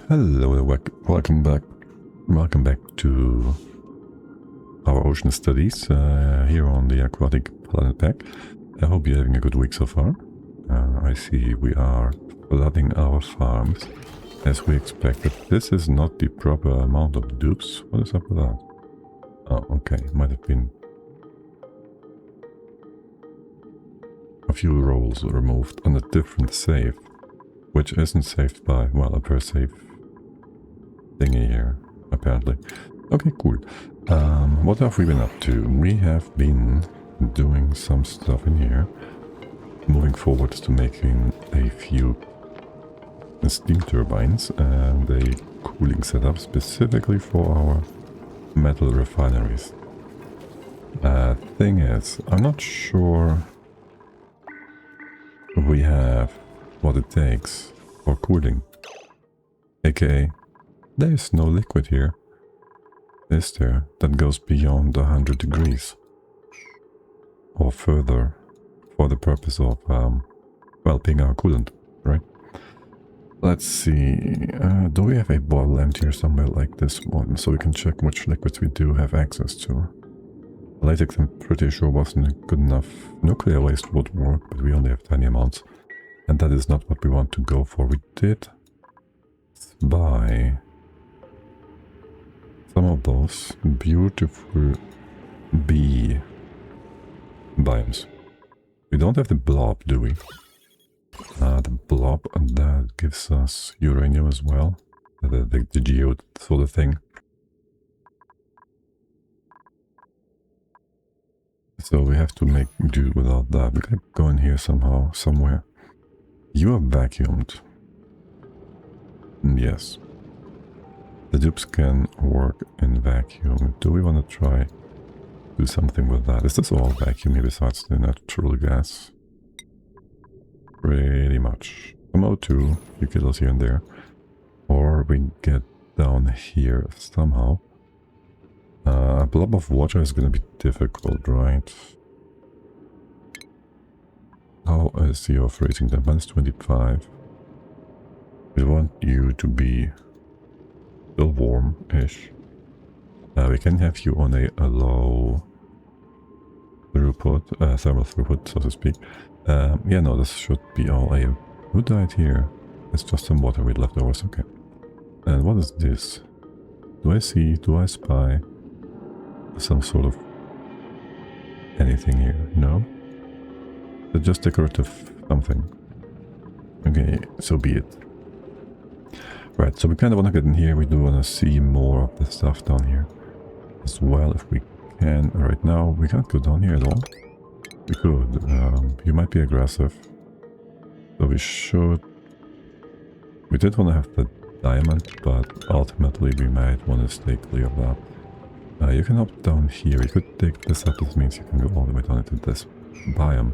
Hello, welcome back to our ocean studies here on the Aquatic Planet. I hope you're having a good week so far. I see we are flooding our farms as we expected. This is not the proper amount of dupes. What is up with that? Oh, okay, might have been a few roles removed on a different save, which isn't saved by, well, a per save thingy here, apparently. Okay, cool. What have we been up to? We have been doing some stuff in here, moving forward to making a few steam turbines and a cooling setup specifically for our metal refineries. Thing is, I'm not sure we have what it takes for cooling, aka there's no liquid here, is there, that goes beyond 100 degrees or further for the purpose of, well, being our coolant, right? Let's see, do we have a bottle emptier somewhere like this one so we can check which liquids we do have access to? Latex, I'm pretty sure wasn't good enough. Nuclear waste would work, but we only have tiny amounts. And that is not what we want to go for. We did buy some of those beautiful bee biomes. We don't have the blob, do we? The blob, and that gives us uranium as well. The geode sort of thing. So we have to make do without that. We gotta go in here somehow, somewhere. You are vacuumed. Yes. The dupes can work in vacuum. Do we want to try do something with that? Is this all vacuum here besides the natural gas? Pretty much. Some O2, few kilos here and there. Or we get down here somehow. A blob of water is going to be difficult, right? How is your freezing temp? -25. We want you to be still warm-ish. We can have you on a low throughput, thermal throughput, so to speak. Yeah, no, this should be all a... Who died here? It's just some water with leftovers, okay. And what is this? Do I spy some sort of anything here? No? It's just decorative something. Okay, so be it. Right, so we kind of want to get in here. We do want to see more of the stuff down here as well, if we can. Right now, we can't go down here at all. We could. You might be aggressive. So we should... We did want to have the diamond, but ultimately we might want to stay clear of that. You can hop down here. You could take this up. This means you can go all the way down into this biome.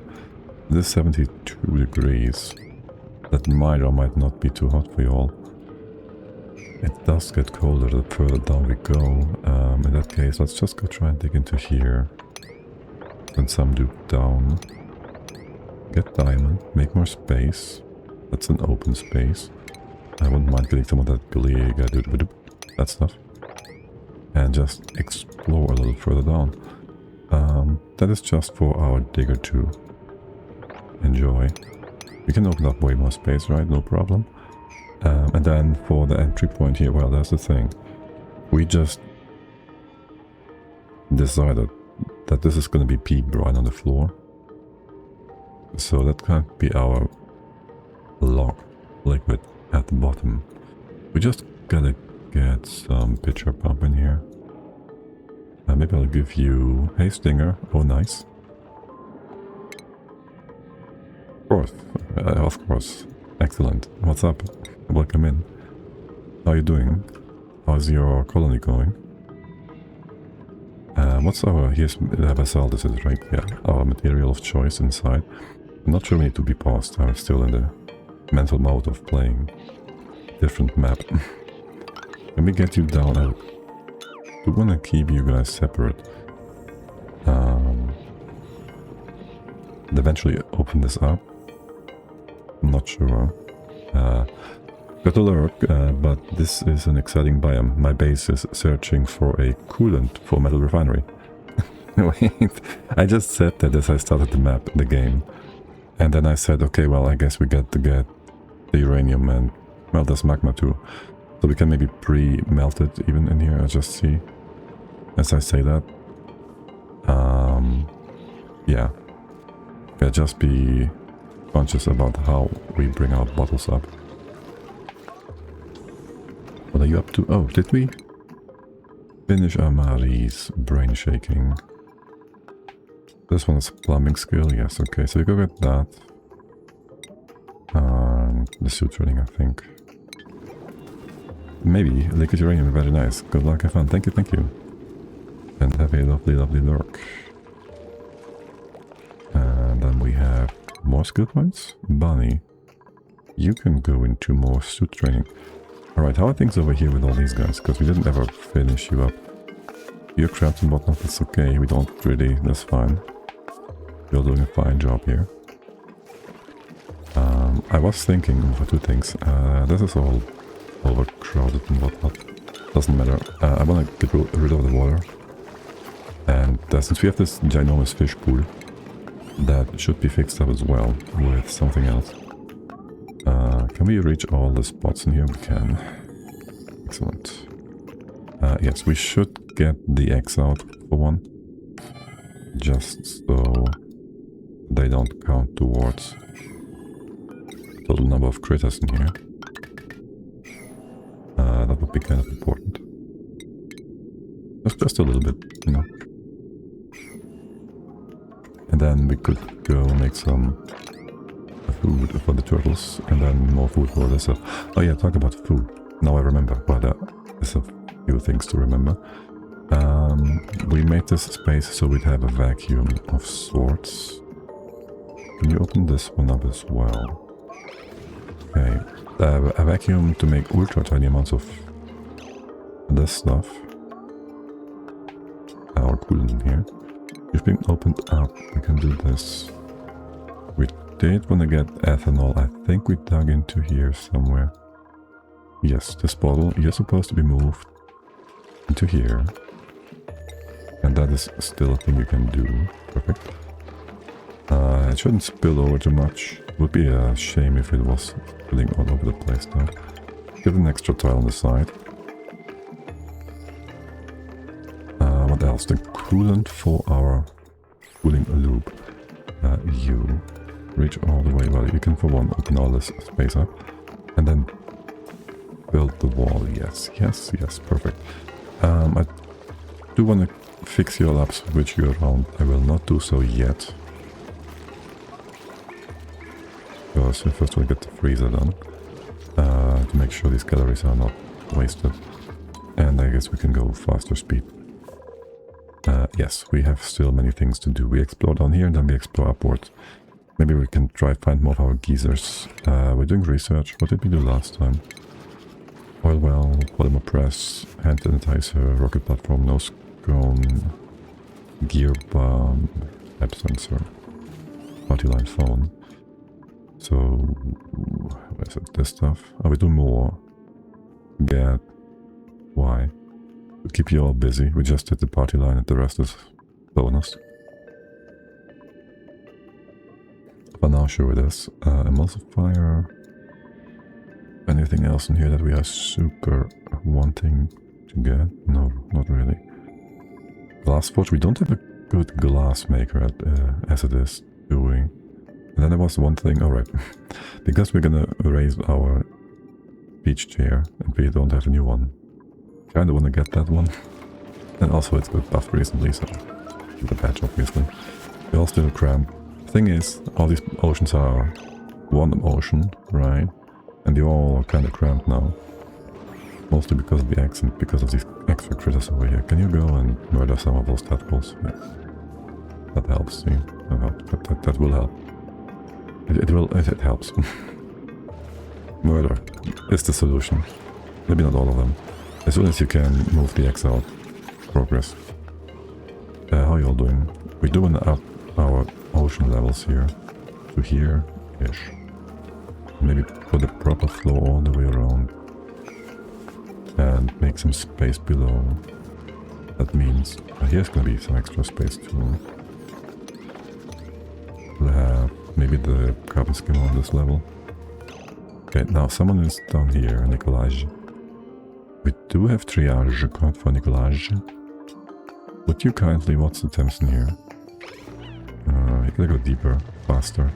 This is 72 degrees. That might or might not be too hot for you all. It does get colder the further down we go. In that case, let's just go try and dig into here. Send some dupe down. Get diamond. Make more space. That's an open space. I wouldn't mind getting some of that that stuff. And just explore a little further down. That is just for our digger to enjoy. We can open up way more space, right? No problem. And then for the entry point here, well, that's the thing. We just decided that this is going to be peaked right on the floor. So that can't be our lock liquid at the bottom. We just gotta get some pitcher pump in here. Maybe I'll give you... Hey, Stinger. Oh, nice. Of course. Excellent. What's up? Welcome in. How are you doing? How's your colony going? What's our... Here's basalt, this is right? Yeah, our material of choice inside. I'm not sure we need to be paused. I'm still in the mental mode of playing different map. Let me get you down out. We want to keep you guys separate. Eventually open this up. I'm not sure. Got to lurk, but this is an exciting biome. My base is searching for a coolant for metal refinery. Wait, I just said that as I started the map, the game. And then I said, okay, well, I guess we got to get the uranium and, well, there's magma too. So we can maybe pre-melt it even in here, I just see. As I say that. Yeah. Yeah, just be conscious about how we bring our bottles up. What are you up to? Oh, did we finish Amari's brain shaking? This one is plumbing skill, yes, okay, so you go get that. The suit training, I think. Maybe liquid uranium, very nice. Good luck, have fun. Thank you, thank you. And have a lovely, lovely lurk. And then we have more skill points. Bunny, you can go into more suit training. Alright, how are things over here with all these guys? Because we didn't ever finish you up. You're cramped and whatnot, that's okay. We don't really, that's fine. You're doing a fine job here. I was thinking for two things. This is all overcrowded and whatnot. Doesn't matter. I want to get rid of the water. And since we have this ginormous fish pool, that should be fixed up as well with something else. Can we reach all the spots in here? We can. Excellent. Yes, we should get the eggs out for one. Just so they don't count towards total number of critters in here. That would be kind of important. Just a little bit, you know. And then we could go make some food for the turtles, and then more food for this. Oh yeah, talk about food. Now I remember. Well, there's a few things to remember. We made this space so we'd have a vacuum of sorts. Can you open this one up as well? Okay. A vacuum to make ultra tiny amounts of this stuff. Our coolant in here. You've been opened up. We can do this. We did want to get ethanol. I think we dug into here somewhere. Yes, this bottle. You're supposed to be moved into here. And that is still a thing you can do. Perfect. It shouldn't spill over too much. It would be a shame if it was spilling all over the place though. Get an extra tile on the side. What else? The coolant for our cooling loop. You reach all the way. Well, you can for one open all this space up. And then build the wall. Yes, yes, yes. Perfect. I do want to fix you all up, switch you around. I will not do so yet. Because we first will get the freezer done. To make sure these calories are not wasted. And I guess we can go faster speed. Yes, we have still many things to do. We explore down here and then we explore upwards. Maybe we can try find more of our geysers. We're doing research. What did we do last time? Oil well, polymer press, hand sanitizer, rocket platform, nose cone, gear bomb, app sensor, multi-line phone. So, what is it? This stuff? Oh, we do more. Get. Why? To keep you all busy. We just did the party line and the rest is bonus. For now, sure it is. Emulsifier. Anything else in here that we are super wanting to get? No, not really. Glass forge. We don't have a good glass maker as it is, do we? And then there was one thing, alright. Because we're gonna raise our beach chair and we don't have a new one. Kinda wanna get that one. And also it's got buffed recently, so the patch obviously. We're all still cramped. Thing is, all these oceans are one ocean, right? And they're all kinda cramped now. Mostly because of the eggs and because of these extra critters over here. Can you go and murder some of those tadpoles? Yes. That helps, see? That will help. It helps. Murder is the solution. Maybe not all of them. As soon as you can move the eggs out. Progress. How are you all doing? We do want to up our ocean levels here. To here-ish. Maybe put a proper floor all the way around. And make some space below. That means here's gonna be some extra space too. We'll have maybe the carbon skimmer on this level. Okay, now someone is down here, Nicolage. We do have triage card for Nicolage. Would you kindly, what's the temps in here? You gotta go deeper, faster.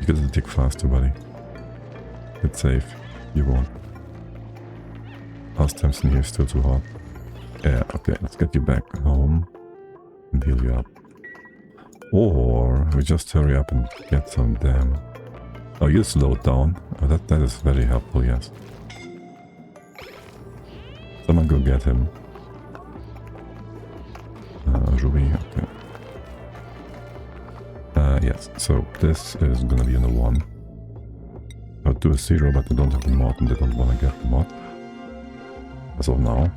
You gotta dig faster, buddy. It's safe. You won't. How's temps in here? Still too hot. Yeah, okay, let's get you back home and heal you up. Or we just hurry up and get some damn... Oh, you slowed down. Oh, that is very helpful, yes. Someone go get him. Ruby, okay. Yes, so this is gonna be on a 1. I'll do a 0, but they don't have the mod and they don't want to get the mod. As of now.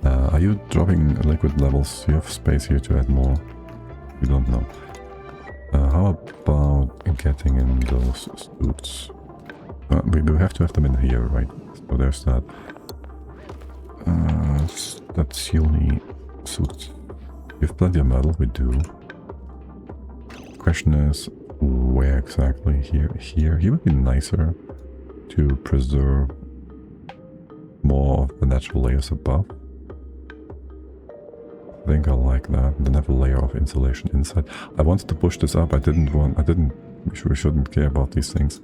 Are you dropping liquid levels? You have space here to add more? You don't know. How about getting in those suits? We do have to have them in here, right? So there's that. That's the only suit. We have plenty of metal, we do. Question is, where exactly? Here? Here would be nicer to preserve more of the natural layers above. I think I like that. Then have a layer of insulation inside. I wanted to push this up. We shouldn't care about these things.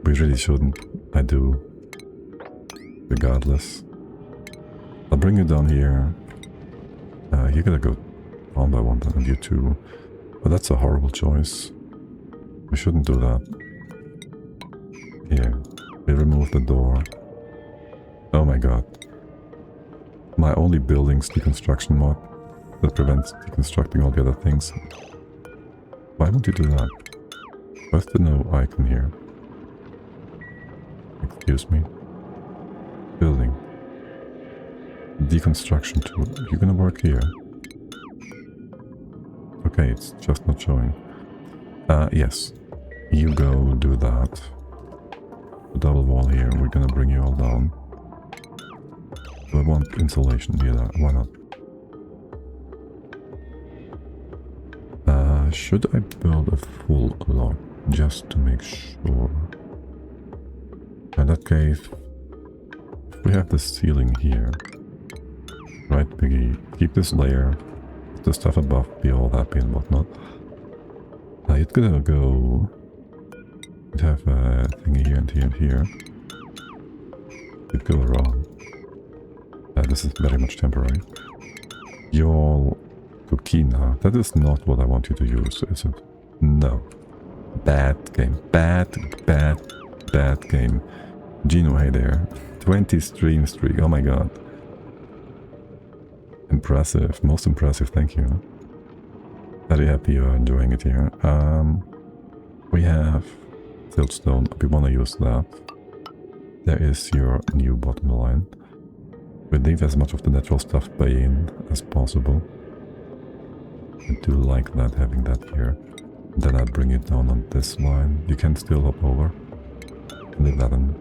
We really shouldn't. I do. Regardless. I'll bring you down here. You gotta go down by one then, and you too. But that's a horrible choice. We shouldn't do that. Here. We remove the door. Oh my god. My only building's deconstruction mod that prevents deconstructing all the other things. Why won't you do that? Where's the no icon here? Excuse me. Building. Deconstruction tool. You're gonna work here. Okay, it's just not showing. Yes. You go do that. The double wall here. We're gonna bring you all down. I want insulation here. Why not? Should I build a full log just to make sure? In that case, if we have the ceiling here, right, Piggy? Keep this layer. The stuff above be all happy and whatnot. It's gonna go. You'd have a thingy here and here and here. You'd go around. This is very much temporary. Your Coquina. That is not what I want you to use, is it? No. Bad game. Bad game. Gino, hey there. 20 stream streak. Oh my god. Impressive. Most impressive. Thank you. Very happy you're enjoying it here. We have siltstone. We want to use that. There is your new bottom line. We leave as much of the natural stuff in as possible. I do like that, having that here. Then I bring it down on this line. You can still hop over. Leave that in.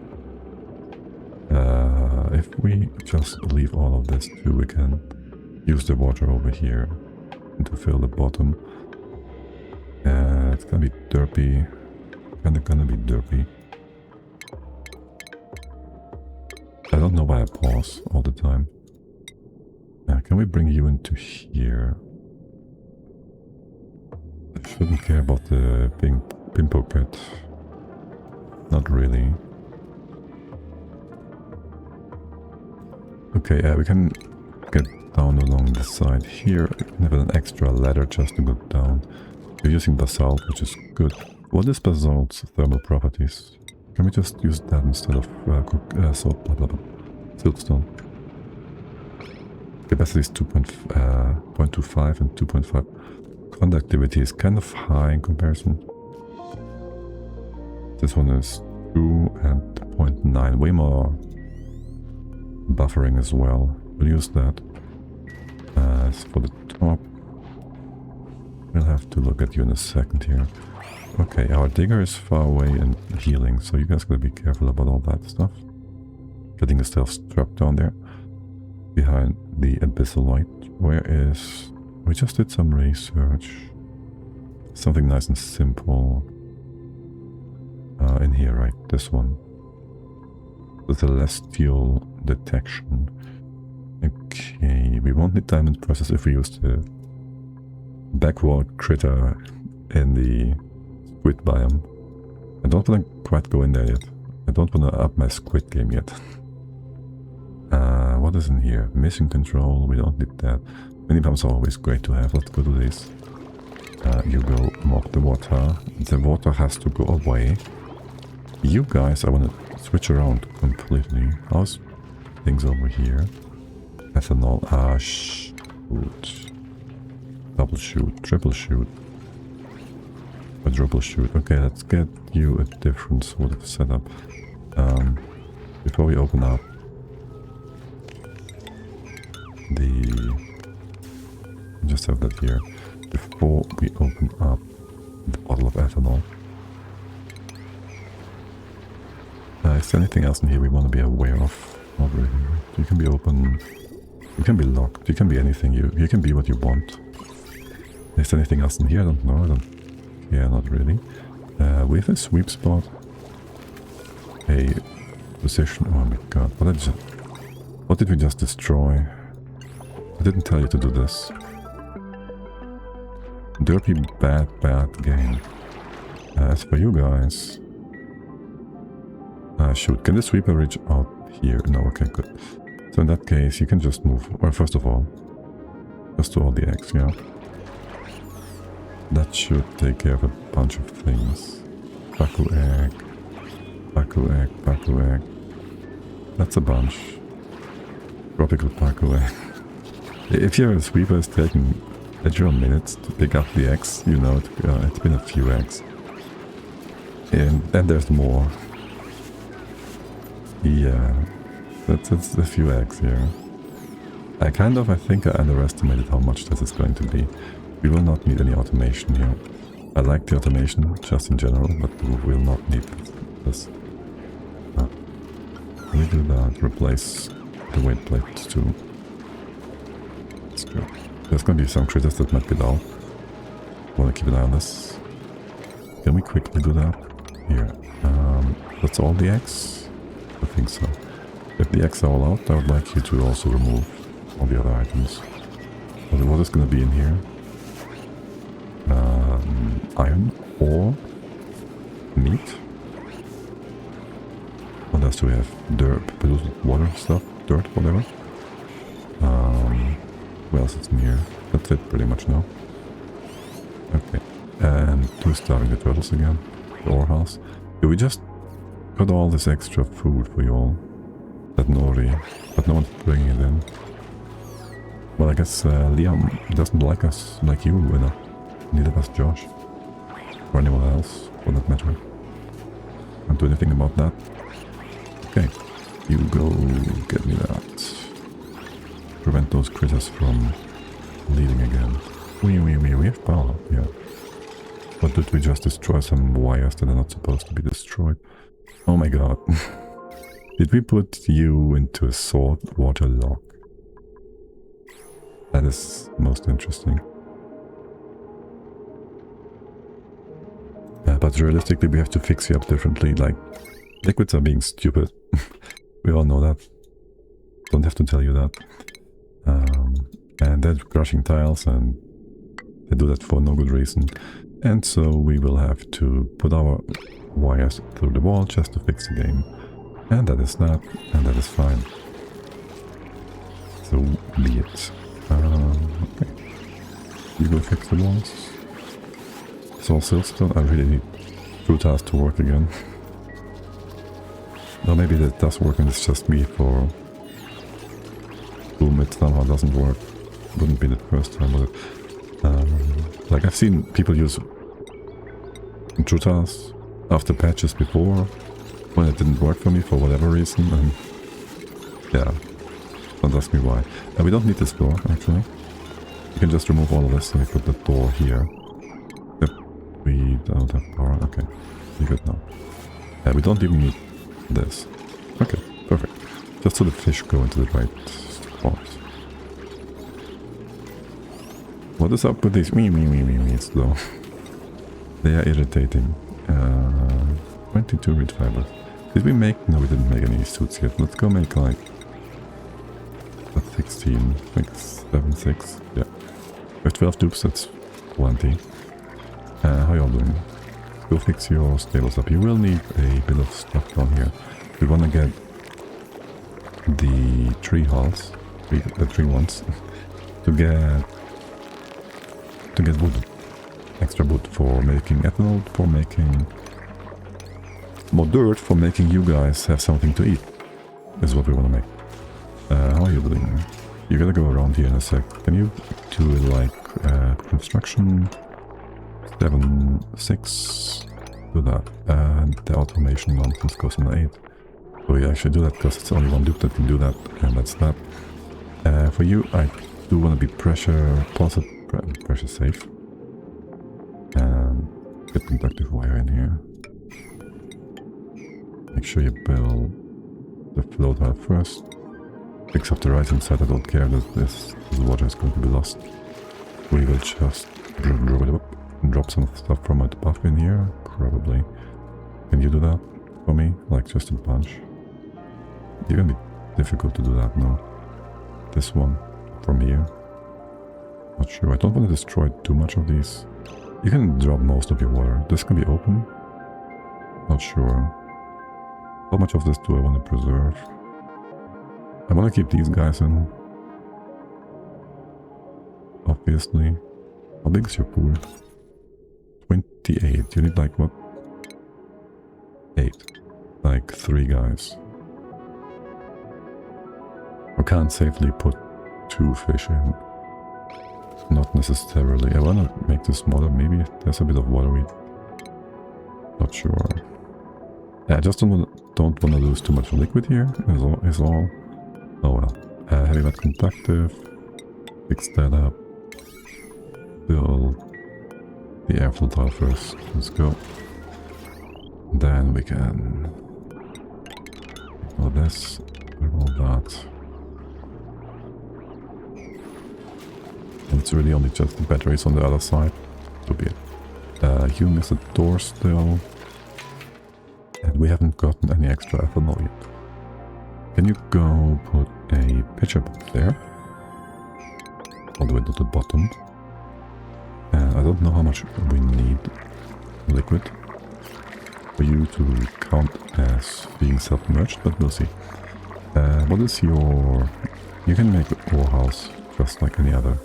If we just leave all of this too, we can use the water over here to fill the bottom. It's gonna be derpy. Kinda gonna be derpy. I don't know why I pause all the time. Can we bring you into here? I shouldn't care about the pimpo pit. Not really. Okay, we can get down along the side here. We can have an extra ladder just to go down. We're using basalt, which is good. What is basalt's thermal properties? Can we just use that instead of siltstone? Capacity is 2.25 and 2.5. Conductivity is kind of high in comparison. This one is 2 and 0.9, way more buffering as well. We'll use that. As for the top, We'll have to look at you in a second here. Okay, our digger is far away and healing, so you guys gotta be careful about all that stuff. Getting yourself strapped down there. Behind the abyssal light. Where is... We just did some research. Something nice and simple. In here, right? This one. The celestial detection. Okay, we won't need diamond process if we use the backward critter in the squid biome. I don't want to quite go in there yet. I don't want to up my squid game yet. What is in here? Mission control, we don't need that. Mini pumps are always great to have. Let's go to this. You go mop the water. The water has to go away. You guys, I want to switch around completely. How's things over here? Ethanol, shoot. Double shoot, triple shoot. Quadruple shoot. Okay, let's get you a different sort of setup. Before we open up just have that here. Before we open up the bottle of ethanol. Is there anything else in here we want to be aware of? Not really. You can be open. You can be locked. You can be anything. You can be what you want. Is there anything else in here? I don't know. I don't care. Not really. We have a sweep spot. A position. Oh my god. What did we just destroy? I didn't tell you to do this. Derpy bad game. As for you guys... shoot, can the sweeper reach out here? No, okay, good. So in that case, you can just move. Well, first of all, just do all the eggs, yeah? That should take care of a bunch of things. Baku egg, Baku egg, Baku egg. That's a bunch. Tropical Baku egg. If your sweeper is taking literal minutes to pick up the eggs, you know, it's been a few eggs. And then there's more. Yeah, that's a few eggs here. I think I underestimated how much this is going to be. We will not need any automation here. I like the automation just in general, but we will not need this. Let me do that. Replace the weight plates too. Let's go. There's going to be some critters that might get out. Want to keep an eye on this. Can we quickly do that? Here. That's all the eggs? I think so. If the eggs are all out, I would like you to also remove all the other items. What is going to be in here? Iron or meat. What else do we have? Dirt, polluted water stuff, dirt, whatever. What else is in here? That's it pretty much now. Okay. And who's starving the turtles again? The ore house. Do we just got all this extra food for you all? That Nori, but no one's bringing it in. Well, I guess Liam doesn't like us like you, winner. Neither does Josh. Or anyone else, for that matter. Can't do anything about that. Okay, you go get me that. Prevent those critters from leaving again. We have power, yeah. But did we just destroy some wires that are not supposed to be destroyed? Oh my god. Did we put you into a salt water lock? That is most interesting. But realistically, we have to fix you up differently. Like, liquids are being stupid. We all know that. Don't have to tell you that. And they're crushing tiles, and they do that for no good reason. And so we will have to put our wires through the wall just to fix the game. And that is that, and that is fine. So be it. Okay. You go fix the walls. It's all siltstone. I really need Frutas to work again. Or maybe that does work and it's just me for whom it somehow doesn't work. Wouldn't be the first time, would it? Like I've seen people use Frutas after patches before when it didn't work for me for whatever reason, and yeah, don't ask me why. We don't need this door actually. You can just remove all of this and we put the door here. don't have power. Okay, you're good now. We don't even need this. Okay, perfect. Just so the fish go into the right spot. What is up with these me's though? They are irritating. 22 reed fibers. Did we make... No, we didn't make any suits yet. Let's go make like... 16, like 7, 6. Yeah. With 12 dupes, that's plenty. How y'all doing? Go fix your stables up. You will need a bit of stuff down here. We want to get the tree hulls, the tree ones, to get wood. Extra wood for making ethanol, for making more dirt, for making you guys have something to eat. Is what we want to make. How are you doing? You're gonna go around here in a sec. Can you do like construction 7, 6? Do that. And the automation nonsense goes on 8. So we actually do that because it's only one dupe that can do that, and that's that. For you, I do want to be pressure safe. And get conductive wire in here. Make sure you build the float valve first. Fix up the right hand side. I don't care that this water is going to be lost. We will just drop some stuff from above in here, probably. Can you do that for me? Like just a bunch? It's gonna be difficult to do that now. This one from here. Not sure. I don't want to destroy too much of these. You can drop most of your water. This can be open. Not sure. How much of this do I want to preserve? I want to keep these guys in. Obviously. How big is your pool? 28. You need like what? 8. Like 3 guys. I can't safely put 2 fish in. Not necessarily. I want to make this smaller. Maybe there's a bit of water weed. Not sure. I just don't want to lose too much liquid here. Is all. Oh well. Heavy wet conductive. Fix that up. Build the airflow tile first. Let's go. Then we can all this, all that. And it's really only just the batteries on the other side. To be it. You miss a door still. And we haven't gotten any extra ethanol yet. Can you go put a pitcher box there? All the way to the bottom. I don't know how much we need liquid for you to count as being submerged, but we'll see. What is your... You can make a ore house just like any other.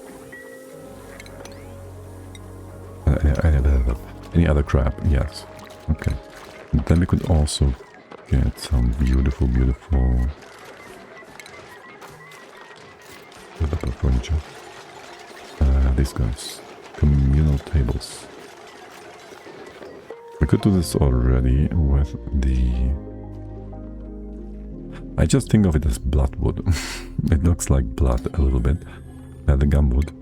Any other crab, yes. Okay. And then we could also get some beautiful furniture. These guys. Communal tables. We could do this already with the... I just think of it as bloodwood. It looks like blood a little bit. The gumwood.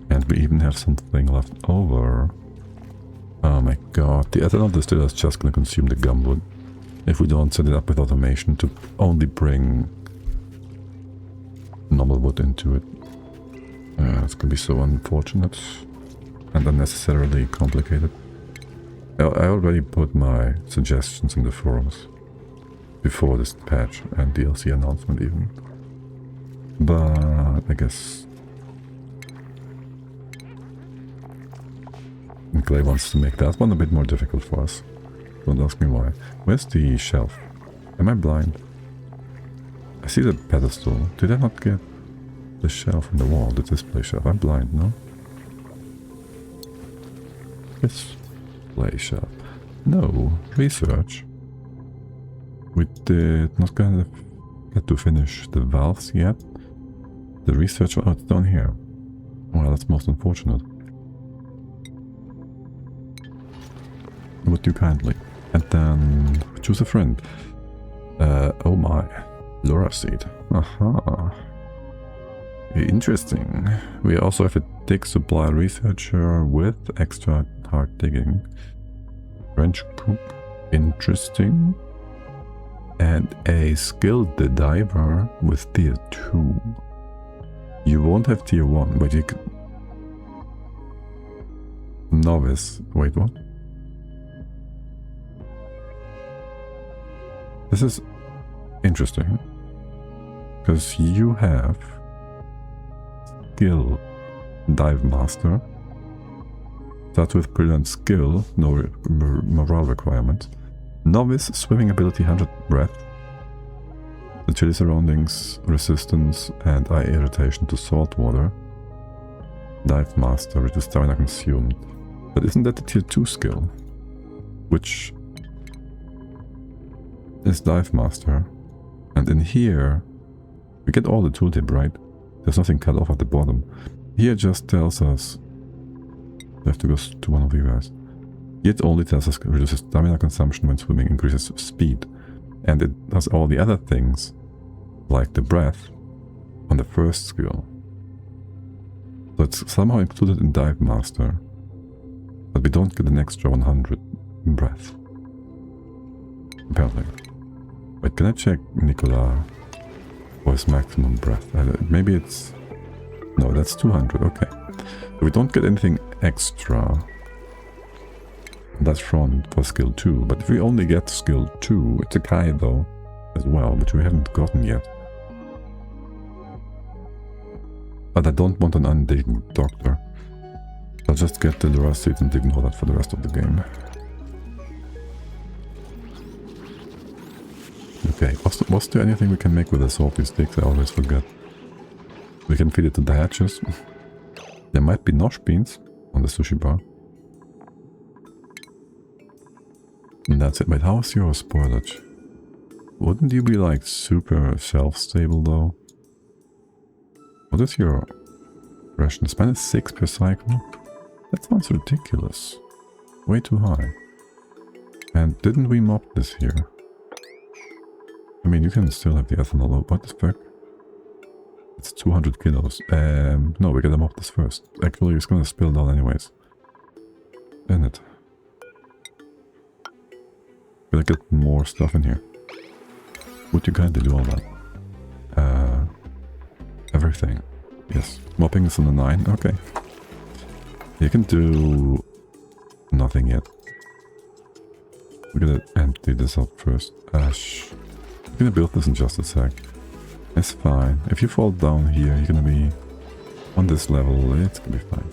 And we even have something left over. Oh my god. The ethanol distiller is just gonna consume the gumwood. If we don't set it up with automation to only bring normal wood into it. It's gonna be so unfortunate and unnecessarily complicated. I already put my suggestions in the forums before this patch and DLC announcement even. But I guess Clay wants to make that one a bit more difficult for us. Don't ask me why. Where's the shelf? Am I blind? I see the pedestal. Did I not get the shelf in the wall? The display shelf? I'm blind, no? Display shelf. No. Research. We did not get to finish the valves yet. The research... Oh, it's down here. Well, that's most unfortunate. Would you kindly? And then choose a friend. Oh my. Laura seed. Aha. Interesting. We also have a dig supply researcher with extra hard digging. French cook. Interesting. And a skilled diver with tier 2. You won't have tier 1, but you can... Novice. Wait, what? This is interesting. Because you have skill dive master. Starts with brilliant skill, no morale requirements. Novice swimming ability 100 breath. The chilly surroundings, resistance, and eye irritation to salt water. Dive master, reduce stamina consumed. But isn't that the tier 2 skill? Which is dive master. And in here, we get all the tooltip, right? There's nothing cut off at the bottom. Here it just tells us... I have to go to one of you guys. Here it only tells us reduces stamina consumption when swimming, increases speed. And it does all the other things, like the breath, on the first skill. So it's somehow included in Dive Master. But we don't get an extra 100 breath. Apparently. Wait, can I check Nicolas for his maximum breath? Maybe it's... No, that's 200, okay. So we don't get anything extra. That's from for skill 2, but if we only get skill 2, it's a Kai though, as well, which we haven't gotten yet. But I don't want an undigging doctor. I'll just get the Luracid and ignore that for the rest of the game. Okay, was there anything we can make with the salty sticks? I always forget. We can feed it to the hatches. There might be nosh beans on the sushi bar. And that's it. Wait, how's your spoilage? Wouldn't you be like super self-stable though? What is your freshness? Minus 6 per cycle? That sounds ridiculous. Way too high. And didn't we mop this here? I mean, you can still have the ethanol. What the fuck? It's 200 kilos. No, we gotta mop this first. Actually, it's gonna spill down anyways. Isn't it? Gotta get more stuff in here. Would you kindly do all that? Everything. Yes. Mopping is on the 9. Okay. You can do nothing yet. We're gonna empty this out first. Ash. I'm gonna build this in just a sec. It's fine. If you fall down here, you're gonna be on this level. It's gonna be fine.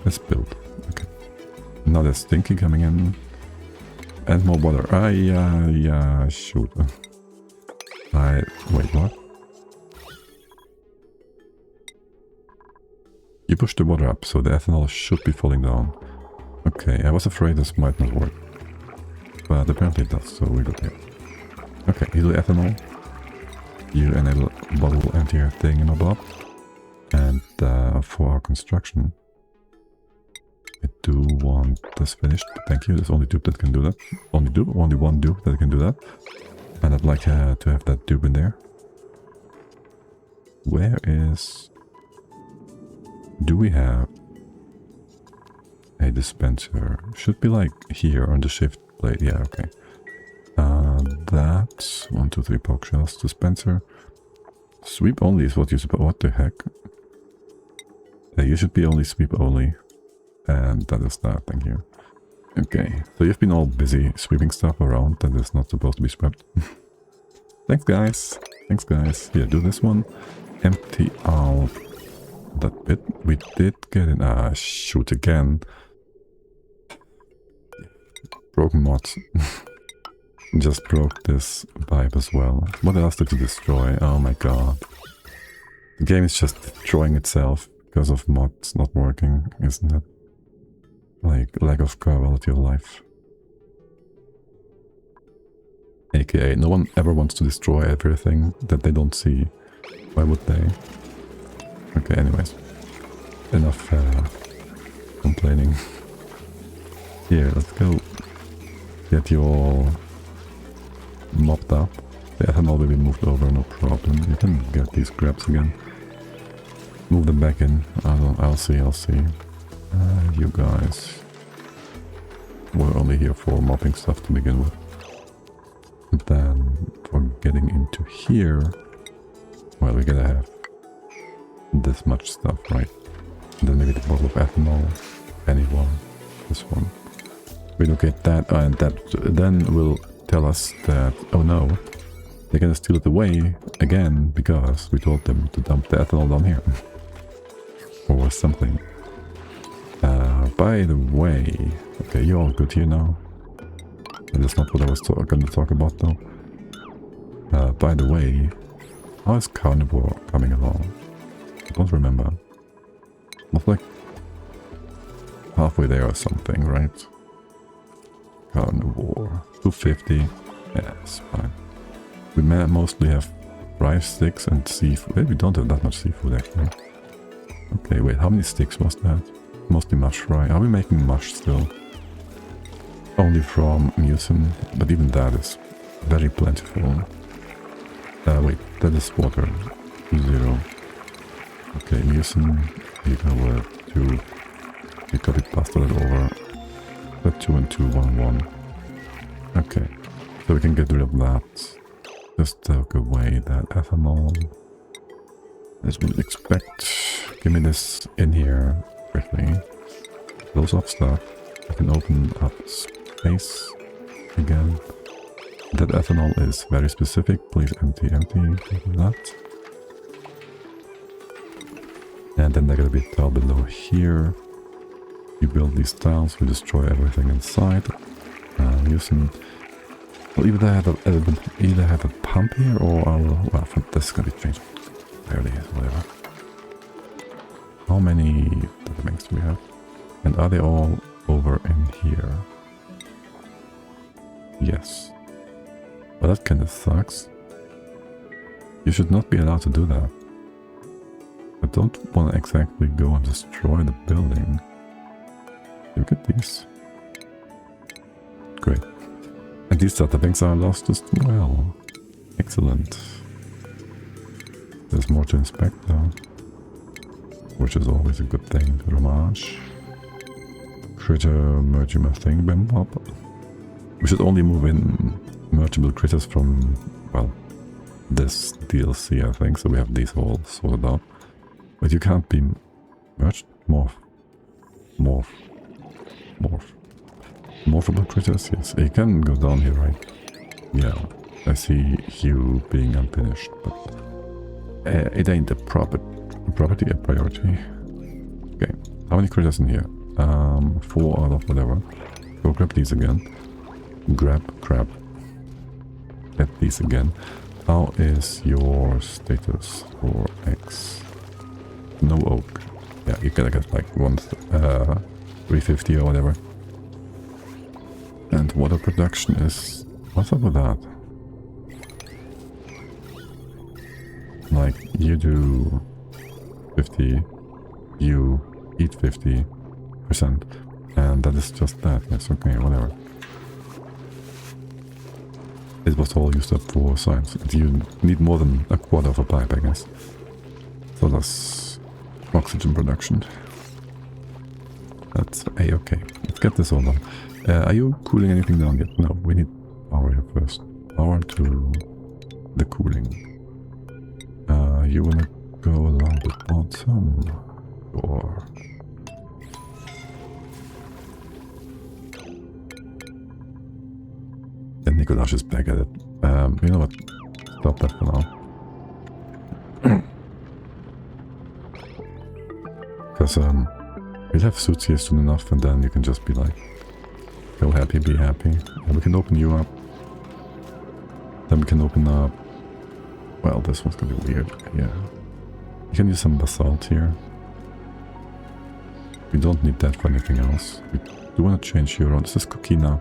Let's build. Okay. Now there's Stinky coming in. And more water. Yeah, shoot. Wait, what? You push the water up, so the ethanol should be falling down. Okay, I was afraid this might not work. But apparently it does, so we got here. Okay, you do ethanol. You enable bottle emptier thingamabob. And for our construction, I do want this finished. Thank you. There's only dupe that can do that. Only one dupe that can do that. And I'd like to have that dupe in there. Where is... Do we have a dispenser? Should be like here on the shift plate. Yeah, okay. That's 1, 2, 3 pork shells. Dispenser. Sweep only is what you're supposed... What the heck? You should be only sweep only. And that is that, thank you. Okay, so you've been all busy sweeping stuff around that is not supposed to be swept. Thanks guys. Thanks guys. Here, do this one. Empty out that bit. We did get in... Ah, shoot again. Broken mods. Just broke this pipe as well. What else did you destroy? Oh my god. The game is just destroying itself because of mods not working, isn't it? Like, lack of quality of life. AKA, no one ever wants to destroy everything that they don't see. Why would they? Okay, anyways. Enough complaining. Here, let's go get you all mopped up. The ethanol will be moved over, no problem. You can get these grabs again. Move them back in. I'll see. You guys were only here for mopping stuff to begin with. And then for getting into here, well, we gotta have this much stuff, right? And then maybe the bottle of ethanol, anyone, this one. We don't get that, and that then will tell us that, oh no, they're gonna steal it away again because we told them to dump the ethanol down here. Or something. By the way, okay, you're all good here now. That's not what I was going to talk about though. By the way, how is Carnivore coming along? I don't remember. Not like halfway there or something, right? Carnivore 250. Yeah, it's fine. We mostly have rice sticks and seafood. We don't have that much seafood actually. Okay, wait, how many sticks was that? Mostly mush, right? Are we making mush still? Only from mucin, but even that is very plentiful. Wait, that is water. 0. Okay, mucin, you go with 2. You copy pasta that over. That 2 and 2, 1, 1. Okay, so we can get rid of that. Just take away that ethanol. As we expect. Give me this in here quickly. Close off stuff. I can open up space again. That ethanol is very specific. Please empty. That. And then they're gonna be a tile below here. You build these tiles, we destroy everything inside. Using. We'll either have a pump here or well, this is gonna be changed. Barely, whatever. How many data banks do we have? And are they all over in here? Yes. Well, that kind of sucks. You should not be allowed to do that. I don't want to exactly go and destroy the building. Look at these. Great. And these data banks are lost as well. Excellent. There's more to inspect though. Which is always a good thing. Ramage. Critter mergeable thing, Bembop. We should only move in mergeable critters from, well, this DLC, I think. So we have these all sorted out. But you can't be merged. Morphable critters, yes. You can go down here, right? Yeah. I see you being unfinished, but it ain't a property, a priority. Okay. How many critters in here? 4 out of whatever. Go grab these again. Grab. Get these again. How is your status for X? No oak. Yeah, you gotta get like 350 or whatever. And water production is... What's up with that? Like, you do 50, you eat 50%, and that is just that. Yes, okay, whatever. It was all used up for science. You need more than a quarter of a pipe, I guess. So that's oxygen production. That's a-okay. Let's get this all done. Are you cooling anything down yet? No, we need power here first. Power to the cooling. You wanna go along the bottom? Or... And Nicolas is back at it. You know what? Stop that for now. Because we'll have suits here soon enough, and then you can just be like, go happy, be happy. And we can open you up. Then we can open up... Well, this one's gonna be weird. Yeah. You can use some basalt here. We don't need that for anything else. We do want to change your own. This is cookie now.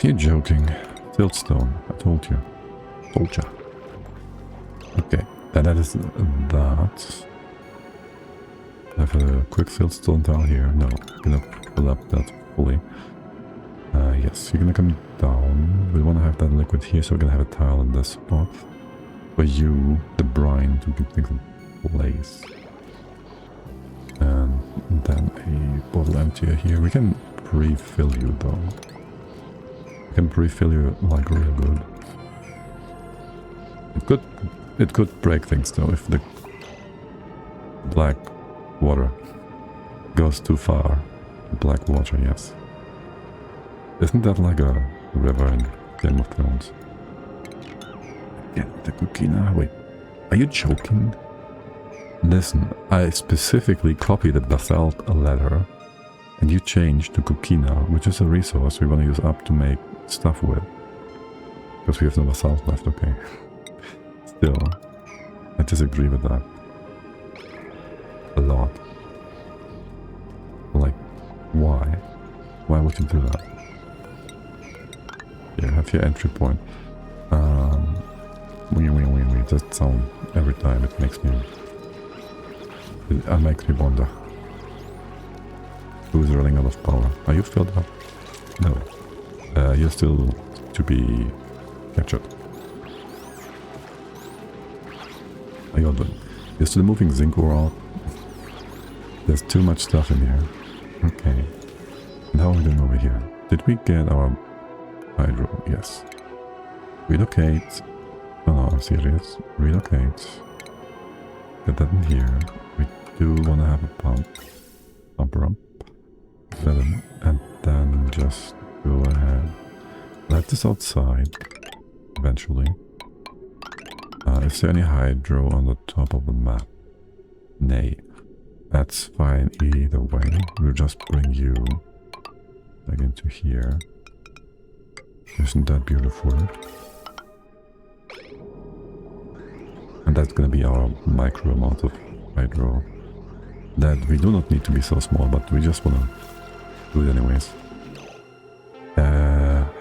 You're joking. Siltstone. I told you. Told ya. Okay. And that is that. I have a quick siltstone tile here. No. I'm gonna fill up that fully. Yes. You're gonna come down. We want to have that liquid here, so we're gonna have a tile in this spot. For you, the brine, to keep things in place. And then a bottle emptier here. We can pre-fill you though. We can pre-fill you like real good. It could break things though if the black water goes too far. Black water, yes. Isn't that like a river in Game of Thrones? Yeah, the Kukina. Wait, are you joking? Listen, I specifically copied the basalt letter and you changed to Kukina, which is a resource we want to use up to make stuff with. Because we have no basalt left, okay. Still, I disagree with that. A lot. Like, why? Why would you do that? Yeah, have your entry point. That sound every time it makes me wonder. Who is running out of power? Are you filled up? No. You're still to be captured. Are you done? You're still moving zinc ore out. There's too much stuff in here. Okay. And how are we doing over here? Did we get our hydro? Yes. Relocate. Oh no, I'm serious. Relocate. Get that in here. We do want to have a pump. Pumper up. Fill in. And then just go ahead. Let this outside. Eventually. Is there any hydro on the top of the map? Nay. That's fine either way. We'll just bring you back into here. Isn't that beautiful? And that's gonna be our micro amount of hydro. That we do not need to be so small, but we just wanna do it anyways.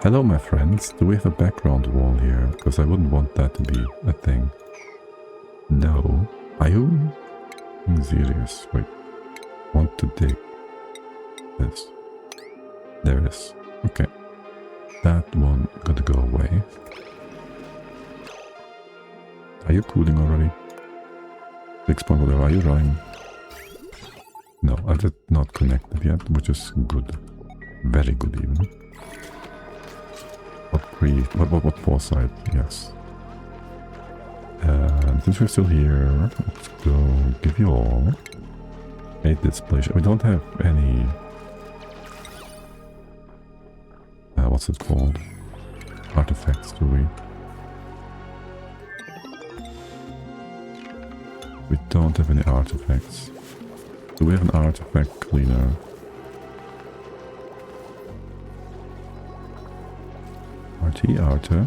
Hello my friends, do we have a background wall here? Because I wouldn't want that to be a thing. No. Are you serious? Wait. Want to dig this. There it is. Okay. That one gotta go away. Are you cooling already? 6 point whatever, are you running? No, I did not connect it yet, which is good. Very good even. What foresight? Yes. And since we're still here, let's go give you all a display. We don't have any... what's it called? Artifacts, do we? We don't have any artifacts. Do we have an artifact cleaner? Arte.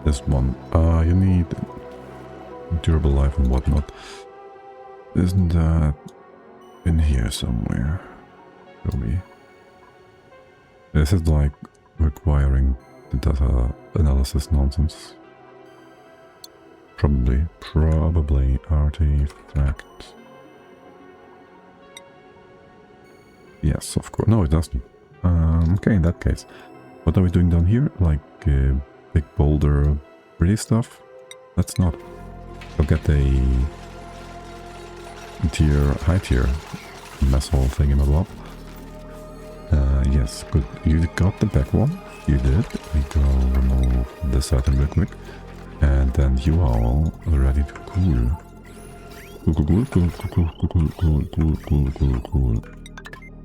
This one. You need durable life and whatnot. Isn't that in here somewhere? Probably. This is like requiring the data analysis nonsense. Probably artifact. Yes, of course. No, it doesn't. Okay, in that case. What are we doing down here? Like big boulder pretty stuff? Let's not. I'll get a high tier mess hall thing in the blob. Yes, good. You got the back one? You did. We go remove this item real quick. And then you are all ready to cool. Cool.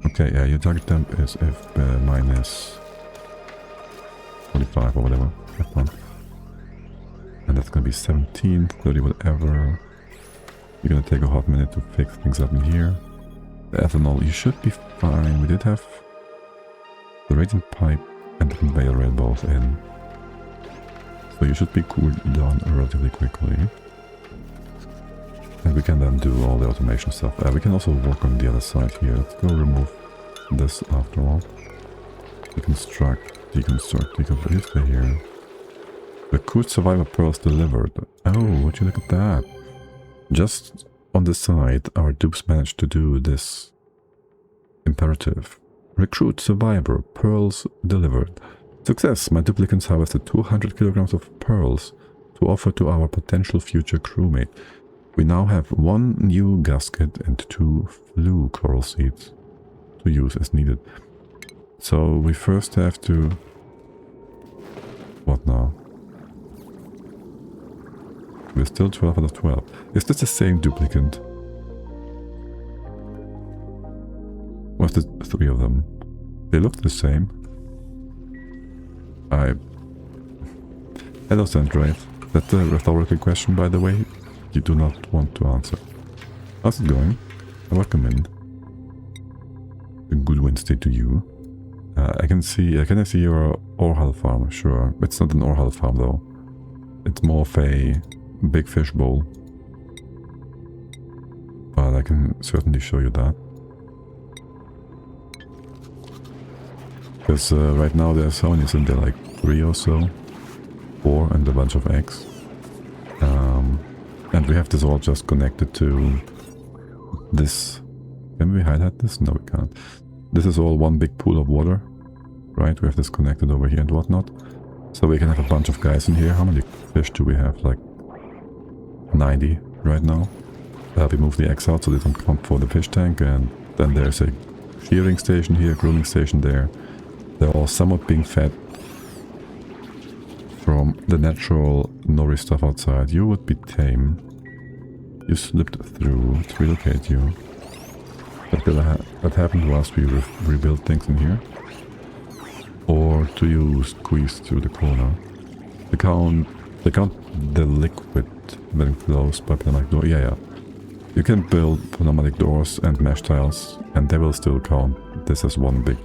Okay, yeah, your target temp is if minus 45 or whatever. That one. And that's gonna be 17, 30, whatever. You're gonna take a hot minute to fix things up in here. The ethanol, you should be fine. We did have the radiant pipe and the conveyor rail both in. So you should be cooled down relatively quickly. And we can then do all the automation stuff. We can also work on the other side here. Let's go remove this after all. Deconstruct, deconstruct, stay here. The cool survivor pearls delivered. Oh, would you look at that? Just on the side, our dupes managed to do this imperative. Recruit survivor, pearls delivered. Success! My duplicants harvested 200 kilograms of pearls to offer to our potential future crewmate. We now have 1 new gasket and 2 flu coral seeds to use as needed. So we first have to... What now? We're still 12 out of 12. Is this the same duplicate? What's the 3 of them? They look the same. Hello, Sandroid. That's a rhetorical question, by the way. You do not want to answer. How's it going? Welcome in. A good Wednesday to you. Can I see your Orhal farm? Sure. It's not an Orhal farm though. It's more of a big fish bowl. But I can certainly show you that. Because right now there's how many in there? Like 3 or so? 4 and a bunch of eggs. And we have this all just connected to this. Can we highlight this? No, we can't. This is all one big pool of water, right? We have this connected over here and whatnot. So we can have a bunch of guys in here. How many fish do we have? Like 90 right now. We move the eggs out so they don't come for the fish tank. And then there's a shearing station here, grooming station there. They're all somewhat being fed from the natural nori stuff outside. You would be tame. You slipped through to relocate you. That happened whilst we rebuilt things in here. Or do you squeeze through the corner? They count the liquid when it flows by pneumatic door. Yeah. You can build pneumatic doors and mesh tiles and they will still count this as one big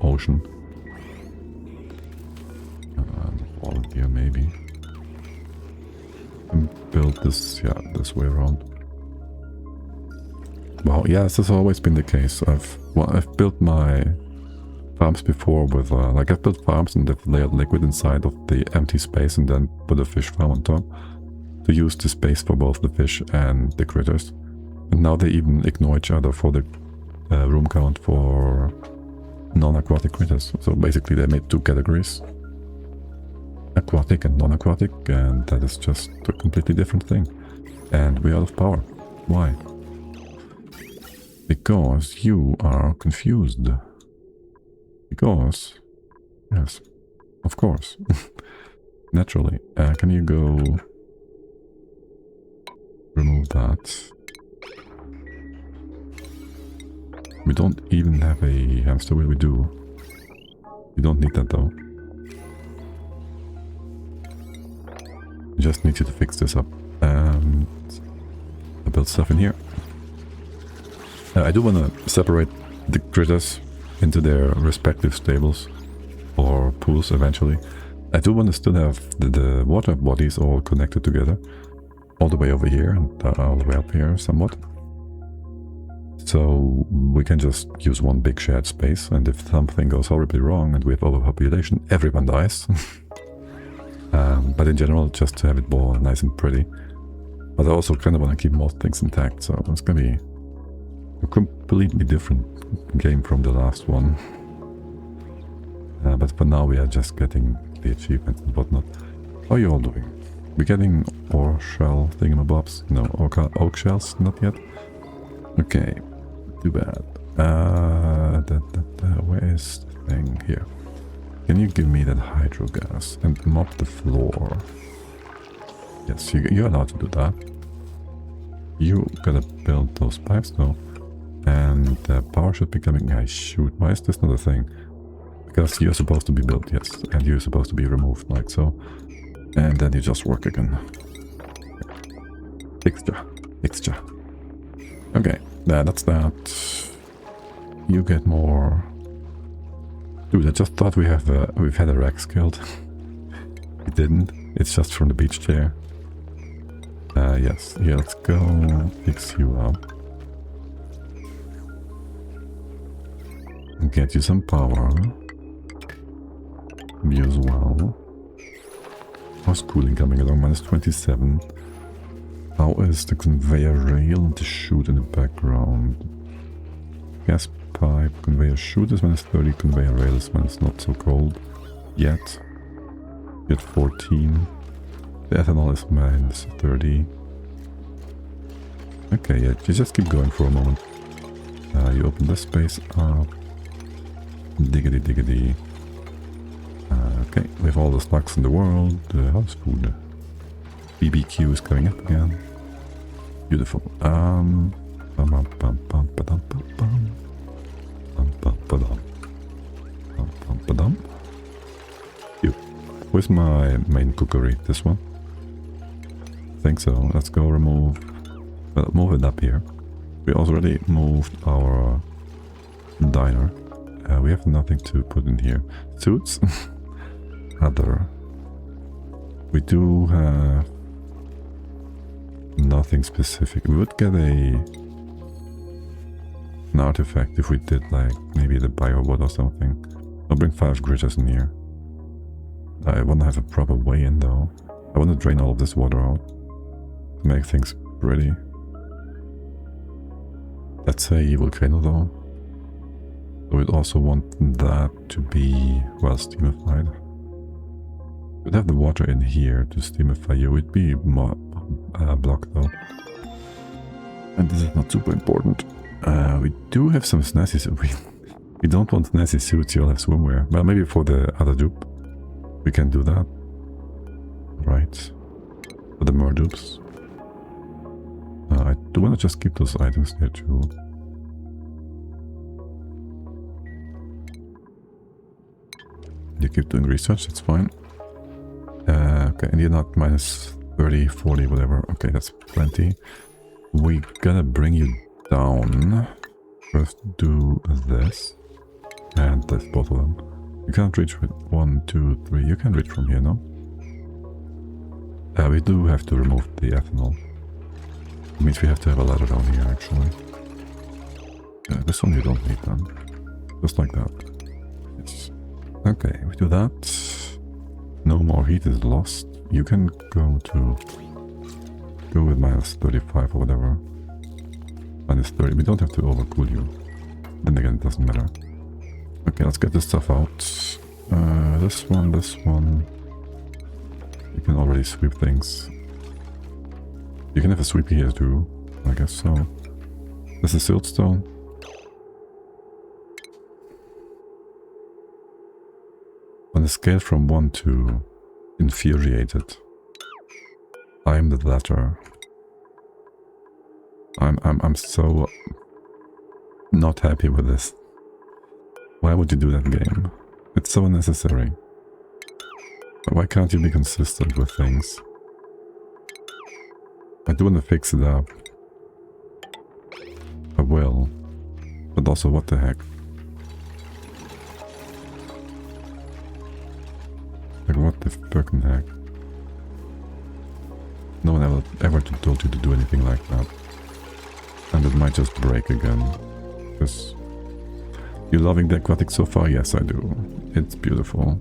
ocean. Here maybe. And build this, yeah, this way around. Wow, yeah, this has always been the case. I've built my farms before with, I've built farms and they've layered liquid inside of the empty space and then put a fish farm on top to use the space for both the fish and the critters. And now they even ignore each other for the room count for non-aquatic critters. So basically they made 2 categories. Aquatic and non-aquatic, and that is just a completely different thing. And we're out of power. Why? Because you are confused. Because... Yes, of course. Naturally. Can you go... remove that? We don't even have a hamster wheel, we do. You don't need that though. Just need you to fix this up. And I built stuff in here. I do want to separate the critters into their respective stables or pools eventually. I do want to still have the water bodies all connected together. All the way over here and all the way up here somewhat. So we can just use one big shared space, and if something goes horribly wrong and we have overpopulation, everyone dies. But in general, just to have it all nice and pretty. But I also kind of want to keep most things intact, so it's going to be a completely different game from the last one. But for now we are just getting the achievements and whatnot. How are you all doing? We're getting ore shell thingamabobs? No, oak shells? Not yet? Okay, too bad. Where is the thing? Here. Can you give me that hydro gas and mop the floor? Yes, you're allowed to do that. You gotta build those pipes though. And the power should be coming. I shoot. Why is this not a thing? Because you're supposed to be built, yes. And you're supposed to be removed, like so. And then you just work again. Fixture. Okay, that's that. You get more. Dude, I just thought we've had a Rex killed. We didn't. It's just from the beach chair. Yes. Here, let's go fix you up. Get you some power. Me as well. How's cooling coming along? -27. How is the conveyor rail and the chute in the background? Gas pipe, conveyor chute is -30, conveyor rail is when it's not so cold. Yet. Get 14. The ethanol is -30. Okay, yeah, you just keep going for a moment. You open this space up. Diggity diggity. Okay, we have all the snacks in the world. House food. BBQ is coming up again. Beautiful. Bum, bum, bum, bum, bum, bum, bum. Bum, bum, ba-dum. Bum, bum, ba-dum. Where's my main cookery? This one? I think so. Let's go remove... Well, move it up here. We already moved our diner. We have nothing to put in here. Suits? Other. We do have... nothing specific. We would get an artifact if we did like maybe the biobot or something. I'll bring 5 gritters in here. I want to have a proper way in though. I want to drain all of this water out to make things pretty. Let's say volcano though. So we'd also want that to be, well, steamified. We'd have the water in here to steamify here. We'd be more blocked though. And this is not super important. We do have some snazzy suits. We don't want snazzy suits, you'll have swimwear. Well, maybe for the other dupe. We can do that. Right. For the more dupes. I do want to just keep those items there too. You keep doing research, that's fine. Okay, and you're not minus 30, 40, whatever. Okay, that's plenty. We gotta bring you down. First do this. And this, both of them. You can't reach with 1, 2, 3. You can reach from here, no? We do have to remove the ethanol. It means we have to have a ladder down here, actually. This one you don't need then. Just like that. Yes. Okay, we do that. No more heat is lost. You can go with minus 35 or whatever. Minus 30. We don't have to overcool you. Then again, it doesn't matter. Okay, let's get this stuff out. This one. You can already sweep things. You can have a sweepy here too, I guess so. This is siltstone. On a scale from 1 to infuriated, I'm the latter. I'm so not happy with this. Why would you do that game? It's so unnecessary. Why can't you be consistent with things? I do want to fix it up. I will. But also, what the heck? Like, what the fucking heck? No one ever told you to do anything like that. And it might just break again. Because... You loving the aquatic so far? Yes, I do. It's beautiful.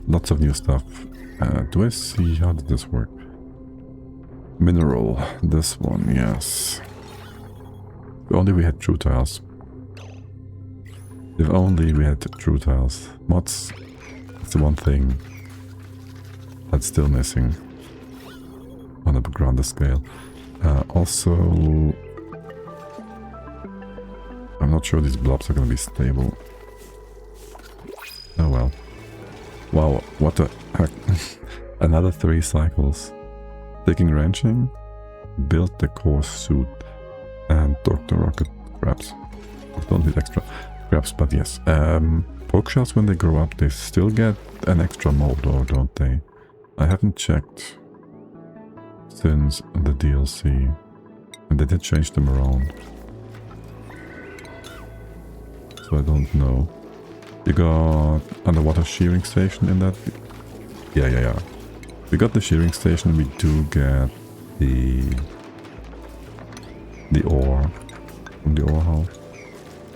Lots of new stuff. Do I see... How did this work? Mineral. This one, yes. If only we had true tiles. If only we had true tiles. Mods, that's the one thing that's still missing on a grander scale. Also, I'm not sure these blobs are going to be stable. Oh well. Wow, what the heck. Another 3 cycles. Taking ranching, build the core suit, and Dr. Rocket crabs. Don't need extra crabs, but yes. Pork shells, when they grow up, they still get an extra mold, though, don't they? I haven't checked since the DLC. And they did change them around. So I don't know. You got underwater shearing station in that? Yeah. We got the shearing station, we do get the ore from the ore house.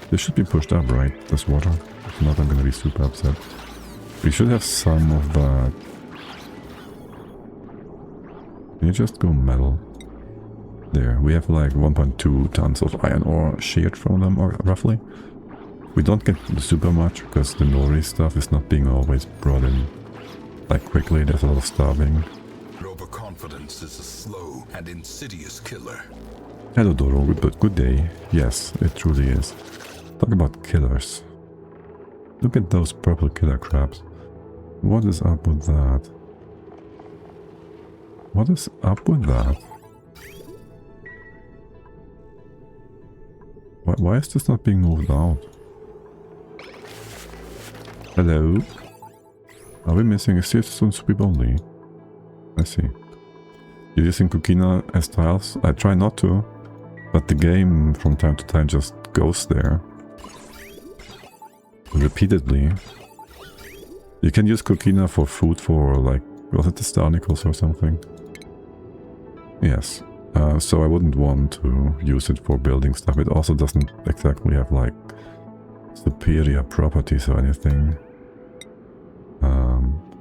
This should be pushed up, right? This water. If not, I'm gonna be super upset. We should have some of that. Can you just go metal? There, we have like 1.2 tons of iron ore sheared from them, or roughly. We don't get super much because the nori stuff is not being always brought in like quickly. There's a lot of starving. Overconfidence is a slow and insidious killer. Hello Doro, good day. Yes, it truly is. Talk about killers. Look at those purple killer crabs. What is up with that? What is up with that? Why is this not being moved out? Hello? Are we missing a citizen sweep only? I see. You're using Kukina as tiles? I try not to, but the game from time to time just goes there. Repeatedly. You can use Kukina for food for, like, was it the Starnicles or something? Yes. So I wouldn't want to use it for building stuff. It also doesn't exactly have, like, superior properties or anything.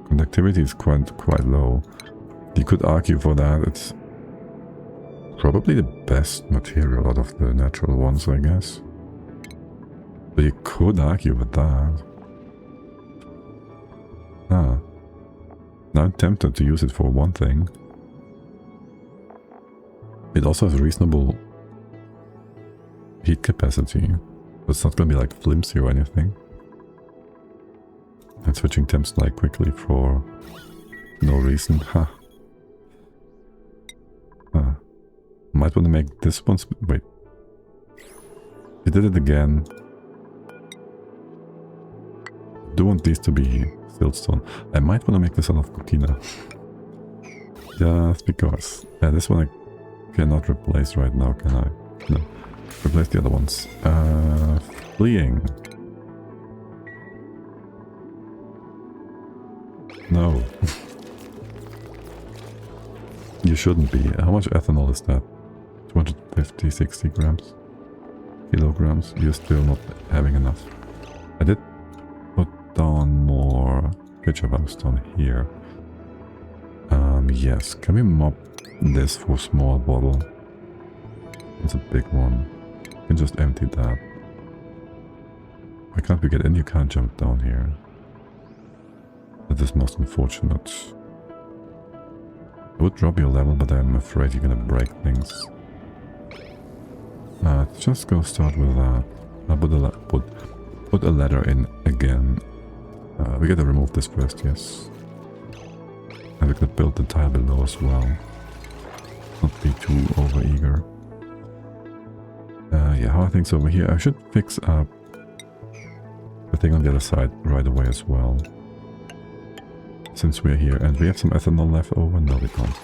Conductivity is quite low. You could argue for that. It's probably the best material out of the natural ones, I guess. So you could argue with that. Now I'm tempted to use it for one thing. It also has a reasonable heat capacity. It's not gonna be like flimsy or anything. And switching temps like quickly for no reason. Might want to make this one... Wait. He did it again. Do want these to be siltstone. I might want to make this out of Kukina. Just because. Yeah, this one I cannot replace right now, can I? No. Replace the other ones. Fleeing. No. You shouldn't be. How much ethanol is that? 250, 60 grams? Kilograms? You're still not having enough. I did put down more pitcher valves down here. Yes. Can we mop this for small bottle? It's a big one. You can just empty that. Why can't we get in? You can't jump down here. That is most unfortunate. I would drop your level, but I'm afraid you're gonna break things. Let's just go start with that. I'll put a ladder in again. We gotta remove this first, yes. And we could build the tile below as well. Not be too over-eager. Yeah, how are things over here? I should fix up the thing on the other side right away as well. Since we're here, and we have some ethanol left over. No, we don't.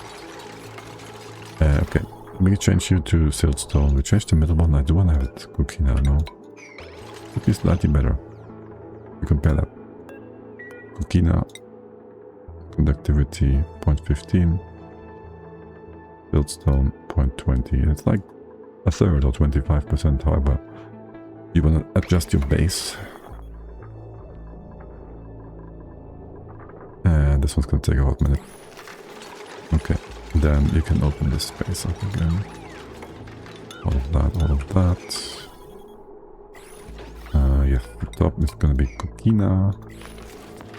Okay, we change you to siltstone. We changed the middle one. I do want to have it cookie now, no? Could be slightly better. We compare that. Kukina, conductivity 0.15, siltstone 0.20. It's like a third or 25%, however. You want to adjust your base. And this one's gonna take about a minute. Okay, then you can open this space up again. All of that, all of that. Yes, the top is gonna be Kukina.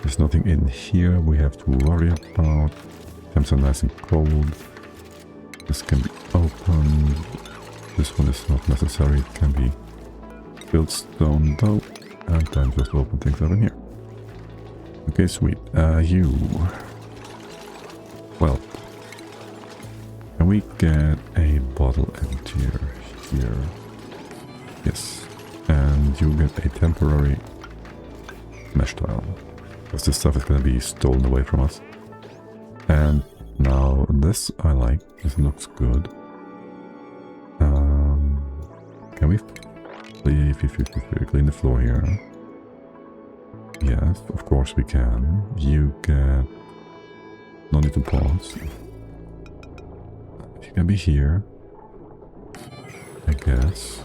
There's nothing in here we have to worry about. Temps are nice and cold. This can be opened. This one is not necessary. It can be built stone though. And then just open things up in here. Okay, sweet. You... Well... Can we get a bottle emptier here? Yes. And you get a temporary mesh tile. Because this stuff is going to be stolen away from us. And now this I like. This looks good. Can we clean the floor here? Yes, of course we can. You get... No need to pause. You can be here. I guess.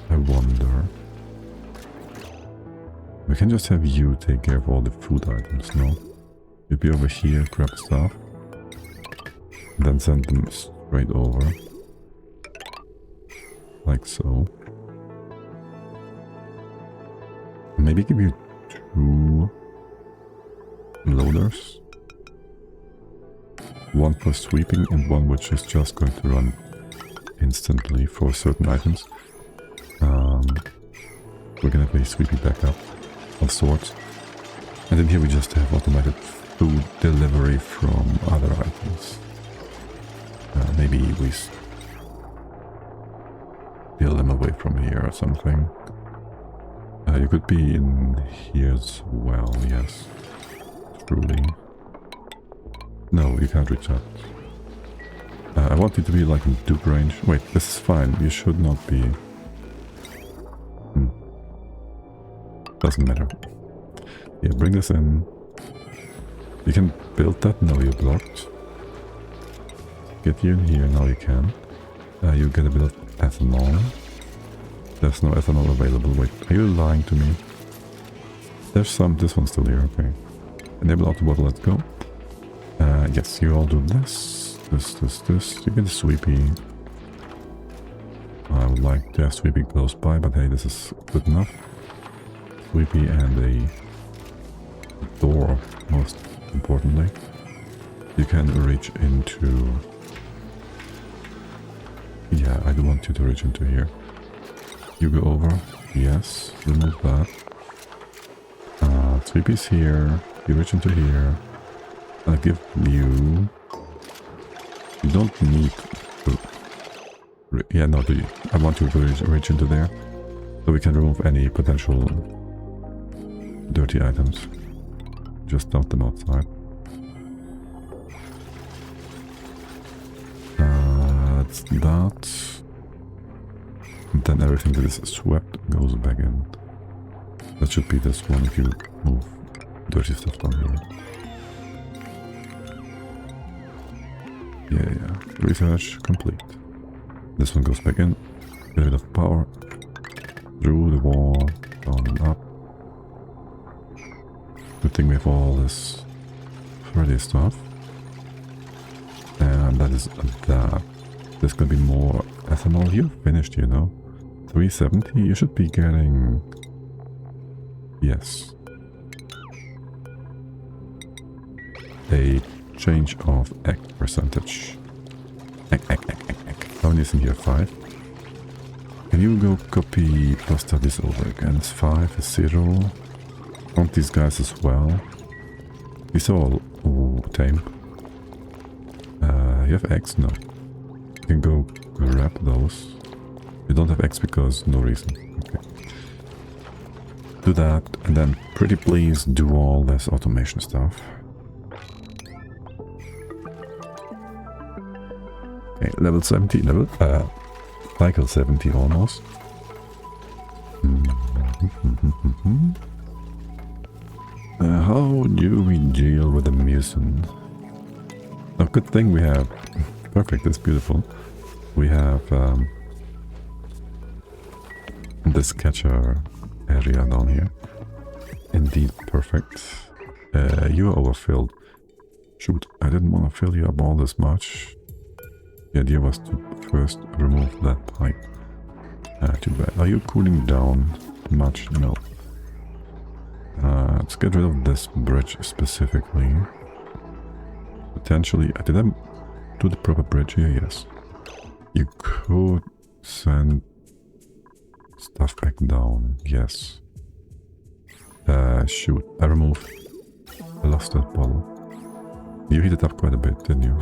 I wonder... We can just have you take care of all the food items, no? You'll be over here, grab stuff. Then send them straight over. Like so. Maybe give you 2 loaders. One for sweeping and one which is just going to run instantly for certain items. We're gonna have a sweepy backup of sorts. And then here we just have automated food delivery from other items. Maybe we steal them away from here or something. You could be in here as well, yes. Truly. No, you can't reach out. I want you to be like in dupe range. Wait, this is fine. You should not be. Doesn't matter. Yeah, bring this in. You can build that. No, you're blocked. Get you in here. Now you can. You get a bit of ethanol. There's no ethanol available. Wait, are you lying to me? There's some. This one's still here. Okay. Enable auto bottle. Let's go. Yes, you all do this. This. You get a sweepy. I would like to have sweepy close by, but hey, this is good enough. Sweepy and a door, most importantly. You can reach into... Yeah, I do want you to reach into here. You go over. Yes, remove that. Sweepy's here. You reach into here. I'll give you... You don't need to... Yeah, no, I want you to reach into there. So we can remove any potential dirty items. Just dump them outside. That's that. And then everything that is swept goes back in. That should be this one if you move dirty stuff down here. Yeah. Research complete. This one goes back in. Get a bit of power. Through the wall. Down and up. Good thing we have all this pretty stuff. And that is that. There's gonna be more ethanol. You're finished, you know. 370. You should be getting... Yes. A change of egg percentage. Egg. How many is in here? 5. Can you go copy pasta this over again? It's 5, it's 0. Want these guys as well. These are all tame. You have eggs? No. You can go grab those. You don't have eggs because no reason. Okay. Do that, and then pretty please do all this automation stuff. Okay, level 70, cycle 70 almost. How do we deal with the mucin? A good thing we have... Perfect, that's beautiful. We have this catcher area down here. Indeed, perfect. You are overfilled. Shoot, I didn't want to fill you up all this much. The idea was to first remove that pipe. Too bad. Are you cooling down much? No. Let's get rid of this bridge specifically. Potentially, did I do the proper bridge here? Yes. You could send stuff back down. Yes. Shoot, I lost that bottle. You heated up quite a bit, didn't you?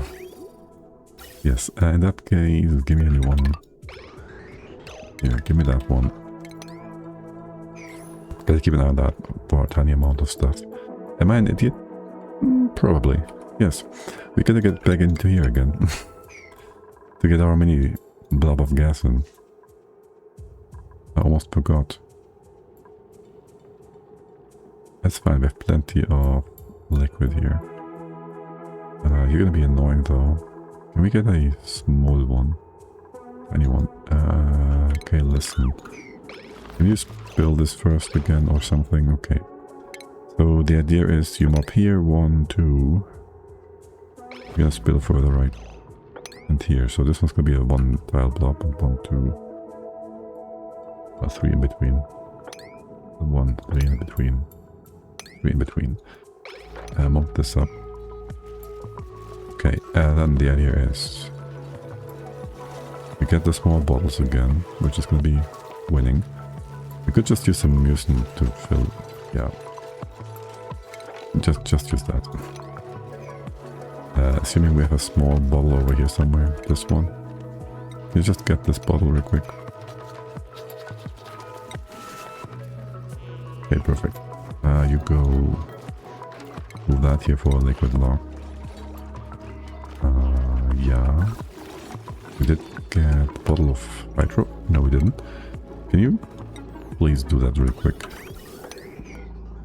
Yes, in that case, give me a new one. Yeah, give me that one. Gotta keep an eye on that for a tiny amount of stuff. Am I an idiot? Probably. Yes. We gotta get back into here again. To get our mini blob of gas in. I almost forgot. That's fine, we have plenty of liquid here. You're gonna be annoying though. Can we get a small one? Anyone? Okay, listen. Can you spill this first again or something? Okay. So the idea is you mop here, 1, 2. You're gonna spill further right. And here. So this one's gonna be a 1 tile blob and 1, 2. 3 in between. 1, 3 in between. 3 in between. Mop this up. Okay, then the idea is We get the small bottles again, which is going to be winning. We could just use some mucin to fill... Yeah. Just use that. Assuming we have a small bottle over here somewhere. This one. You just get this bottle real quick. Okay, perfect. You go... Move that here for a liquid lock. Yeah. We did get a bottle of hydro. No, we didn't. Can you please do that real quick?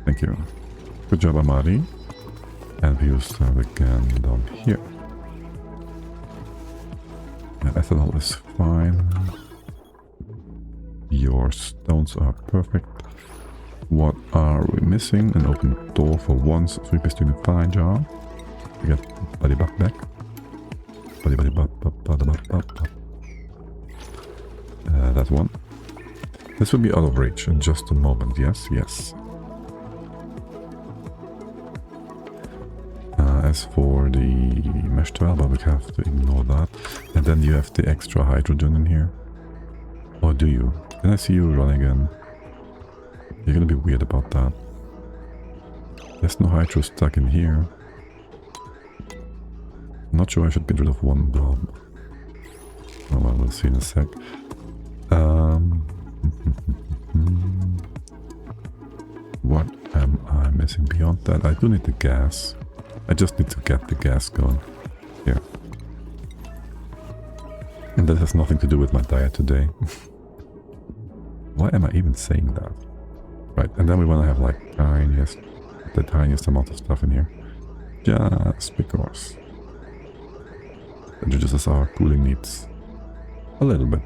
Thank you. Good job, Amari. And we use that again down here. Ethanol is fine. Your stones are perfect. What are we missing? An open door for once. 3 piston in fine jar. We get buddy back. That one. This will be out of reach in just a moment. Yes, yes. As for the mesh 12, but we have to ignore that. And then you have the extra hydrogen in here. Or do you? Can I see you run again? You're gonna be weird about that. There's no hydro stuck in here. I'm not sure I should get rid of one blob. Oh well, we'll see in a sec. What am I missing beyond that? I do need the gas. I just need to get the gas going. Here. And that has nothing to do with my diet today. Why am I even saying that? Right, and then we want to have like the tiniest amount of stuff in here. Just because. It reduces our cooling needs a little bit.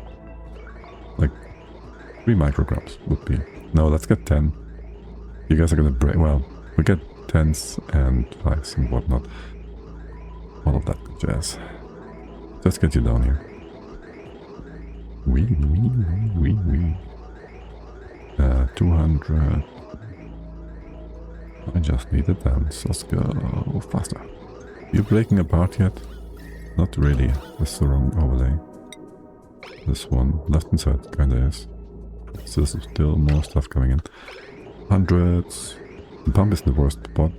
Like 3 micrograms would be. No, let's get 10. You guys are gonna break. Well, we get 10s and 5s and whatnot. All of that jazz. Let's get you down here. Wee. 200. I just need a dance. Let's go faster. You breaking apart yet? Not really. That's the wrong overlay. This one, left hand side, kinda is. Still more stuff coming in. Hundreds. The pump is the worst spot.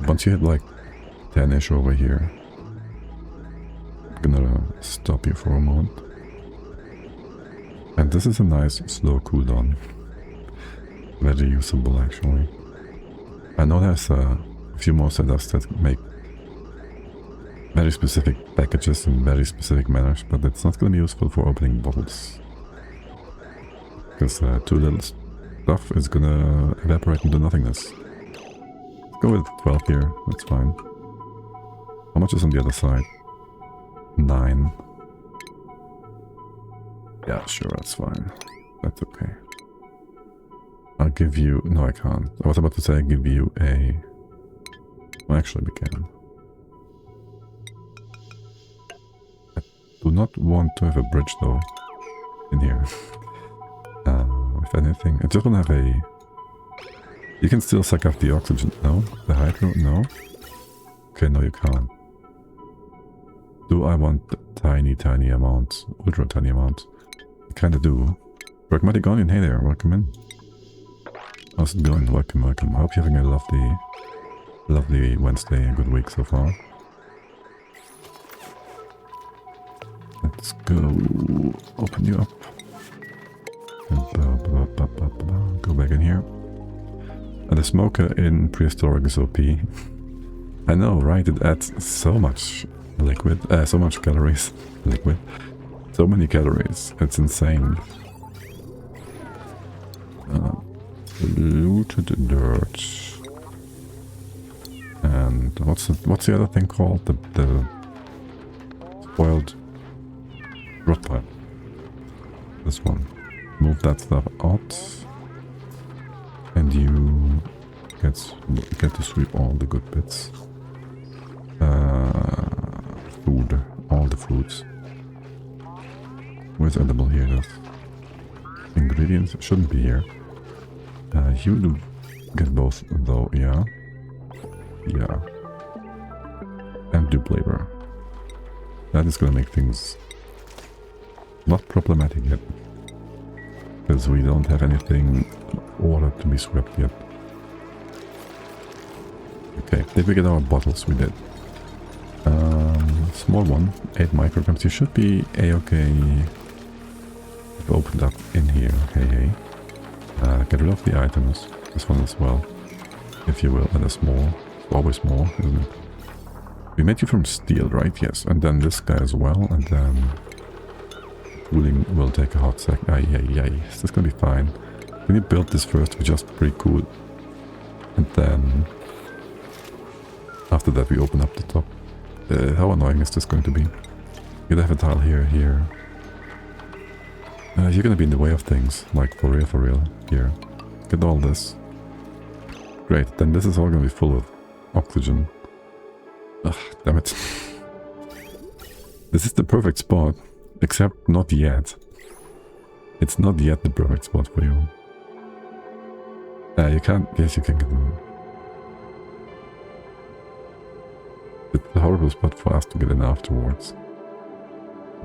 Once you hit like 10-ish over here, I'm gonna stop you for a moment. And this is a nice slow cooldown. Very usable actually. I know there's a few more setups that make very specific packages in very specific manners, but it's not going to be useful for opening bottles. Because too little stuff is going to evaporate into nothingness. Let's go with 12 here, that's fine. How much is on the other side? 9. Yeah, sure, that's fine. That's okay. I'll give you... No, I can't. I was about to say I'll give you a... Well, actually we can. I do not want to have a bridge though in here. If anything, I just want to have a... You can still suck up the oxygen. No? The hydro? No? Okay, no you can't. Do I want tiny amounts? Ultra tiny amounts? I kinda do. Pragmaticonian, hey there, welcome in. How's it going? Welcome. I hope you're having a lovely Wednesday and good week so far. Let's go open you up. Go back in here. And the smoker in prehistoric is OP. I know, right? It adds so much liquid, so much calories. Liquid. So many calories. It's insane. Looted dirt. And what's the other thing called? The spoiled rot pile. This one. Move that stuff out. And you get to sweep all the good bits. Food. All the foods. Where's edible here? That's ingredients shouldn't be here. You do get both though, yeah. Yeah. And dupe labor. That is gonna make things not problematic yet. Because we don't have anything ordered to be swept yet. Okay, did we get our bottles? We did. Small one, 8 micrograms. You should be a-okay. I've opened up in here. Hey. Get rid of the items. This one as well, if you will. And a small. It's always more, isn't it? We made you from steel, right? Yes. And then this guy as well. And then cooling will take a hot sec. This is gonna be fine. When you build this first, we just pre-cool. And then after that we open up the top. How annoying is this going to be? You'd have a tile here. You're gonna be in the way of things, like for real, here. Get all this. Great, then this is all gonna be full of oxygen. Ugh, damn it. This is the perfect spot, except not yet. It's not yet the perfect spot for you. You can't, yes you can get in. It's a horrible spot for us to get in afterwards.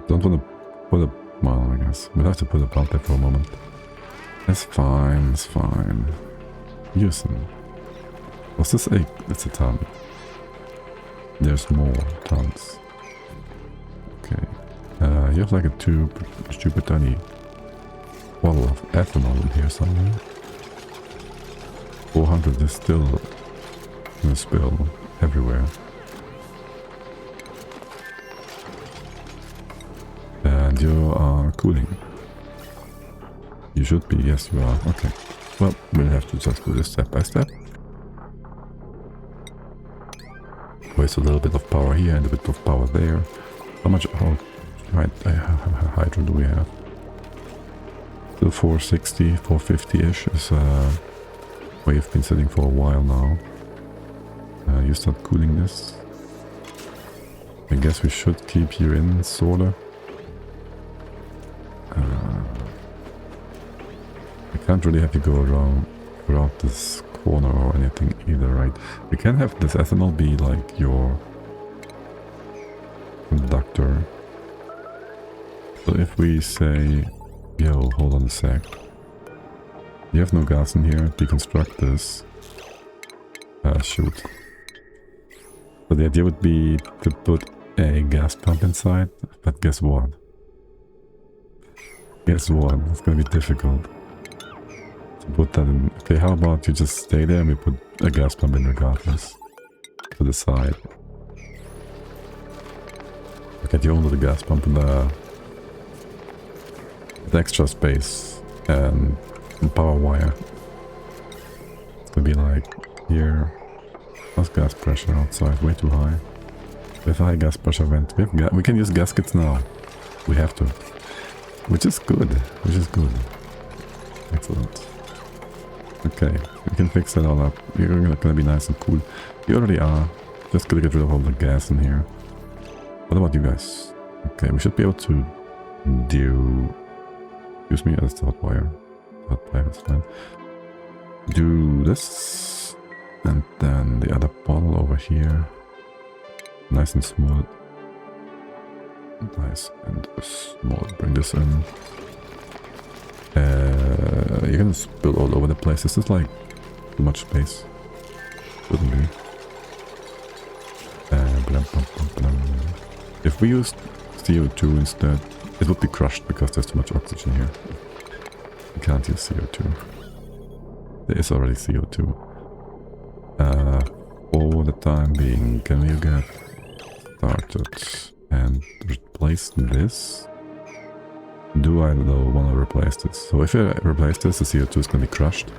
Don't want to put a... well, I guess. We'll have to put a out there for a moment. It's fine, it's fine. Houston. Was this a... it's a ton. There's more tons. Okay. You have like a stupid tiny bottle of ethanol in here somewhere. 400 is still gonna spill everywhere. And you are cooling. You should be, yes you are. Okay. Well, we'll have to just do this step by step. Waste a little bit of power here and a bit of power there. How much hydro do we have? Still 460, 450-ish is where you've been sitting for a while now. You start cooling this. I guess we should keep you in, sorta. I can't really have you go around this corner or anything either, right? We can have this ethanol be like your conductor. So if we say, yo, hold on a sec. You have no gas in here, deconstruct this. Shoot. So the idea would be to put a gas pump inside, but guess what? Guess what? It's gonna be difficult to put that in. Okay, how about you just stay there and we put a gas pump in regardless. To the side. Okay, you only the gas pump in the extra space and power wire. It's gonna be like here. How's gas pressure outside? Way too high. With high gas pressure vent. We can use gaskets now. We have to. Which is good. Excellent. Okay, we can fix that all up. We're gonna be nice and cool. You already are. Just gonna get rid of all the gas in here. What about you guys? Okay, we should be able to do... Excuse me, that's the hot wire. Hot wire, that's fine. Do this. And then the other bottle over here. Nice and smooth. Nice and smooth. Bring this in. You're gonna spill all over the place. This is like too much space. Shouldn't be. If we used CO2 instead, it would be crushed because there's too much oxygen here. We can't use CO2. There is already CO2. For the time being, can we get started and replace this? Do I though want to replace this? So if I replace this, the CO2 is going to be crushed,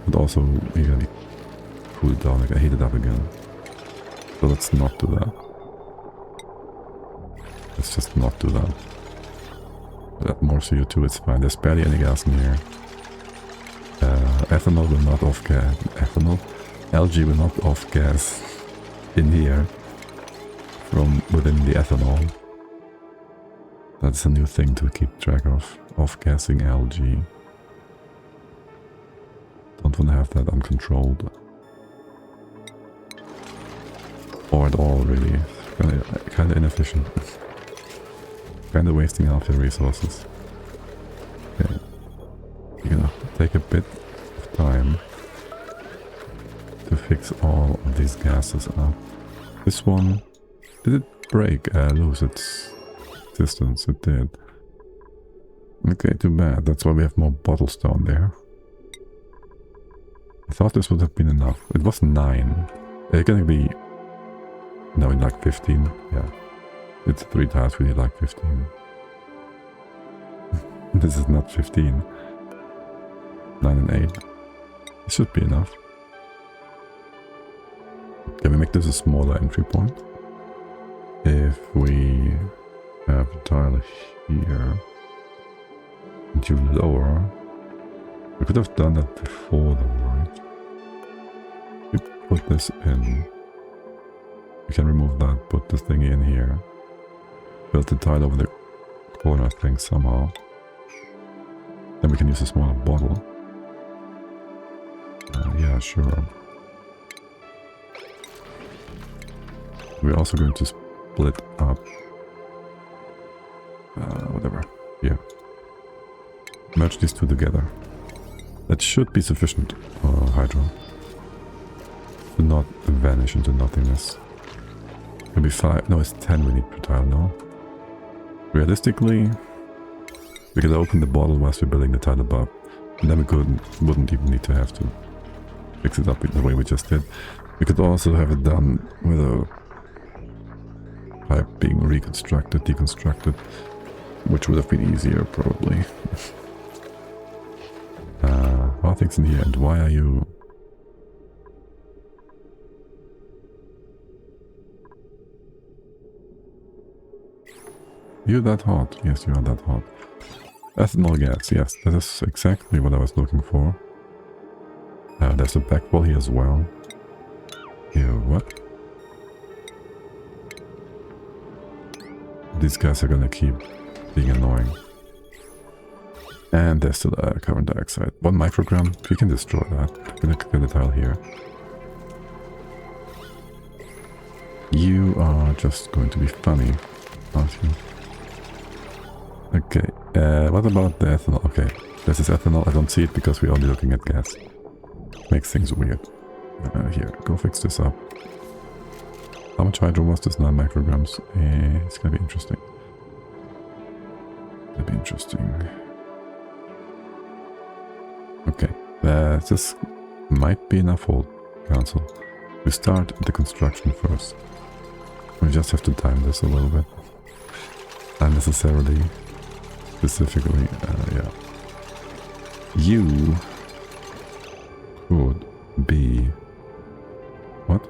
but also you're going to cool it down, heat it up again. So let's not do that. Let's just not do that. Add more CO2, it's fine. There's barely any gas in here. Ethanol will not off gas. Ethanol? Algae will not off gas in here from within the ethanol. That's a new thing to keep track of. Off-gassing algae. Don't want to have that uncontrolled. Or at all, really. Kinda inefficient. kind of wasting half your resources. Okay. You're gonna take a bit of time to fix all of these gases up. This one, did it break? Lose its existence? It did. Okay, too bad. That's why we have more bottles down there. I thought this would have been enough. It was 9. It's gonna be... No, in like 15. Yeah. It's 3 times, we need like 15. This is not 15. 9 and 8. It should be enough. Can we make this a smaller entry point? If we have a tile here and you lower, we could have done that before though, right? We put this in. We can remove that, put this thing in here. Build the tile over the corner thing somehow. Then we can use a smaller bottle. Yeah, sure. We're also going to split up... whatever. Yeah. Merge these two together. That should be sufficient, hydro. To not vanish into nothingness. Maybe 5... No, it's 10 we need per tile now. Realistically, we could open the bottle whilst we're building the tile above. And then we wouldn't even need to have to fix it up in the way we just did. We could also have it done with a pipe being reconstructed, deconstructed, which would have been easier probably. How are things in here, and why are you... You're that hot. Yes, you are that hot. Ethanol gas, yes, that is exactly what I was looking for. There's a back wall here as well. Here, what? These guys are gonna keep being annoying. And there's still carbon dioxide. 1 microgram, you can destroy that. I'm gonna get the tile here. You are just going to be funny, aren't you? Okay, what about the ethanol? Okay, this is ethanol. I don't see it because we're only looking at gas. Makes things weird. Here, go fix this up. How much hydro was this? 9 micrograms. It's gonna be interesting. Gonna be interesting. Okay, this might be enough for council. We start the construction first. We just have to time this a little bit. Unnecessarily. Specifically, yeah. You could be... What?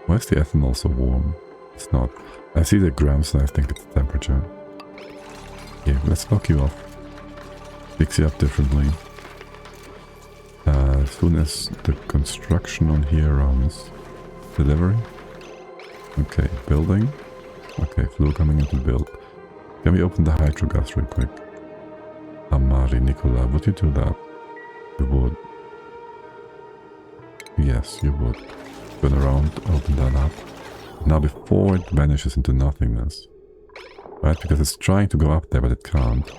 Why is the ethanol so warm? It's not. I see the grams and I think it's the temperature. Yeah, let's lock you off. Fix you up differently. As soon as the construction on here runs. Delivery. Okay, building. Okay, flue coming into build. Can we open the hydro gas real quick? Amari, Nicola, would you do that? You would. Yes, you would. Turn around, open that up. Now before it vanishes into nothingness. Right, because it's trying to go up there, but it can't.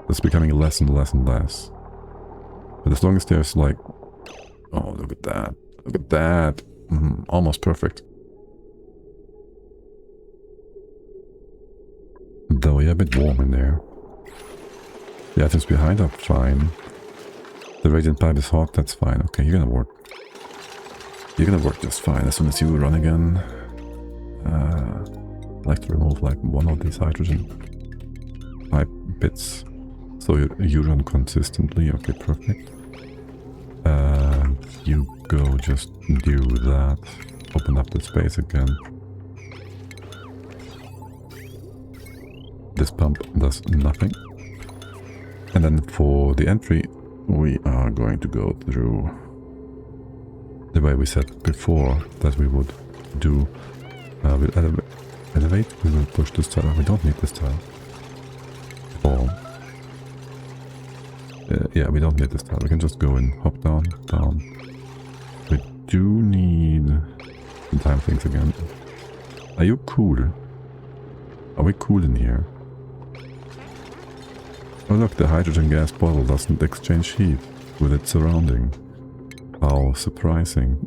It's becoming less and less and less. But as long as there's like... Oh, look at that. Look at that. Almost perfect. Though, yeah, a bit warm in there. The items behind are fine. The radiant pipe is hot, that's fine. Okay, you're gonna work. You're gonna work just fine as soon as you run again. I'd like to remove like one of these hydrogen pipe bits. So you run consistently. Okay, perfect. You go just do that. Open up the space again. This pump does nothing. And then for the entry, we are going to go through the way we said before that we would do. We'll elevate, we will push this tile. We don't need this tile. Or, yeah, we don't need this tile. We can just go and hop down, down. We do need to time things again. Are you cool? Are we cool in here? Oh look, the hydrogen gas bottle doesn't exchange heat with its surrounding. How surprising.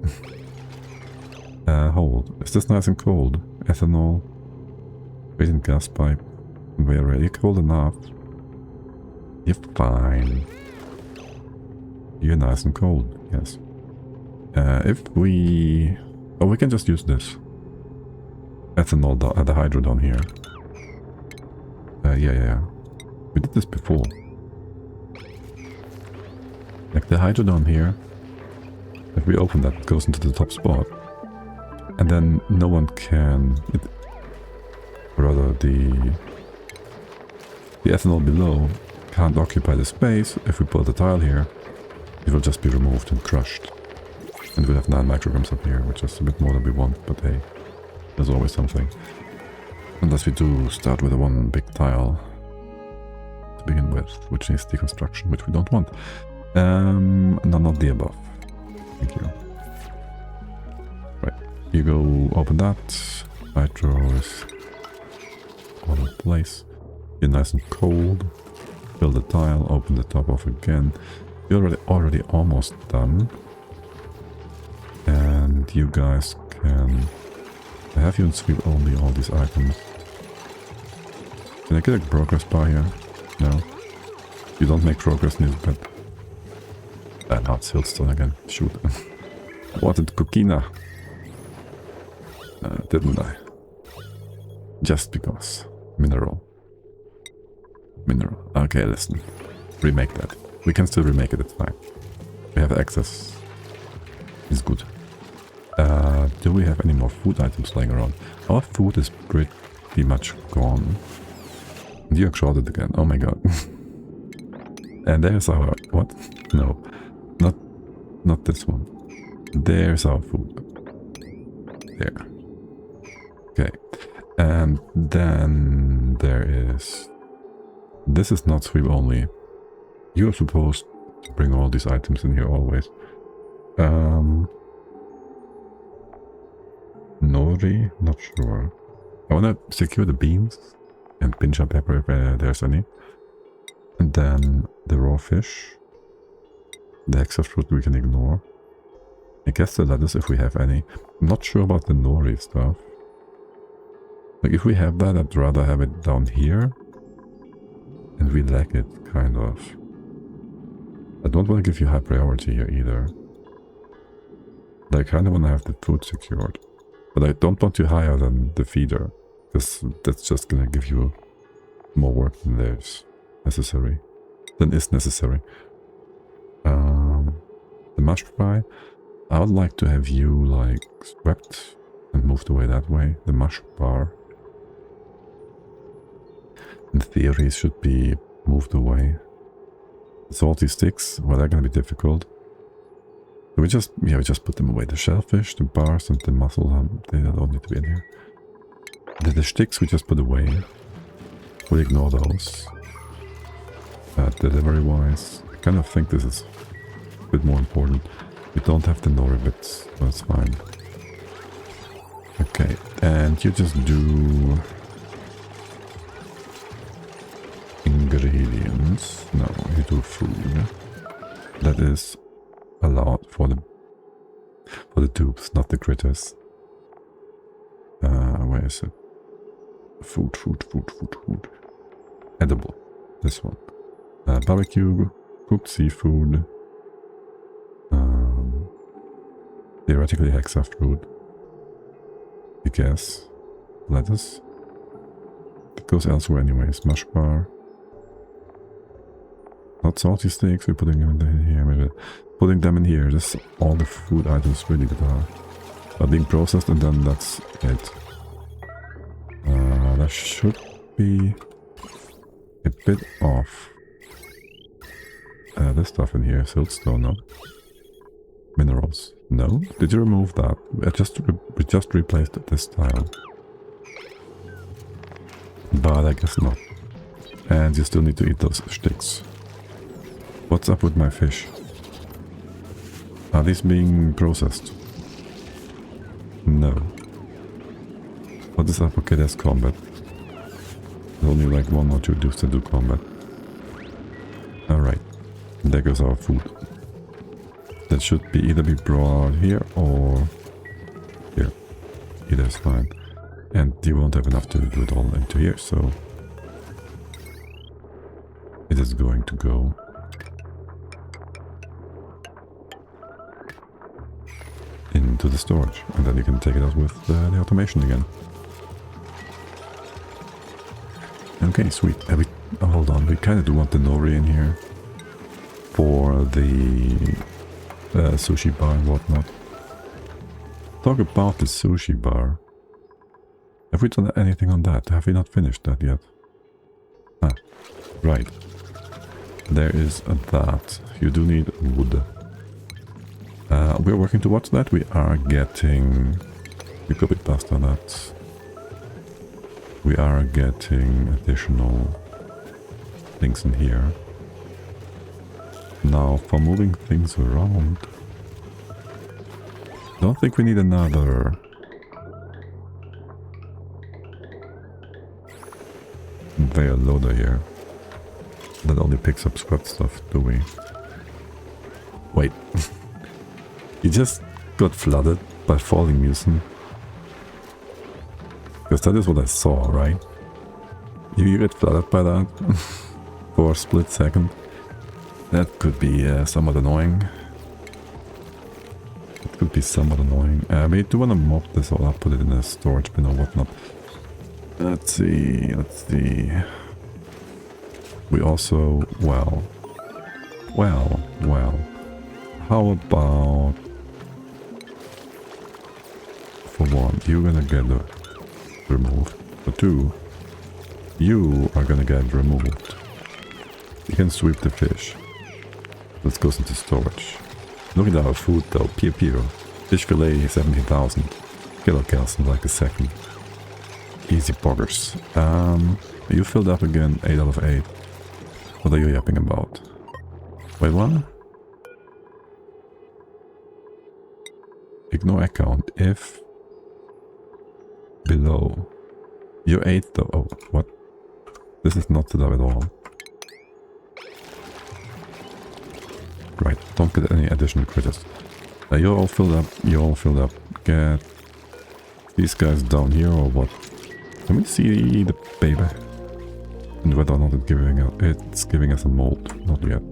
Hold. Is this nice and cold? Ethanol. Radiant gas pipe. We're ready. Cold enough. You're fine. You're nice and cold. Yes. If we... Oh, we can just use this. Ethanol, the hydro down here. Yeah. We did this before. Like the hydro down here. If we open that, it goes into the top spot. And then no one can... rather, the ethanol below can't occupy the space. If we put the tile here, it will just be removed and crushed. And we'll have 9 micrograms up here, which is a bit more than we want, but hey, there's always something. Unless we do start with a one big tile to begin with, which needs deconstruction, which we don't want. No, not the above. Thank you. Right, you go open that. Hydro is all in place. You're nice and cold. Fill the tile, open the top off again. You're already almost done. And you guys can... I have you in sweep only all these items. Can I get a progress bar here? No. You don't make progress in this bed. Now it's Hillstone again. Shoot. I wanted Coquina. Didn't I? Just because. Mineral. Okay, listen. Remake that. We can still remake it, it's fine. We have access. It's good. Do we have any more food items lying around? Our food is pretty much gone. And you're crowded again. Oh my god. And there's our... What? No. Not this one. There's our food. There. Okay. And then there is... This is not sweep only. You're supposed to bring all these items in here always. Nori? Not sure. I wanna secure the beans and pincha pepper if there's any. And then the raw fish. The hexa fruit we can ignore. I guess the lettuce if we have any. I'm not sure about the nori stuff. Like if we have that, I'd rather have it down here. And we lack it, kind of. I don't want to give you high priority here either. But I kind of want to have the food secured. But I don't want you higher than the feeder. Because that's just gonna give you more work than there's necessary. Than is necessary. The mush fry. I would like to have you like swept and moved away that way. The mush bar. In theory, it should be moved away. The salty sticks, well, they're gonna be difficult. So we just put them away. The shellfish, the bars, and the mussel, they don't need to be in here. The sticks we just put away. We'll ignore those. Delivery-wise, I kind of think this is a bit more important. We don't have the nori bits, so that's fine. Okay, and you just do... ingredients. No, you do food. That is allowed for the tubes, not the critters. Where is it? Food. Edible. This one. Barbecue, cooked seafood. Theoretically hexa fruit. I guess. Lettuce. It goes elsewhere anyways. Mush bar. Not salty steaks, we're putting them in here. Maybe putting them in here. This is all the food items really that are being processed, and then that's it. There should be a bit of this stuff in here. Siltstone, no. Minerals, no. Did you remove that? We just replaced this tile. But I guess not. And you still need to eat those sticks. What's up with my fish? Are these being processed? No. What is up? Okay, there's combat. only like 1 or 2 dudes that do combat. Alright, there goes our food. That should be either be brought here or here. Either is fine. And you won't have enough to do it all into here, so it is going to go into the storage, and then you can take it out with the automation again. Okay, sweet. Hold on, we kind of do want the nori in here for the sushi bar and whatnot. Talk about the sushi bar. Have we done anything on that? Have we not finished that yet? Ah, right. There is that. You do need wood. We're working towards that. We are getting... We go a bit past on that. We are getting additional things in here. Now, for moving things around... Don't think we need another... conveyor loader here. That only picks up scrap stuff, do we? Wait. You just got flooded by falling mucin? Because that is what I saw, right? You get flooded by that for a split second. That could be somewhat annoying. It could be somewhat annoying. We do want to mop this all up, put it in a storage bin or whatnot. Let's see. We also, well. How about, for one, you're gonna get removed. For two, you are gonna get removed. You can sweep the fish. This goes into storage. Look at our food though, pew pew. Fish fillet 70,000. Kilocalories in like a second. Easy poggers. You filled up again, 8 out of 8. What are you yapping about? Wait, what? Ignore account if below. You 8 though. Oh, what? This is not set up at all. Right, don't get any additional critters. You're all filled up. Get these guys down here or what? Let me see the baby. And whether or not it's giving us a mold. Not yet.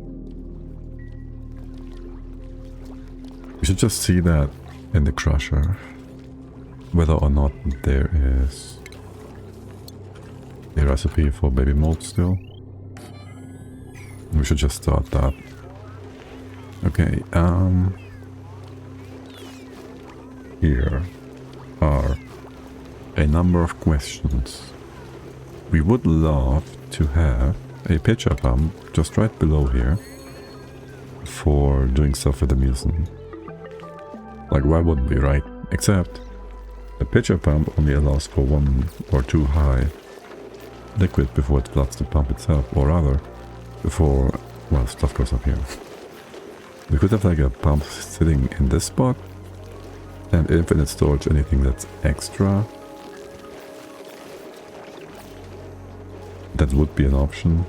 We should just see that in the crusher. Whether or not there is a recipe for baby mold still. We should just start that. Okay, here are a number of questions. We would love to have a pitcher pump just right below here for doing stuff with the mucin. Like, why wouldn't we, right? Except a pitcher pump only allows for 1 or 2 high liquid before it floods the pump itself, or rather, before, well, stuff goes up here. We could have like a pump sitting in this spot and infinite storage anything that's extra. That would be an option.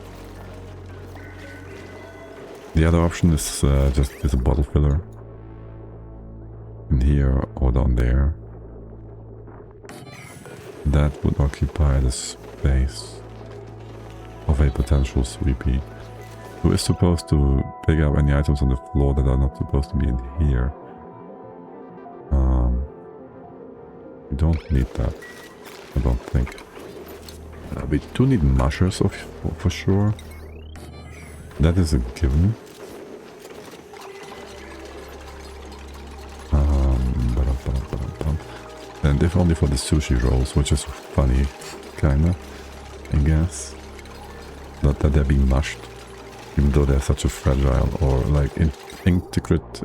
The other option is just a bottle filler in here or down there. That would occupy the space of a potential sweepy, who is supposed to pick up any items on the floor that are not supposed to be in here. We don't need that, I don't think. We do need mushers for sure. That is a given. And if only for the sushi rolls, which is funny, kinda, I guess. Not that they're being mushed, even though they're such a fragile or like intricate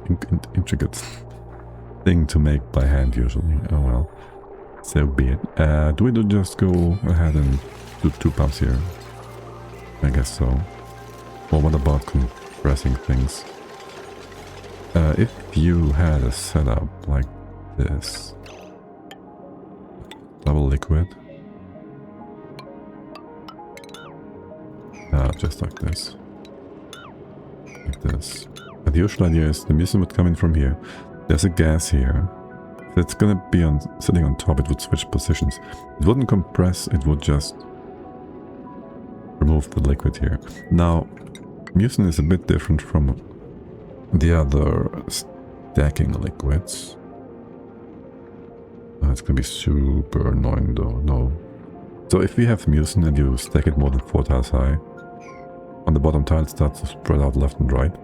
thing to make by hand usually. Oh well, so be it. Do we just go ahead and do 2 pumps here? I guess so. Or what about compressing things? If you had a setup like this, double liquid, Just like this. Like this. And the usual idea is the mucin would come in from here. There's a gas here. If it's gonna be sitting on top, it would switch positions. It wouldn't compress, it would just remove the liquid here. Now, mucin is a bit different from the other stacking liquids. It's gonna be super annoying though, no. So if we have mucin and you stack it more than 4 tiles high, on the bottom tile it starts to spread out left and right.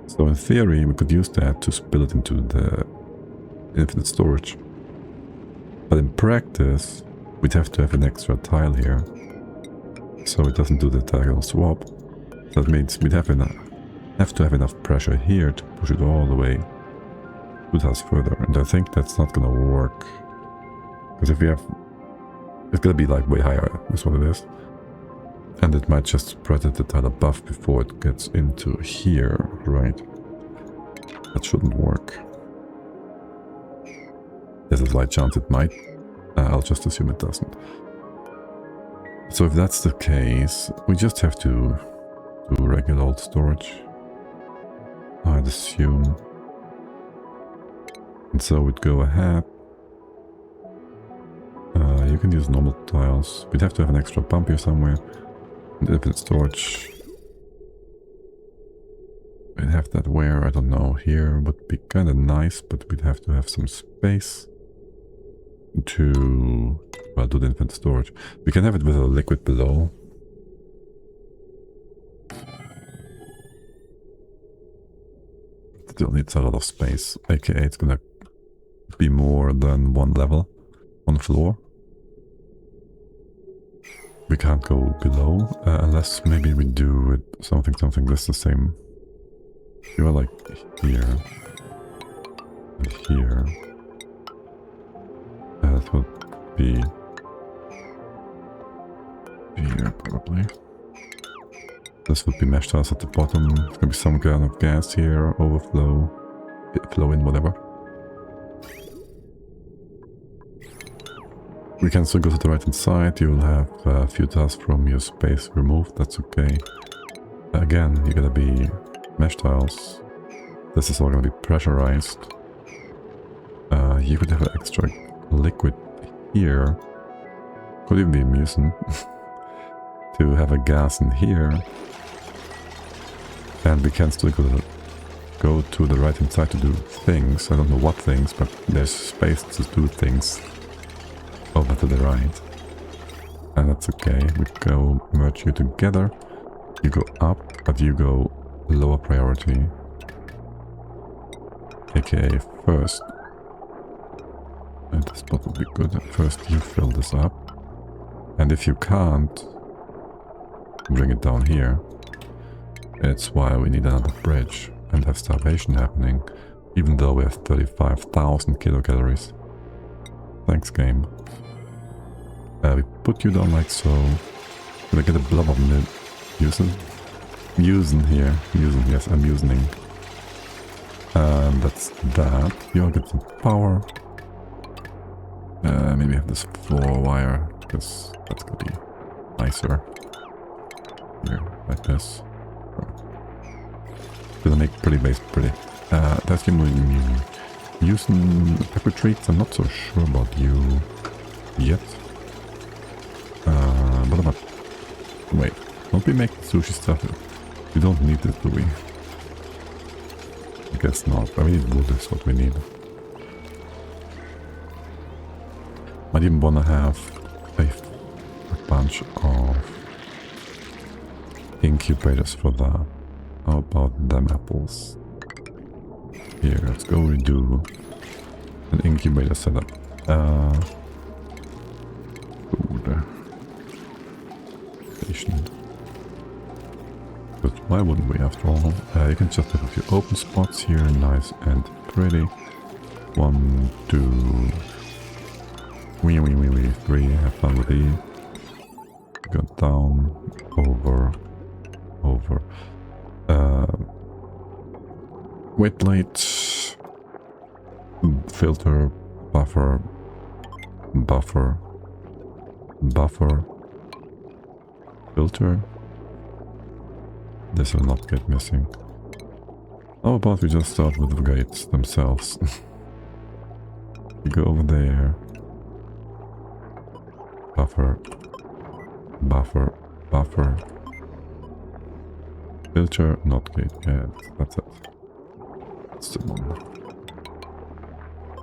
So in theory we could use that to spill it into the infinite storage. But in practice we'd have to have an extra tile here, so it doesn't do the diagonal swap. That means we'd have to have enough pressure here to push it all the way 2 tiles further, and I think that's not gonna work. Because if we have... it's gonna be like way higher, is what it is. And it might just spread it the tile above before it gets into here, right? That shouldn't work. There's a slight chance it might. I'll just assume it doesn't. So if that's the case, we just have to do regular old storage, I'd assume. And so we'd go ahead. You can use normal tiles. We'd have to have an extra pump here somewhere. And infinite storage. We'd have that where, I don't know, here would be kind of nice, but we'd have to have some space to, well, do the infinite storage. We can have it with a liquid below. Still needs a lot of space, aka it's gonna be more than one level on the floor. We can't go below, unless maybe we do it something that's the same. You are like here and here. That would be here probably. This would be mesh tiles at the bottom. There's gonna be some kind of gas here, overflow, flow in, whatever. We can still go to the right hand side. You'll have a few tiles from your space removed. That's okay. Again, you're gonna be mesh tiles. This is all gonna be pressurized. You could have an extra liquid here. Could even be mucin. To have a gas in here. And we can still go to the right hand side to do things. I don't know what things, but there's space to do things over to the right. And that's okay. We go merge you together. You go up, but you go lower priority. AKA first. And this spot will be good. First you fill this up. And if you can't, bring it down here. It's why we need another bridge and have starvation happening, even though we have 35,000 kilocalories. Thanks, game. We put you down like so. Gonna get a blob of mucin here. Mucin, yes, I'm mucining. And that's that. You'll get some power. Maybe have this floor wire, because that's gonna be nicer. Here, like this. Gonna make pretty base pretty. That's gonna be mucin. Using pepper treats, I'm not so sure about you yet. What about... wait, don't we make sushi stuff? We don't need this, do we? I guess not. I mean, wood is what we need. Might even wanna have a bunch of incubators for that. How about them apples? Here, let's go redo an incubator setup. Food. Station. But why wouldn't we after all? You can just have a few open spots here, nice and pretty. 1, 2... wee, 3, have fun with these. Go down, over. Weight plate, filter, buffer, Filter. This will not get missing. How about we just start with the gates themselves? You go over there. Buffer. Buffer. Buffer. Filter, not gate. Yeah, that's it. That's the one.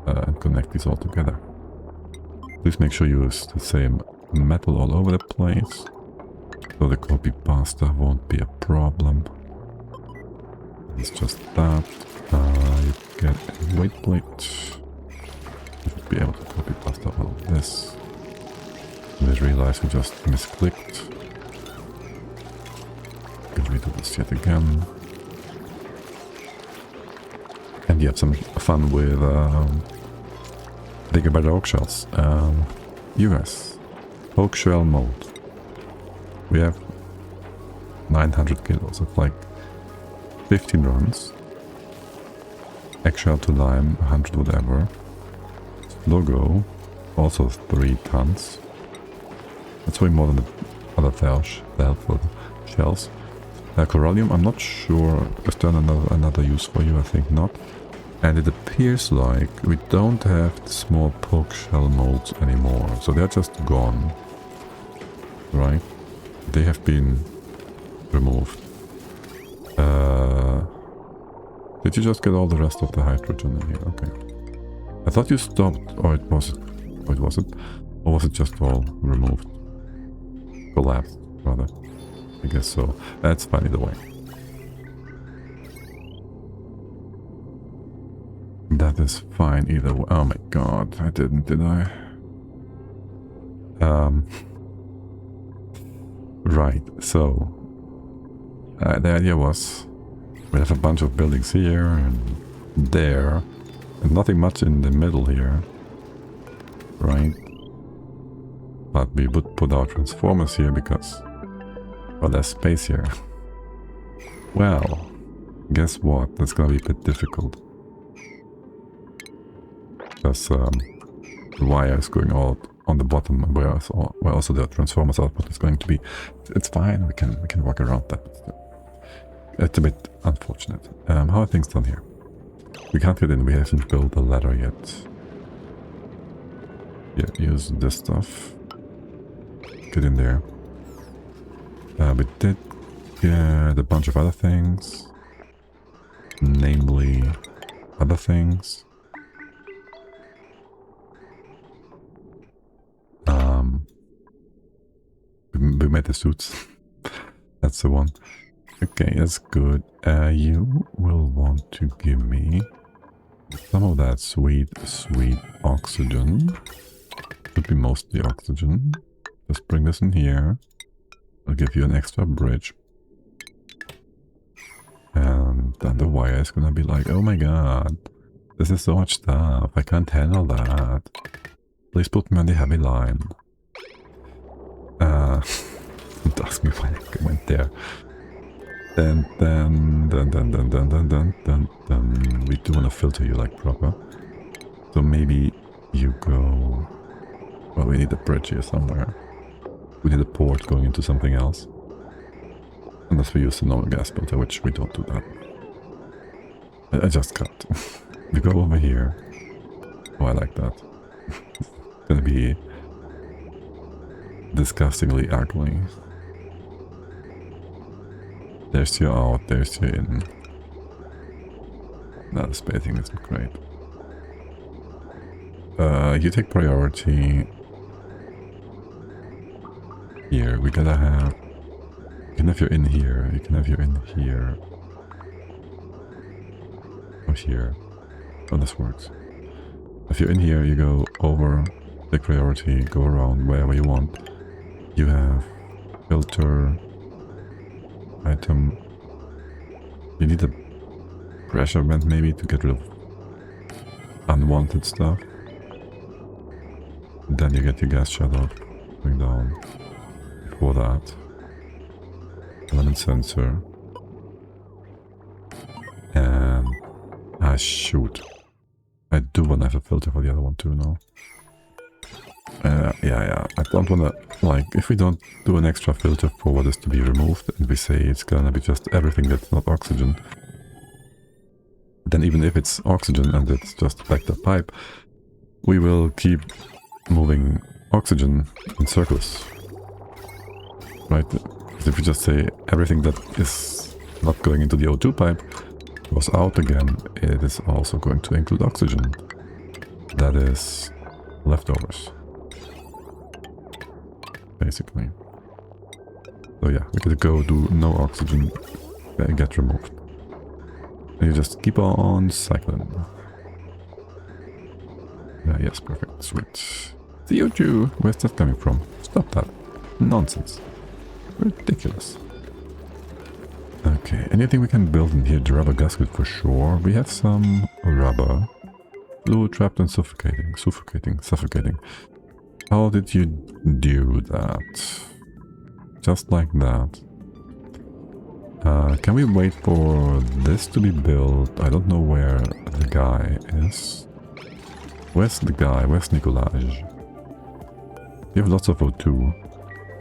And connect these all together. Please make sure you use the same metal all over the place. So the copy pasta won't be a problem. It's just that. You get a weight plate. You should be able to copy pasta all of this. And just realize we just misclicked. Can redo this yet again. And you have some fun with bigger better oak shells. US oak shell mode. We have 900 kilos of like 15 runs. Eggshell to lime, 100 whatever. Logo, also 3 tons. That's way more than the other shells. Corallium, I'm not sure. Is there another use for you? I think not. And it appears like we don't have the small poke shell molds anymore. So they're just gone. Right? They have been removed. Did you just get all the rest of the hydrogen in here? Okay. I thought you stopped, or it wasn't. Or was it just all removed? Collapsed, rather. I guess so. That's fine either way. That is fine either way. Oh my god, I didn't, did I? Right, so the idea was we have a bunch of buildings here and there, and nothing much in the middle here, right? But we would put our transformers here because, well, there's space here. Well, guess what? That's gonna be a bit difficult. Because the wire is going out on the bottom, where also the transformers output is going to be. It's fine. We can work around that. It's a bit unfortunate. How are things done here? We can't get in. We haven't built a ladder yet. Yeah, use this stuff. Get in there. We did get a bunch of other things, namely other things. We made the suits. That's the one. Okay, that's good. You will want to give me some of that sweet oxygen. Could be mostly oxygen. Just bring this in here. I'll give you an extra bridge. And then the wire is gonna be like, oh my god, this is so much stuff. I can't handle that. Please put me on the heavy line. Don't ask me why I went there. Then we do want to filter you like proper. So maybe you go. Well, we need a bridge here somewhere. We need a port going into something else. Unless we use the normal gas filter, which we don't do that. I just cut. We go over here. Oh, I like that. It's gonna be disgustingly ugly. There's your out, there's your in. No, the spacing isn't great. You take priority. Here, we gotta have... You can have your in here, you can have your in here. Or here. Oh, this works. If you're in here, you go over, take priority, go around wherever you want. You have filter, item. You need a pressure vent maybe to get rid of unwanted stuff. Then you get your gas shut-off going down. Before that, element sensor. And shoot. I do want to have a filter for the other one too now. Yeah. I don't wanna, like, if we don't do an extra filter for what is to be removed, and we say it's gonna be just everything that's not oxygen, then even if it's oxygen and it's just backed up pipe, we will keep moving oxygen in circles. Right? Because if we just say everything that is not going into the O2 pipe goes out again, it is also going to include oxygen. That is leftovers, basically. So yeah, we could go do no oxygen, get removed. And you just keep on cycling. Yes, perfect, sweet. CO2, where's that coming from? Stop that. Nonsense. Ridiculous. Okay, anything we can build in here? The rubber gasket for sure. We have some rubber. Fluid trapped and suffocating. How did you do that? Just like that. Can we wait for this to be built? I don't know where the guy is. Where's the guy? Where's Nicolaj? You have lots of O2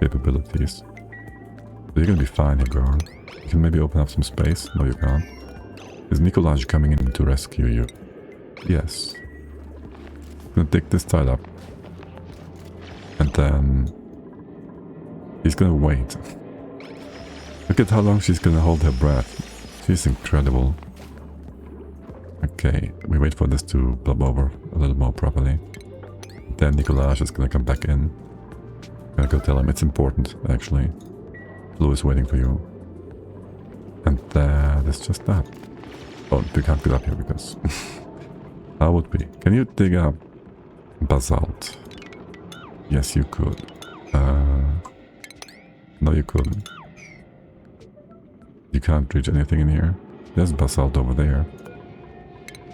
capabilities. So you're gonna be fine here, girl. You can maybe open up some space. No, you can't. Is Nicolaj coming in to rescue you? Yes. I'm gonna take this tile up. And then he's gonna wait. Look at how long she's gonna hold her breath. She's incredible. Okay, we wait for this to blob over a little more properly. Then Nicolaj is gonna come back in. I'm gonna go tell him it's important, actually. Blue is waiting for you. And that's just that. Oh, we can't get up here because... How would we? Can you dig up basalt? Yes, you could. No, you couldn't. You can't reach anything in here. There's basalt over there.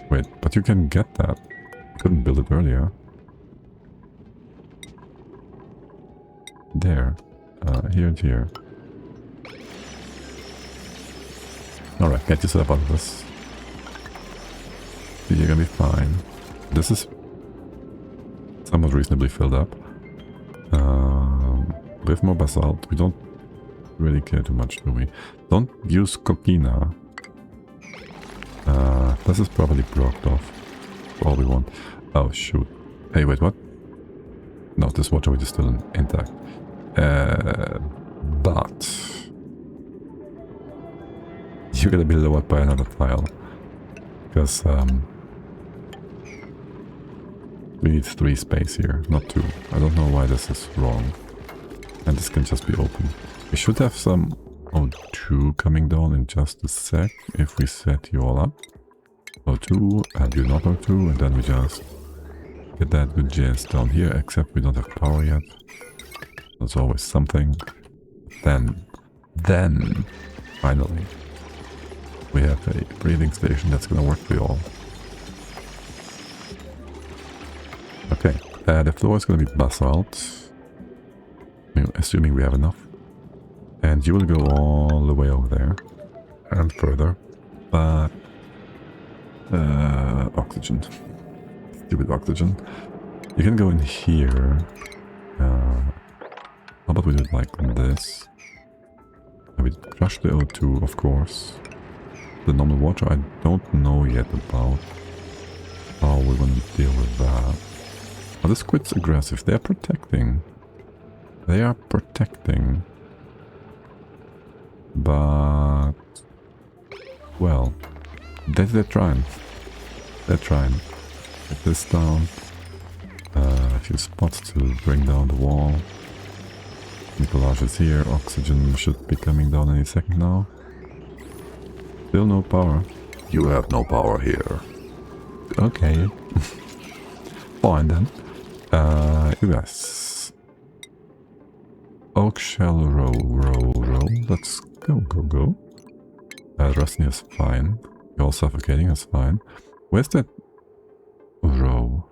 Wait, but you can get that. You couldn't build it earlier. There. Here and here. Alright, get yourself out of this. You're gonna be fine. This is somewhat reasonably filled up. With more basalt, we don't really care too much, do we? Don't use coquina. This is probably blocked off. All we want. Oh shoot. Hey, wait, what? No, this waterway is still intact. But you're gonna be lowered by another tile. Because we need 3 space here, not 2. I don't know why this is wrong. And this can just be open. We should have some O2 coming down in just a sec if we set you all up. O2 and you not O2, and then we just get that good jazz down here, except we don't have power yet. There's always something. Then, finally, we have a breathing station that's gonna work for you all. Okay, the floor is gonna be basalt. Assuming we have enough. And you will go all the way over there. And further. But... oxygen. Stupid oxygen. You can go in here. How about we do it like this? And we crush the O2, of course. The normal water I don't know yet about how we're gonna deal with that. Oh, the squid's aggressive. They're protecting. They are protecting. But... well... they're trying. They're trying. Get this down. A few spots to bring down the wall. Nicolaj is here. Oxygen should be coming down any second now. Still no power. You have no power here. Okay. Fine then. You guys. Oak shell row. Let's go. Rusty is fine. You're all suffocating, that's fine. Where's that row?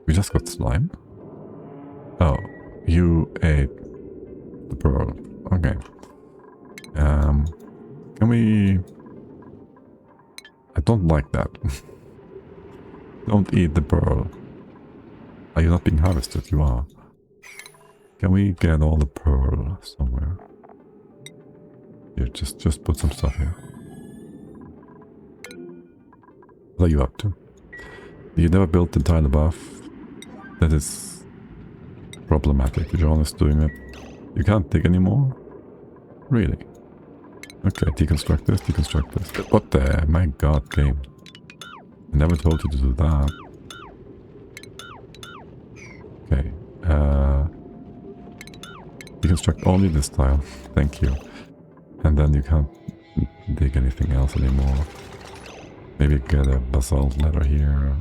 We just got slime? Oh, you ate the pearl. Okay. Can we... I don't like that. Don't eat the pearl. Are you not being harvested? You are. Can we get all the pearl somewhere? Here, just put some stuff here. What are you up to? You never built the tile above. That is problematic. You're always doing it. You can't dig anymore? Really? Okay, deconstruct this, deconstruct this. What the? My god, game. I never told you to do that. Okay. Deconstruct only this tile. Thank you. And then you can't dig anything else anymore. Maybe get a basalt ladder here.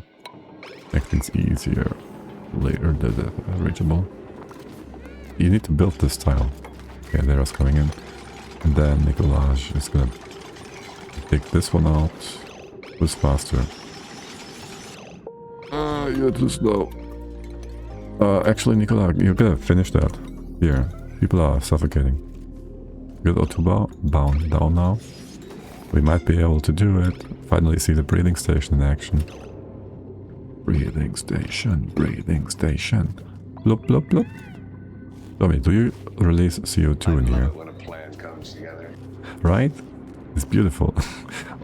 Make things easier. Later, reachable. You need to build this tile. Okay, there is coming in. And then Nicolaj is gonna take this one out. Who's faster? You're too slow. Actually, Nicolaj, you're gonna finish that. Here. People are suffocating. Get O2 bound down now. We might be able to do it. Finally see the breathing station in action. Breathing station, breathing station. Bloop, bloop, bloop. Tell me, do you release CO2 in here? When a plan comes together. Right? It's beautiful.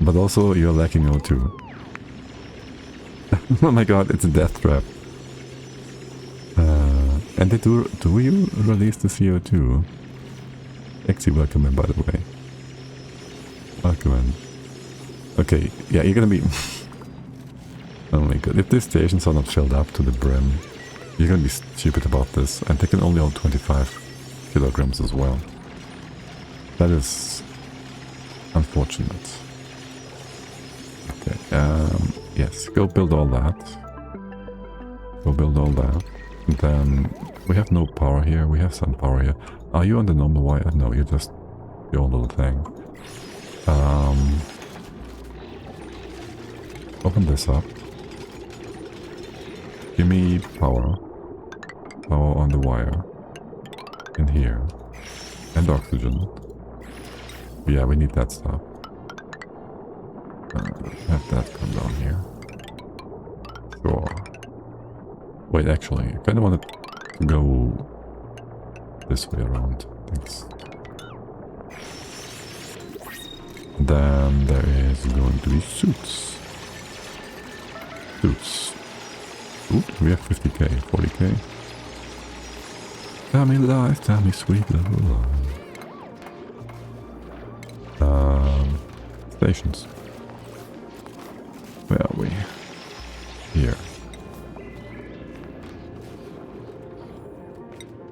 But also you're lacking O2. Oh my god, it's a death trap. And they do you release the CO2? Exi, welcome in, by the way. Welcome in. Okay, yeah, you're gonna be... Oh my god, if these stations are not filled up to the brim, you're gonna be stupid about this, and they can only hold 25 kilograms as well. That is unfortunate. Okay, yes, go build all that. Go build all that. And then we have no power here, we have some power here. Are you on the normal wire? No, you're just your own little thing. Open this up. Give me power. Power on the wire. In here. And oxygen. Yeah, we need that stuff. Have that come down here. Sure. Wait, actually, I kind of want to go this way around. Thanks. Then there is going to be suits. Suits. Ooh, we have 50k, 40k. Tell me lies, tell me sweet little lies. Stations. Where are we? Here.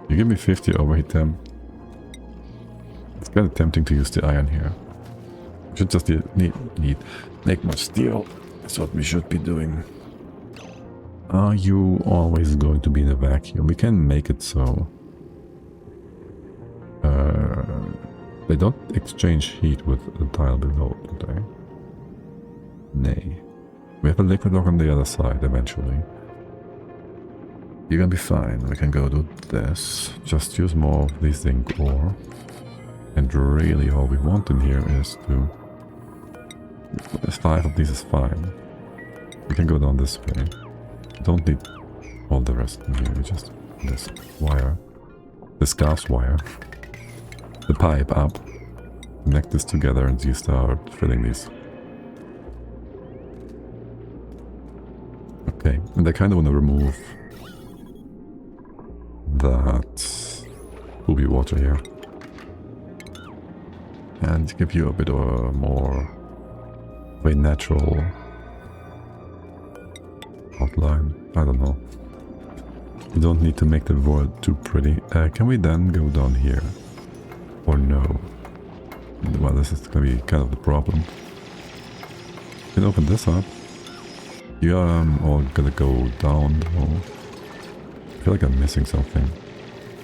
You give me 50 overheat temp. It's kind of tempting to use the iron here. We should just need make more steel. That's what we should be doing. Are you always going to be in a vacuum? We can make it so. They don't exchange heat with the tile below, do they? Nay. We have a liquid lock on the other side eventually. You're gonna be fine. We can go do this. Just use more of these zinc ore. And really all we want in here is to... 5 of these is fine. We can go down this way. Don't need all the rest in here. We just... this wire. This gas wire. The pipe up. Connect this together and you start filling these. Okay. And I kind of want to remove... that poopy water here. And give you a bit of a more very natural outline. I don't know. You don't need to make the world too pretty. Can we then go down here? Or no? Well, this is gonna be kind of the problem. You can open this up. You are all gonna go down. Oh. I feel like I'm missing something.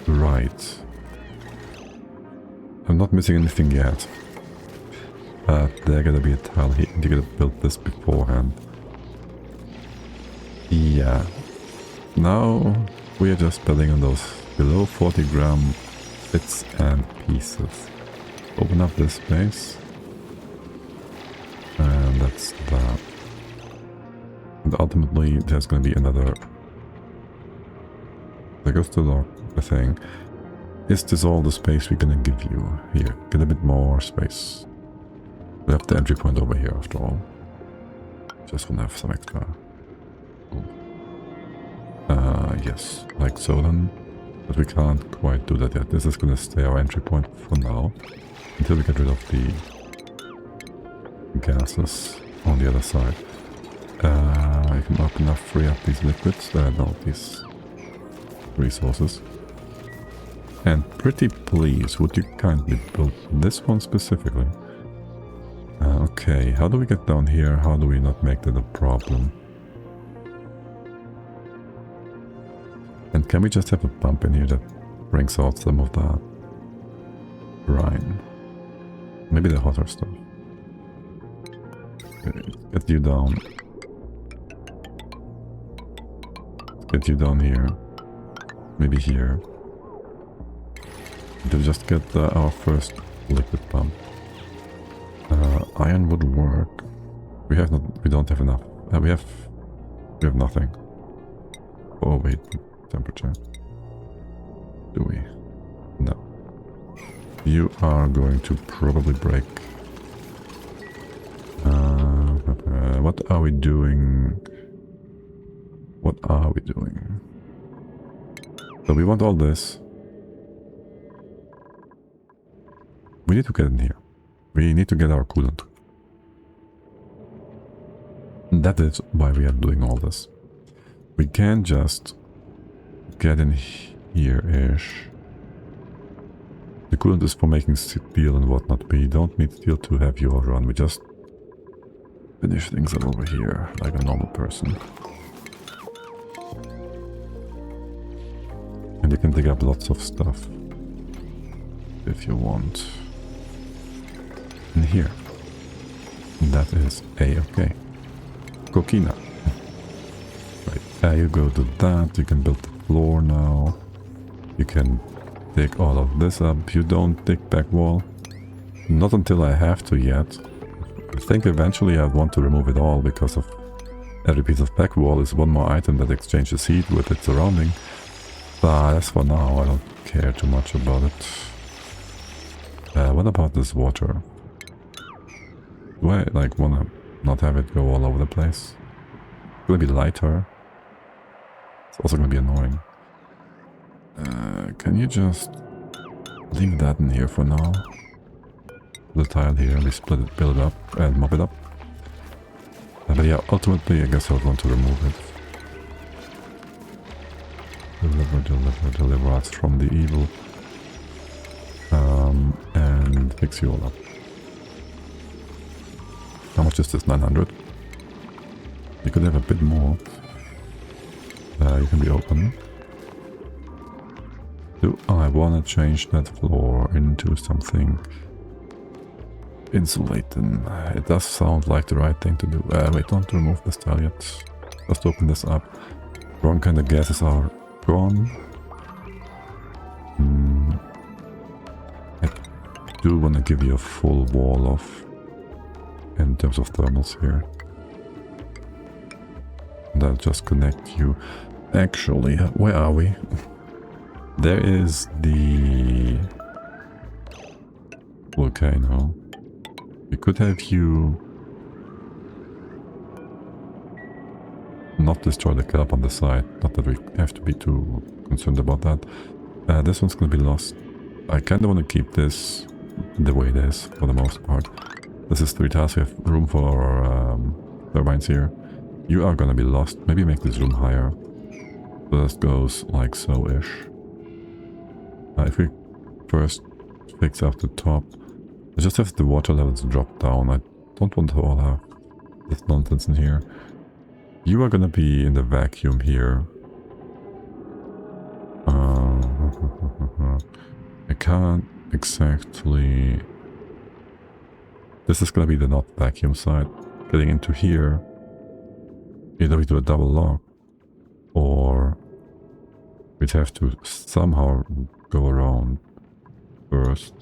Right. I'm not missing anything yet. But there gotta be a tile here. You gotta build this beforehand. Yeah. Now we are just building on those below 40 gram bits and pieces. Open up this space. And that's that. And ultimately there's gonna be another There goes the lock, the thing. Is this all the space we're gonna give you? Here, get a bit more space. We have the entry point over here after all. Just wanna have some extra. Yes, like so then. But we can't quite do that yet. This is gonna stay our entry point for now. Until we get rid of the gases on the other side. You can open up, free up these liquids, no, these resources. And pretty please, would you kindly build this one specifically? Okay, how do we get down here? How do we not make that a problem? And can we just have a pump in here that brings out some of that brine? Maybe the hotter stuff. Get you down. Get you down here. Maybe here. To just get our first liquid pump. Iron would work. We don't have enough. We have nothing. Oh wait, temperature. Do we? No. You are going to probably break. What are we doing? What are we doing? So we want all this. We need to get in here. We need to get our coolant. That is why we are doing all this. We can just get in here-ish. The coolant is for making steel and whatnot. We don't need steel to have you run. We just finish things up over here like a normal person. And you can dig up lots of stuff if you want. In here. That is A-okay. Coquina. Right, you go to that, you can build the floor now. You can dig all of this up. You don't dig back wall. Not until I have to yet. I think eventually I'd want to remove it all because of every piece of back wall is one more item that exchanges heat with its surrounding. But as for now, I don't care too much about it. What about this water? Do I like wanna not have it go all over the place? It's gonna be lighter. It's also gonna be annoying. Can you just leave that in here for now? The tile here, we split it, build it up, and mop it up. But yeah, ultimately, I guess I would want to remove it. Deliver us from the evil. And fix you all up. How much is this? 900? You could have a bit more. You can be open. Do I want to change that floor into something insulating? It does sound like the right thing to do. Wait, don't remove this tile yet. Just open this up. Wrong kind of gases are gone. I do want to give you a full wall of in terms of thermals here. And I'll just connect you. Actually, where are we? There is the volcano. We could have you not destroy the kelp on the side. Not that we have to be too concerned about that. This one's gonna be lost. I kinda wanna keep this the way it is for the most part. This is 3 tiles, we have room for turbines here. You are gonna be lost. Maybe make this room higher. So this goes like so-ish. If we first fix up the top, I just have the water levels drop down. I don't want to all have this nonsense in here. You are gonna be in the vacuum here. I can't exactly... This is gonna be the not vacuum side. Getting into here, either we do a double lock, or we'd have to somehow go around first.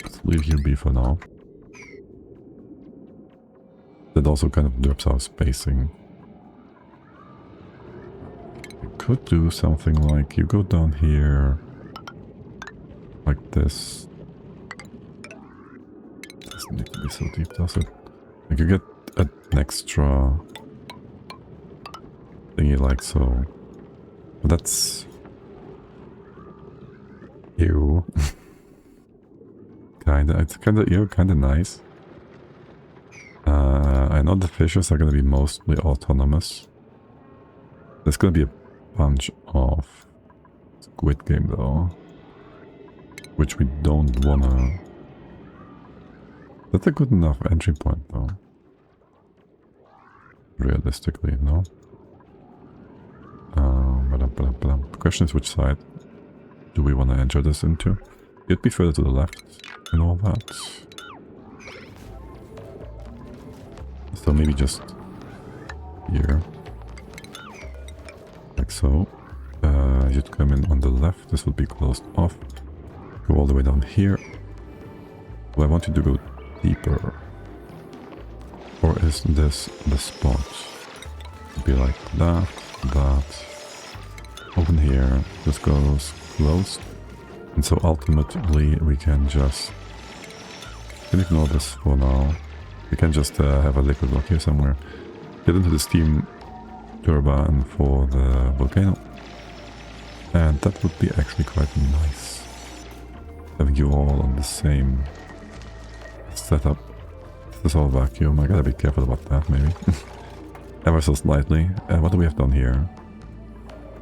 Let's leave you be for now. That also kind of drops our spacing. could do something like you go down here like this. Doesn't need to be so deep, does it? Like you get an extra thingy like so. But that's ew. It's kinda ew, kinda nice. I know the fishes are gonna be mostly autonomous. There's gonna be a bunch of squid game though, which we don't wanna. That's a good enough entry point though. Realistically, no? The question is which side do we want to enter this into? It'd be further to the left and all that. So maybe just here. Like so. You'd come in on the left, this will be closed off. Go all the way down here. Well, I want you to go deeper. Or is this the spot? It'd be like that, that. Open here, this goes closed. And so ultimately we can just... ignore this for now. We can just have a liquid block here somewhere. Get into the steam turbine for the volcano. And that would be actually quite nice. Having you all on the same setup. This is all vacuum. I gotta be careful about that, maybe. Ever so slightly. What do we have down here?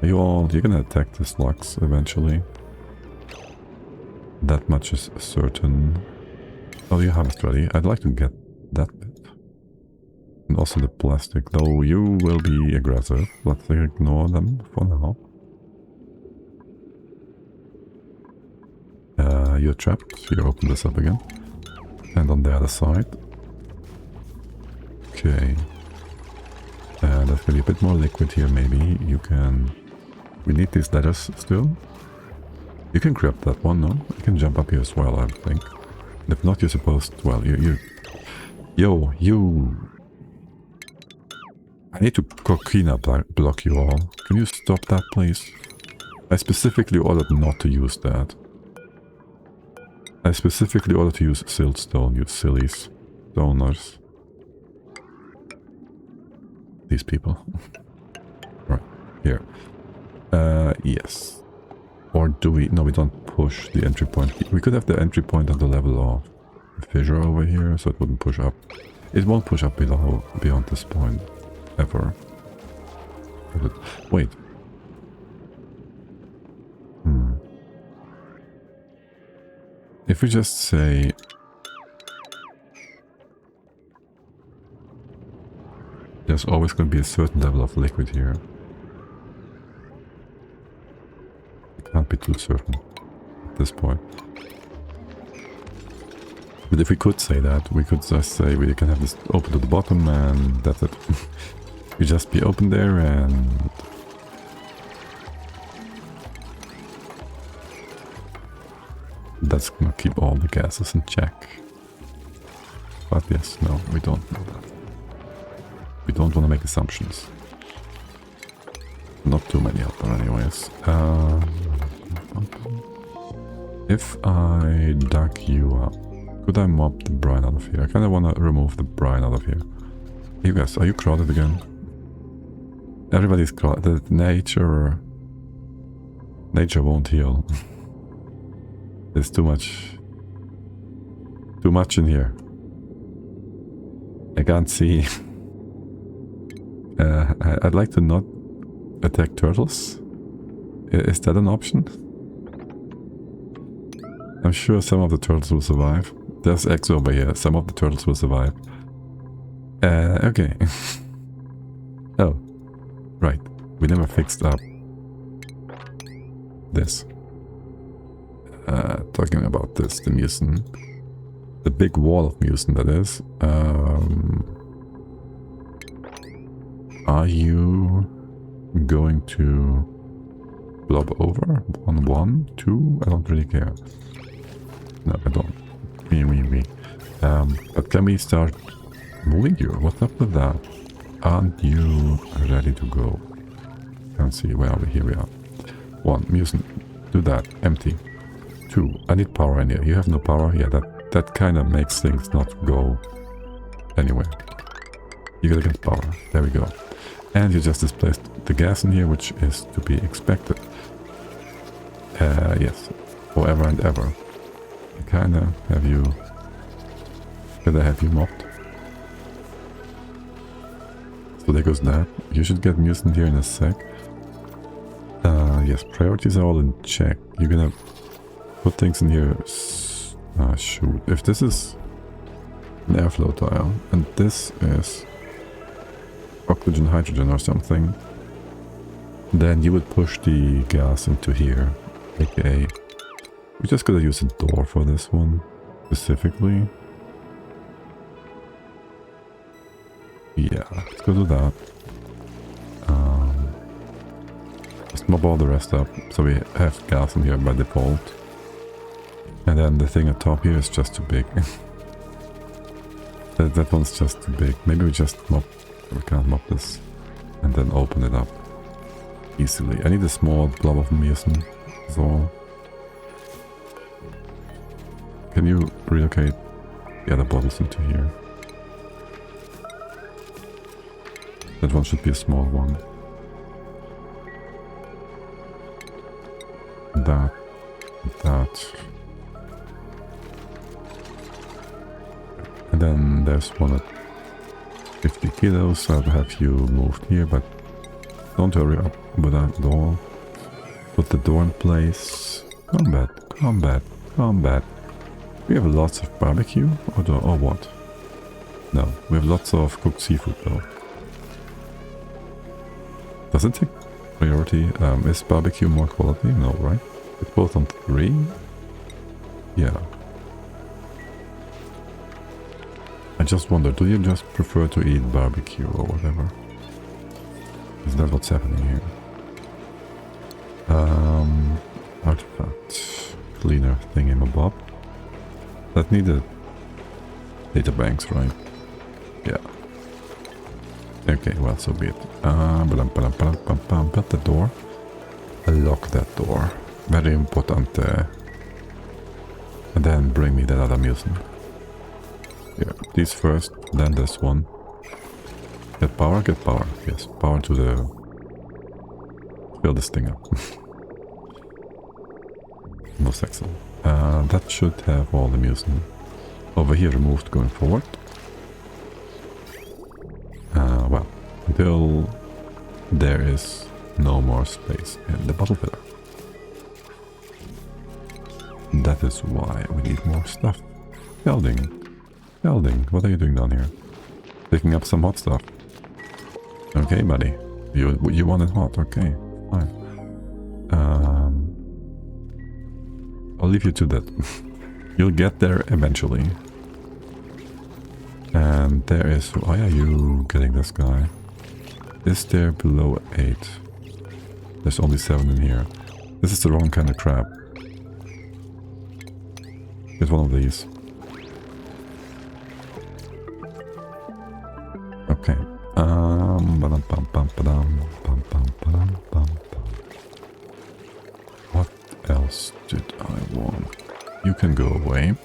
Are you all... you're gonna attack the slugs eventually. That much is certain. Oh, you have it ready. I'd like to get that bit. And also the plastic. Though you will be aggressive. Let's ignore them for now. You're trapped. You open this up again. And on the other side. Okay. There's gonna be a bit more liquid here, maybe. You can... we need these ladders still. You can grab that one, no? You can jump up here as well, I think. And if not, you're supposed... well, Yo, you... I need to coquina block you all. Can you stop that, please? I specifically ordered not to use that. I specifically ordered to use siltstone, you sillies. Stoners. These people. Right, here. Yes. Or do we... no, we don't push the entry point. We could have the entry point at the level of the fissure over here, so it wouldn't push up. It won't push up below, beyond this point. Ever. Wait. If we just say... there's always going to be a certain level of liquid here. I can't be too certain at this point. But if we could say that, we could just say we can have this open to the bottom and that's it. You just be open there and... that's gonna keep all the gases in check. But yes, no, we don't know that. We don't want to make assumptions. Not too many of them anyways. If I dug you up, could I mop the brine out of here? I kind of want to remove the brine out of here. You guys, are you crowded again? Everybody's crowded. Nature won't heal. There's too much in here. I can't see. I'd like to not attack turtles. Is that an option? I'm sure some of the turtles will survive. There's eggs over here. Some of the turtles will survive. Okay. Oh. Right. We never fixed up this. Talking about this, the mucin. The big wall of mucin, that is. Are you going to blob over? 1, 1, 2? I don't really care. No, I don't. Me. But can we start moving you? What's up with that? Aren't you ready to go? Can't see. Where are we? Here we are. 1. Mucin. Do that. Empty. 2. I need power in here. You have no power? Yeah, that kind of makes things not go anywhere. You gotta get power. There we go. And you just displaced the gas in here, which is to be expected. Yes. Forever and ever. Kinda have you... Gotta have you mopped. So there goes that. You should get mutant here in a sec. Yes, priorities are all in check. You're gonna put things in here. Shoot. If this is an airflow tile, and this is oxygen, hydrogen or something, then you would push the gas into here. AKA, we just gotta use a door for this one, specifically. Yeah, let's go do that. Just mob all the rest up, so we have gas in here by default. And then the thing at top here is just too big. that one's just too big. Maybe we just mop... We can't mop this. And then open it up easily. I need a small blob of mucin. So... Can you relocate the other bottles into here? That one should be a small one. That. And then there's one at 50 kilos. I'll have you moved here, but don't hurry up with that door. Put the door in place. Combat. We have lots of barbecue or what? No, we have lots of cooked seafood though. Does it take priority? Is barbecue more quality? No, right? It's both on 3? Yeah. I just wonder, do you just prefer to eat barbecue or whatever? Is that what's happening here? Artifact. Cleaner thingamabob. That needed data banks, right? Yeah. Okay, well, so be it. Got the door. Lock that door. Very important. And then bring me that other mucin. Yeah, these first, then this one. Get power. Yes, power to the... Fill this thing up. Most excellent. That should have all the mucin over here removed going forward. Well, until there is no more space in the bottle filler. That is why we need more stuff. Gelding, what are you doing down here? Picking up some hot stuff. Okay, buddy. You want it hot, okay, fine. I'll leave you to that. You'll get there eventually. And there is... Why are you getting this guy? Is there below 8? There's only 7 in here. This is the wrong kind of crab. Get one of these. Okay. What else did I want? You can go away.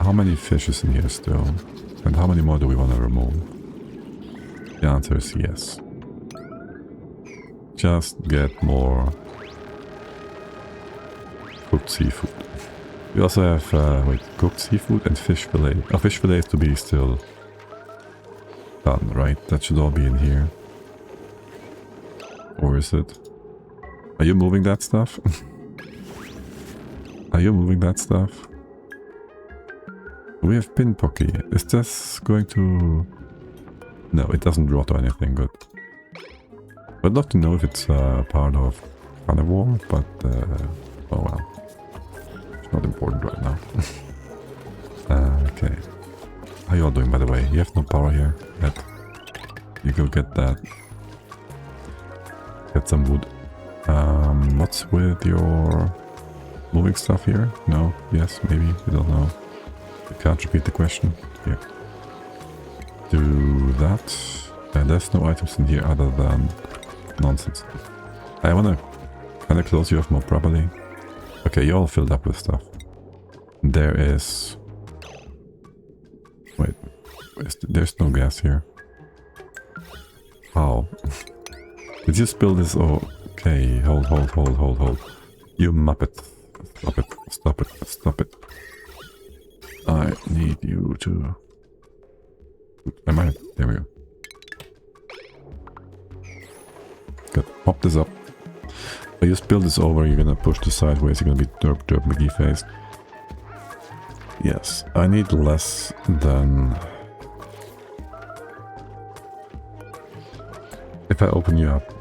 How many fish is in here still? And how many more do we want to remove? The answer is yes. Just get more cooked seafood. We also have cooked seafood and fish fillet. Fish fillet is to be still done, right? That should all be in here. Or is it? Are you moving that stuff? Are you moving that stuff? We have pin pocky. Is this going to... No, it doesn't rot or anything, good. I'd love to know if it's part of Carnivore, but... oh well. It's not important right now. Okay. How are you all doing, by the way? You have no power here yet. You go get that. Get some wood. What's with your moving stuff here? No? Yes? Maybe? We don't know. You can't repeat the question. Here. Do that. And there's no items in here other than nonsense. I wanna kinda close you off more properly. Okay, you're all filled up with stuff. There is... Wait, there's no gas here. How? Did you spill this? Oh, okay, hold. You muppet. Stop it. I need you to... There we go. Good, pop this up. So you spill this over, you're gonna push this sideways, you're gonna be derp McGee faced. Yes, I need less than... If I open you up,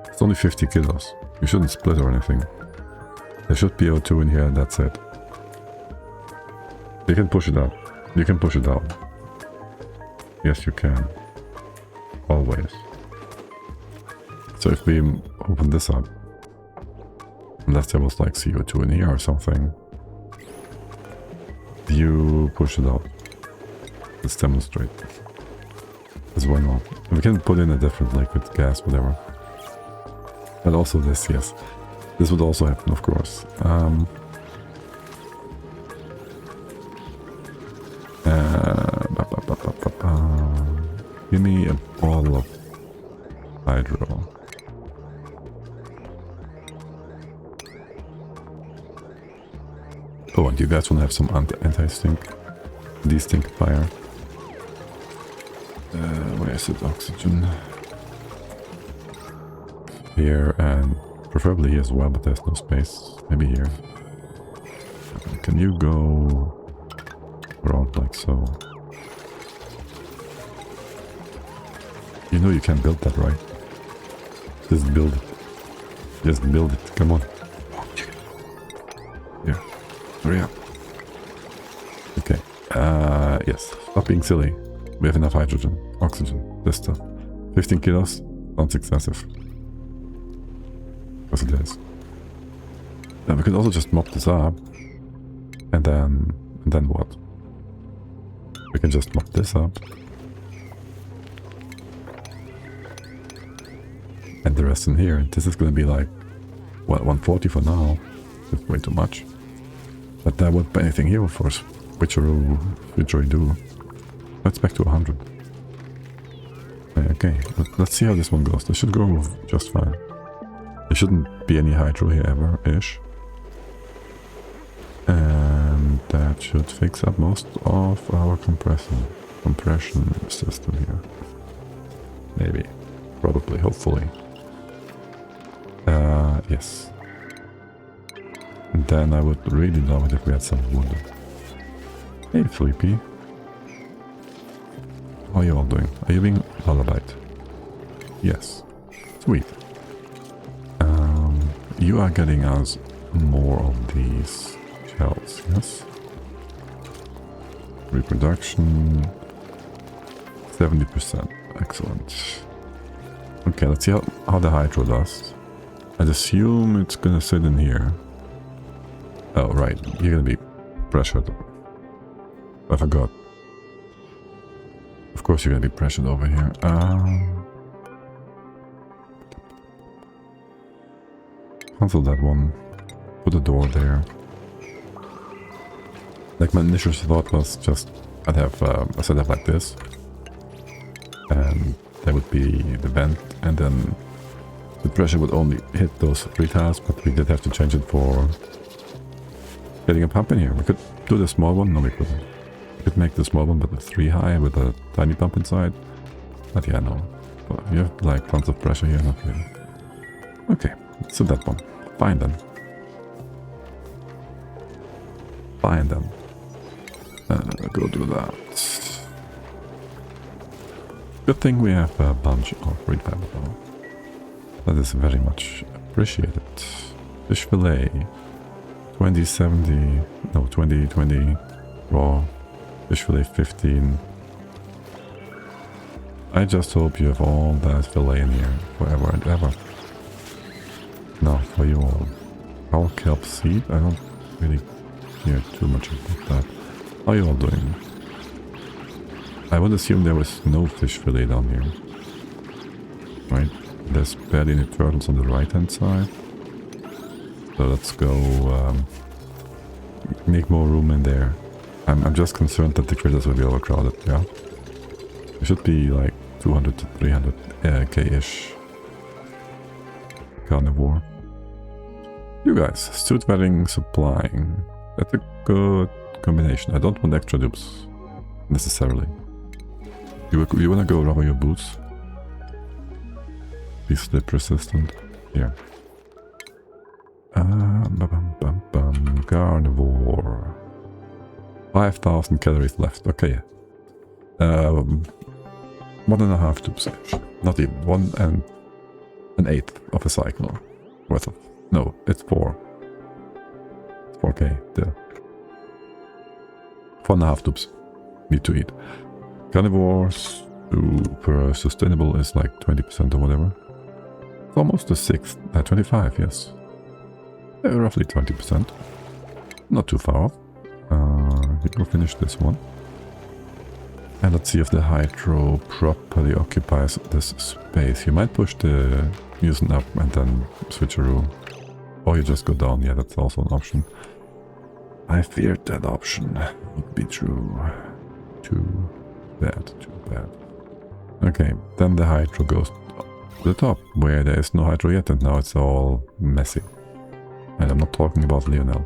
it's only 50 kilos. You shouldn't split or anything. There should be O2 in here and that's it. You can push it up. You can push it down. Yes, you can. Always. So if we open this up, unless there was like CO2 in here or something, you push it out. Let's demonstrate. Because why not? We can put in a different liquid, gas, whatever. But also this, yes. This would also happen, of course. Give me a bottle of hydro. Oh, and you guys want to have some anti-stink? De-stink fire. Where is it? Oxygen. Here, and preferably here as well, but there's no space. Maybe here. Can you go around like so? You know you can build that, right? Just build it. Just build it. Come on. Here. Hurry up. Okay. Yes. Stop being silly. We have enough hydrogen, oxygen, this stuff. 15 kilos? Sounds excessive. Because it is. Then we could also just mop this up. And then what? We can just mop this up. And the rest in here. This is going to be like, what, 140 for now. That's way too much. But that won't be anything here, of course. Whichever do. Let's back to 100. Okay, let's see how this one goes. This should go just fine. There shouldn't be any hydro here ever-ish. And that should fix up most of our compression system here. Maybe. Probably, hopefully. Yes. And then I would really love it if we had some wood. Hey, Flippy. How are you all doing? Are you being lullabied? Yes. Sweet. You are getting us more of these shells, yes? Reproduction 70%. Excellent. Okay, let's see how the hydro does. I'd assume it's gonna sit in here. Oh, right. You're gonna be pressured. I forgot. Of course you're gonna be pressured over here. Cancel that one. Put a door there. Like my initial thought was just I'd have a setup like this. And that would be the vent, and then the pressure would only hit those 3 tiles, but we did have to change it for getting a pump in here. We could do the small one. No, we couldn't. We could make the small one with a 3 high with a tiny pump inside. But yeah, no. But you have like tons of pressure here, not really. Okay, so that one. Fine then. Fine then. Go do that. Good thing we have a bunch of refill. That is very much appreciated. Fish fillet. 2070. No, 2020 raw. Fish fillet 15. I just hope you have all that fillet in here forever and ever. Now for you all. Our kelp seed. I don't really care too much about that. How are you all doing? I would assume there was no fish fillet down here. There's barely any turtles on the right hand side. So let's go make more room in there. I'm just concerned that the critters will be overcrowded, yeah? It should be like 200 to 300 k-ish. Carnivore. You guys, suit wearing, supplying. That's a good combination. I don't want extra dupes, necessarily. You wanna go rubber your boots? Be slip resistant. Here. Carnivore. 5,000 calories left. Okay. 1.5 tubes. Not even. 1/8 of a cycle worth of. No, it's 4. It's 4k. There. 4.5 tubes. Need to eat. Carnivores per sustainable is like 20% or whatever. It's almost a sixth. 25, yes. Roughly 20%. Not too far off. We'll finish this one. And let's see if the hydro properly occupies this space. You might push the mucin up and then switch a room. Or you just go down. Yeah, that's also an option. I feared that option would be true. Too bad, too bad. Okay, then the hydro goes to the top, where there is no hydro yet, and now it's all messy. And I'm not talking about Lionel.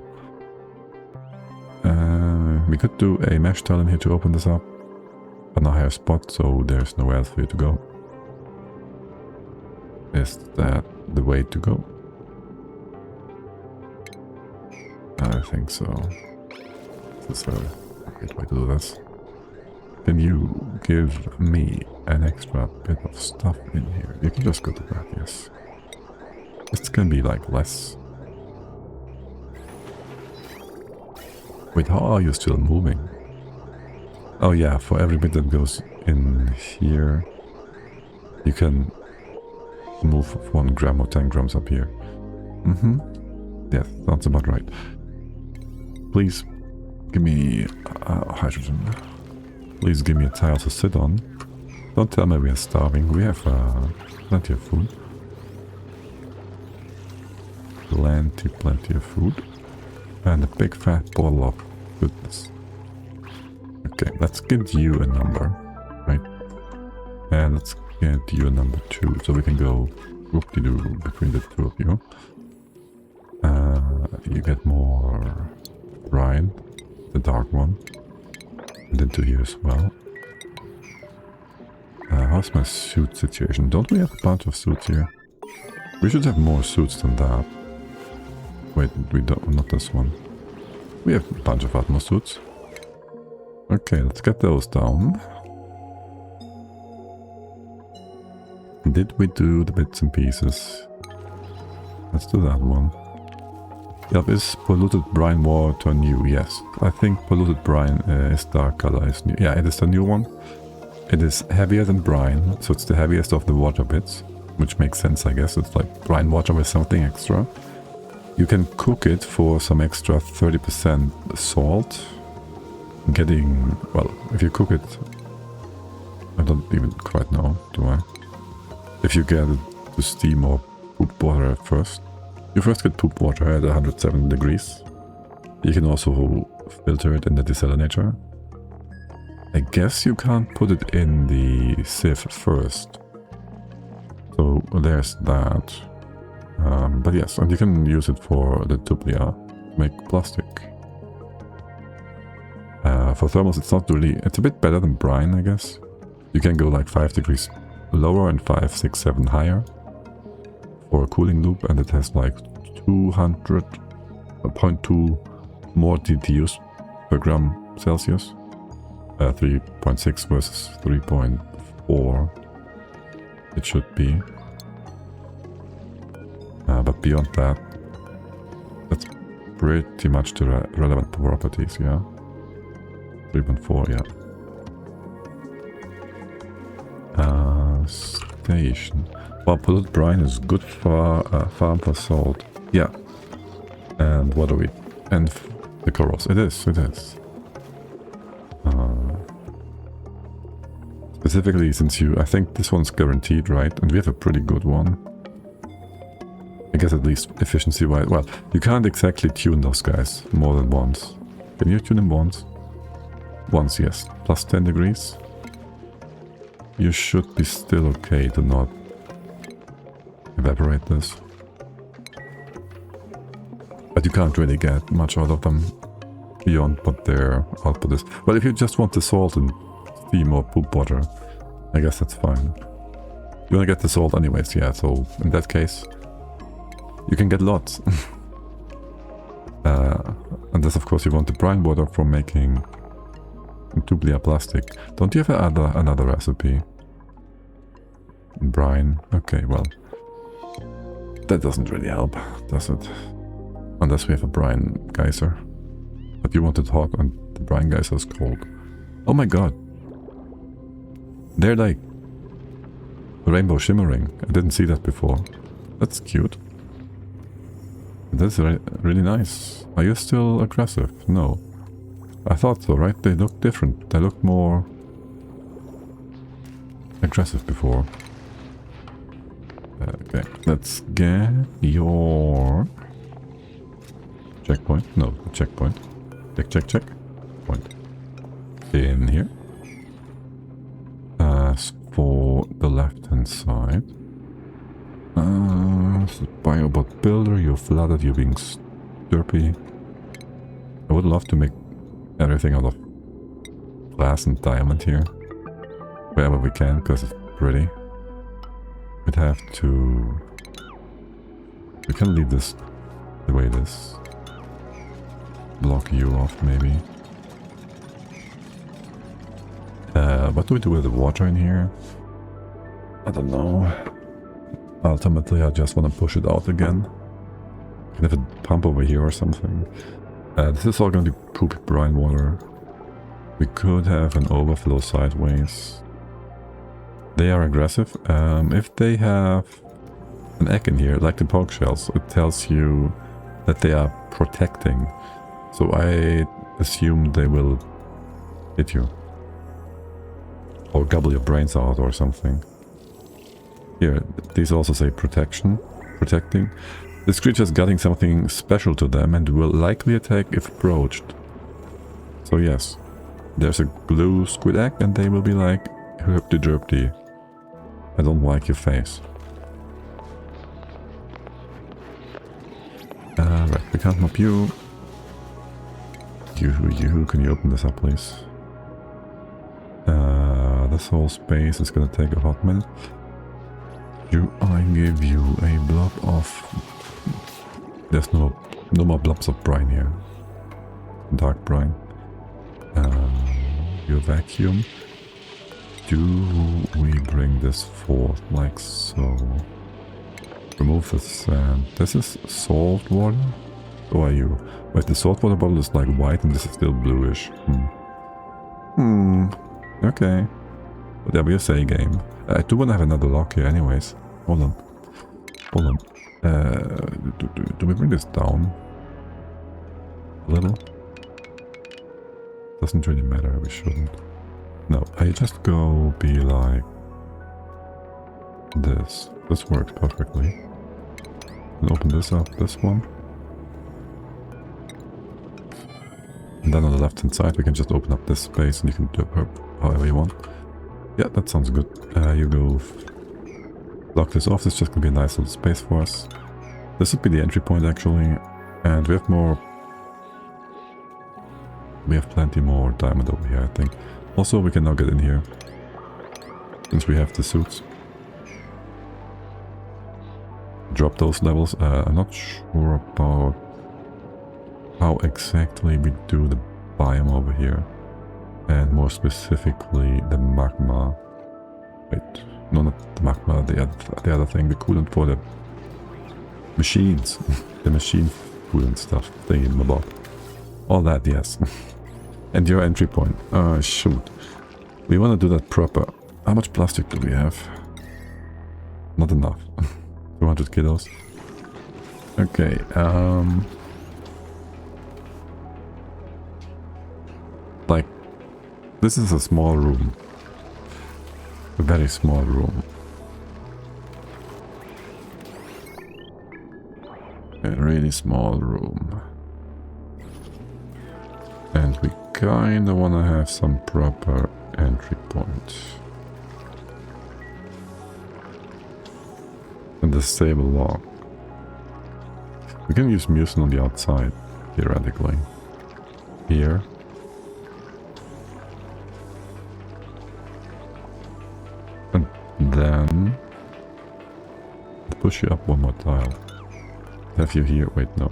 We could do a mesh tile in here to open this up on a higher spot, so there's nowhere else for you to go. Is that the way to go? I think so. This is a great way to do this. Can you give me an extra bit of stuff in here? You can just go to that, yes. This can be like less. Wait, how are you still moving? Oh yeah, for every bit that goes in here, you can move 1 gram or 10 grams up here. Yeah, sounds about right. Please, give me hydrogen. Please give me a tile to sit on. Don't tell me we are starving. We have plenty of food. Plenty of food. And a big fat bottle of goodness. Okay, let's get you a number, right? And let's get you a number 2, so we can go whoop-de-doo between the two of you. You get more brine, the dark one. And into here as well. How's my suit situation? Don't we have a bunch of suits here? We should have more suits than that. Wait, we don't, not this one. We have a bunch of Atmos suits. Okay, let's get those down. Did we do the bits and pieces? Let's do that one. Yep, is polluted brine water new? Yes. I think polluted brine is dark color is new. Yeah, it is the new one. It is heavier than brine, so it's the heaviest of the water bits. Which makes sense, I guess. It's like brine water with something extra. You can cook it for some extra 30% salt. Getting, well, if you cook it, I don't even quite know, do I? If you get it to steam or poop water at first. You first get poop water at 107 degrees. You can also filter it in the desalinator. I guess you can't put it in the sieve first. So there's that. But yes, and you can use it for the tuplia to make plastic. For thermals it's not really, it's a bit better than brine, I guess. You can go like 5 degrees lower and 5, 6, 7 higher for a cooling loop, and it has like 200.2 more TTUs per gram Celsius. 3.6 versus 3.4 it should be. But beyond that, that's pretty much the relevant properties, yeah. 3.4, yeah. Station. Well, polluted brine is good for farm for salt. Yeah. And what are we? And the corals. It is. specifically since I think this one's guaranteed, right? And we have a pretty good one. I guess at least efficiency-wise. Well, you can't exactly tune those guys more than once. Can you tune them once? Once, yes. Plus 10 degrees. You should be still okay to not evaporate this. But you can't really get much out of them beyond what their output is. Well, if you just want the salt and steam or poop water, I guess that's fine. You want to get the salt anyways, yeah, so in that case, you can get lots. Unless, of course, you want the brine water for making tubular plastic. Don't you have another recipe? Brine. Okay, well, that doesn't really help, does it? Unless we have a brine geyser. But you want it hot and the brine geyser is cold. Oh my god. They're like rainbow shimmering. I didn't see that before. That's cute. That's really nice. Are you still aggressive? No. I thought so, right? They look different. They looked more aggressive before. Okay, let's get your checkpoint. No, checkpoint. Check. Point. In here. As for the left-hand side. Biobot builder, you're flooded, you're being derpy. I would love to make everything out of glass and diamond here. Wherever we can, because it's pretty. We'd have to... We can leave this the way it is. Block you off, maybe. What do we do with the water in here? I don't know. Ultimately, I just want to push it out again. Can have a pump over here or something. This is all going to be poopy brine water. We could have an overflow sideways. They are aggressive. If they have an egg in here, like the pork shells, it tells you that they are protecting. So I assume they will hit you. Or gobble your brains out or something. Here, these also say protection. Protecting. This creature is getting something special to them and will likely attack if approached. So yes, there's a glue squid egg and they will be like, herpty derpty. I don't like your face. Right, we can't mop you. You, can you open this up, please? This whole space is gonna take a hot minute. I give you a blob of... There's no more blobs of brine here. Dark brine. Your vacuum. Do we bring this forth like so? Remove the sand. This is salt water? Who are you? Wait, the salt water bottle is like white and this is still bluish. Okay. Whatever you say, game. I do want to have another lock here anyways. Hold on. Do we bring this down? A little? Doesn't really matter, we shouldn't. No, I just go be like this. This works perfectly. And open this up, this one. And then on the left hand side we can just open up this space and you can do it however you want. Yeah, that sounds good. You go lock this off. This is just gonna be a nice little space for us. This would be the entry point actually. And we have more... We have plenty more diamond over here, I think. Also, we can now get in here. Since we have the suits. Drop those levels. I'm not sure about how exactly we do the biome over here. And more specifically, the magma. Wait, no, not the magma, the other thing, the coolant for the machines. The machine coolant stuff, thingy-mabob. All that, yes. And your entry point. Shoot. We want to do that proper. How much plastic do we have? Not enough. 200 kilos. Okay, like, this is a small room. a very small room. A really small room. And we kinda wanna have some proper entry point. And the stable log. We can use mucin on the outside, theoretically. Here. And then push you up one more tile. Have you here? Wait, no.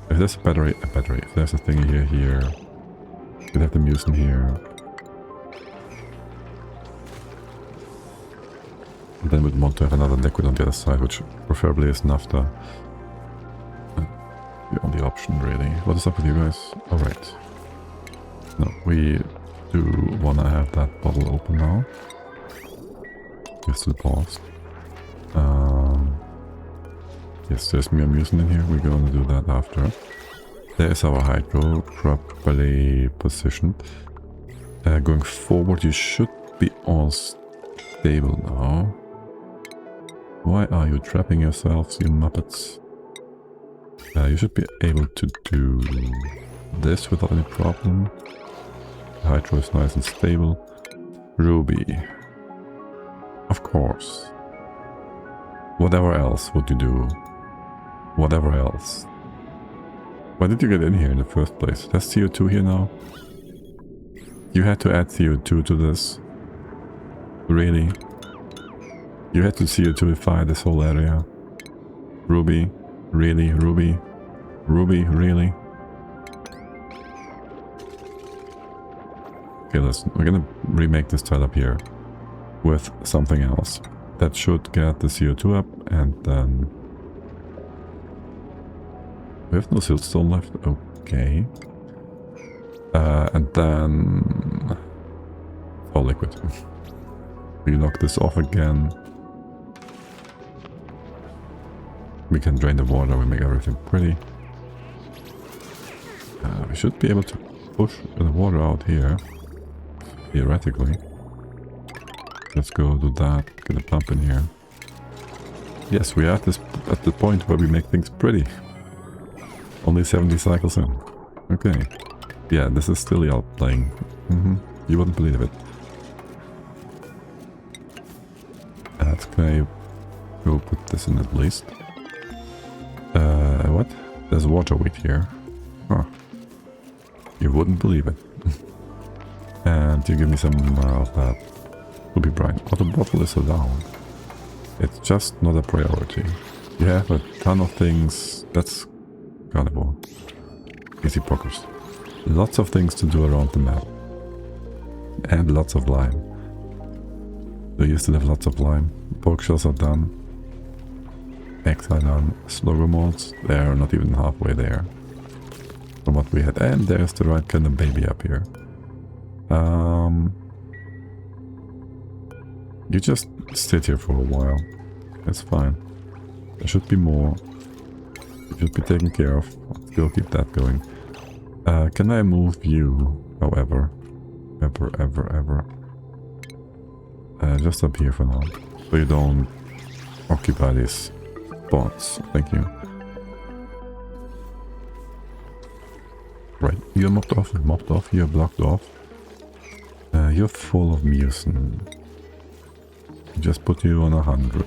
If there's a battery. If there's a thingy here. We'd have the mucin here. And then we'd want to have another liquid on the other side, which preferably is naphtha. The only option, really. What is up with you guys? Alright. No, we do want to have that bottle open now. We're still paused. Yes, there's more mucin in here. We're going to do that after. There's our hydro properly positioned. Going forward, you should be all stable now. Why are you trapping yourselves, you muppets? You should be able to do this without any problem. The hydro is nice and stable. Ruby. Of course. Whatever else would you do? Whatever else. Why did you get in here in the first place? There's CO2 here now? You had to add CO2 to this? Really? You had to CO2ify this whole area? Ruby? Really? Ruby? Ruby? Really? Okay, listen. We're gonna remake this tile up here with something else. That should get the CO2 up, and then... We have no siltstone left. Okay. And then... all liquid. We knock this off again. We can drain the water, we make everything pretty. We should be able to push the water out here. Theoretically. Let's go do that. Get a pump in here. Yes, we are at the point where we make things pretty. Only 70 cycles in. Okay. Yeah, this is still y'all playing. You wouldn't believe it. Can I go put this in at least? What? There's water weight here. Huh. You wouldn't believe it. And you give me some of that. Will be bright. Oh, the bottle is allowed. It's just not a priority. You have a ton of things. That's Carnivore. Easy pockers. Lots of things to do around the map. And lots of lime. Do you still have lots of lime? Pork shells are done. Eggs are done. Slugger molds, they're not even halfway there. From what we had. And there's the right kind of baby up here. You just sit here for a while. It's fine. There should be more. You should be taken care of. I'll still keep that going. Can I move you, however? Ever. Just up here for now. So you don't occupy these spots. Thank you. Right, you're mopped off, you're blocked off. You're full of mucin. Just put you on 100.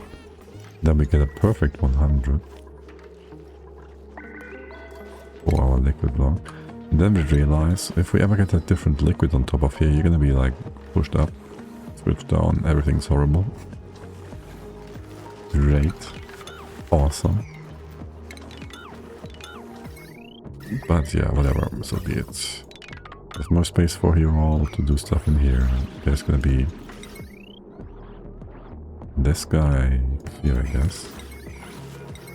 Then we get a perfect 100. For our liquid block. And then we realize, if we ever get a different liquid on top of here, you're gonna be like pushed up, switched down, everything's horrible. Great. Awesome. But yeah, whatever, so be it. There's more space for you all to do stuff in here. There's gonna be this guy here, I guess.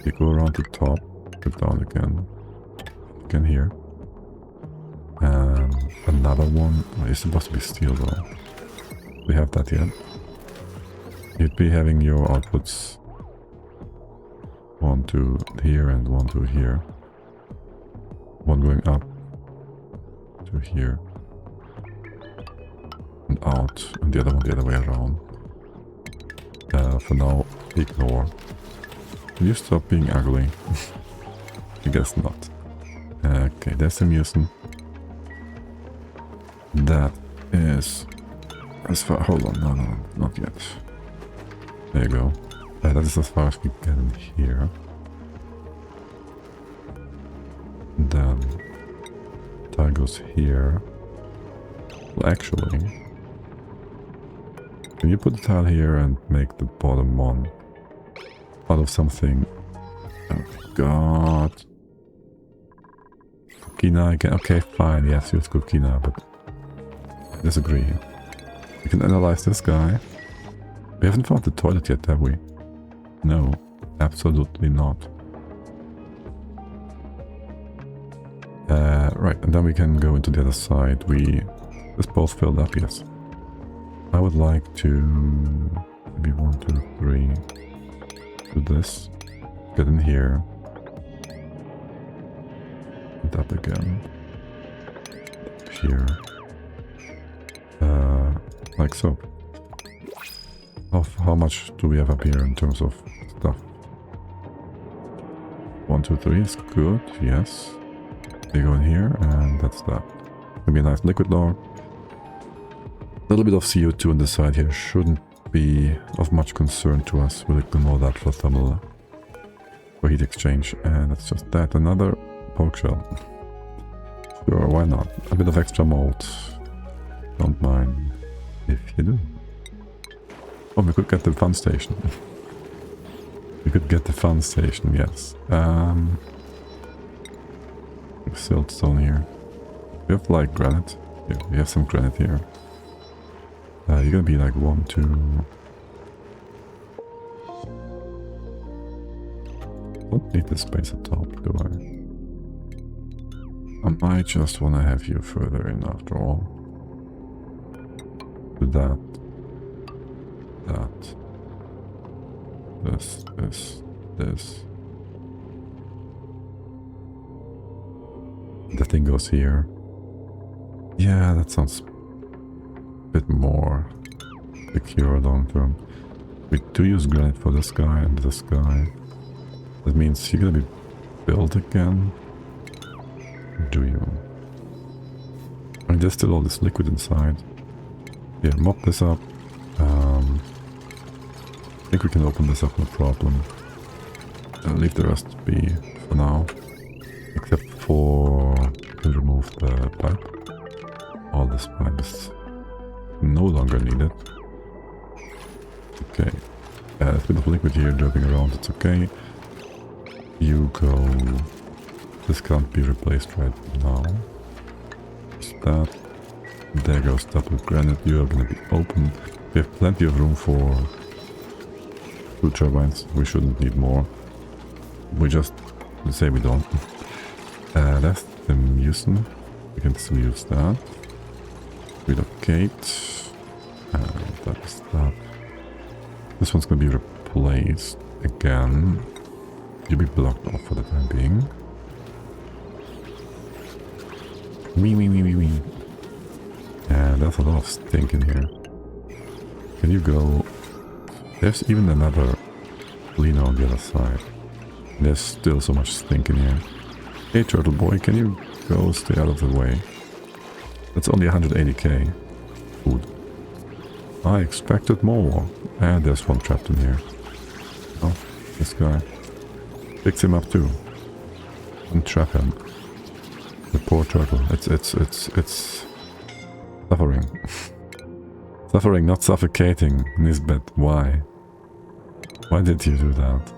You go around the top, go down again. Again here. And another one. Oh, it's supposed to be steel though. We have that yet. You'd be having your outputs 1 to here and 1 to here. One going up to here and out, and the other one the other way around. for now, ignore. Will you stop being ugly? I guess not. Okay, there's the mucin. That is as far. Hold on, no, not yet. There you go. That is as far as we get in here. Then tile goes here. Well, actually, can you put the tile here and make the bottom one out of something? Oh god. Coquina again. Okay, fine. Yes, use Coquina, but I disagree. We can analyze this guy. We haven't found the toilet yet, have we? No, absolutely not. Right, and then we can go into the other side. This both filled up, yes. I would like to maybe 1, 2, 3 do this. Get in here. And up again. Up here. Like so. How much do we have up here in terms of stuff? 1, 2, 3 is good, yes. They go in here, and that's that. Maybe a nice liquid log. A little bit of CO2 on the side here shouldn't be of much concern to us. We'll ignore that for thermal, for heat exchange, and that's just that. Another pork shell. Sure, why not? A bit of extra malt. Don't mind if you do. Oh, we could get the fun station. We could get the fun station, yes. Siltstone here. We have like granite. Yeah, we have some granite here. You're gonna be like 1, 2. Don't need this space at top, do I? I might just wanna have you further in after all. Do that. That. This. The thing goes here. Yeah, that sounds a bit more secure long term. We do use granite for this guy and this guy. That means you're gonna be built again. Do you? I mean, there's still all this liquid inside. Yeah, mop this up. I think we can open this up, no problem. Leave the rest be for now. Except for... we'll remove the pipe. All this pipe is no longer needed. Okay. A bit of liquid here dripping around, it's okay. You go... this can't be replaced right now. Just that. There goes that with granite. You're gonna be open. We have plenty of room for 2 turbines. We shouldn't need more. We just say we don't. That's the mucin. We can still use that. Relocate. And that is that. This one's gonna be replaced again. You'll be blocked off for the time being. Wee. And there's a lot of stink in here. Can you go... there's even another cleaner on the other side. There's still so much stink in here. Hey turtle boy, can you go stay out of the way? That's only 180k food. I expected more. And there's one trapped in here. Oh, this guy. Picks him up too. And trap him. The poor turtle. It's suffering. Suffering, not suffocating. Nisbet, why? Why did you do that?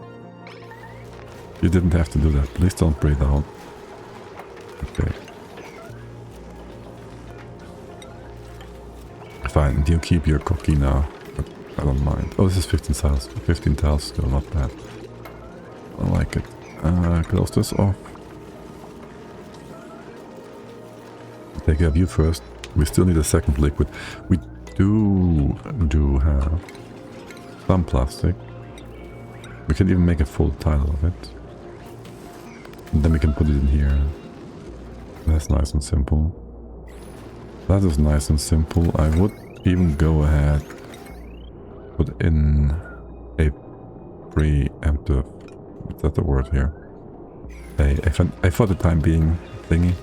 You didn't have to do that. Please don't breathe out. Okay. Fine, you keep your coquina. I don't mind. Oh, this is 15 tiles. 15 tiles still, not bad. I like it. Close this off. Take care of you first. We still need a second liquid. We do have some plastic. We can even make a full tile of it. And then we can put it in here. That's nice and simple. That is nice and simple. I would even go ahead, put in a preemptive, is that the word here? A for the time being thingy.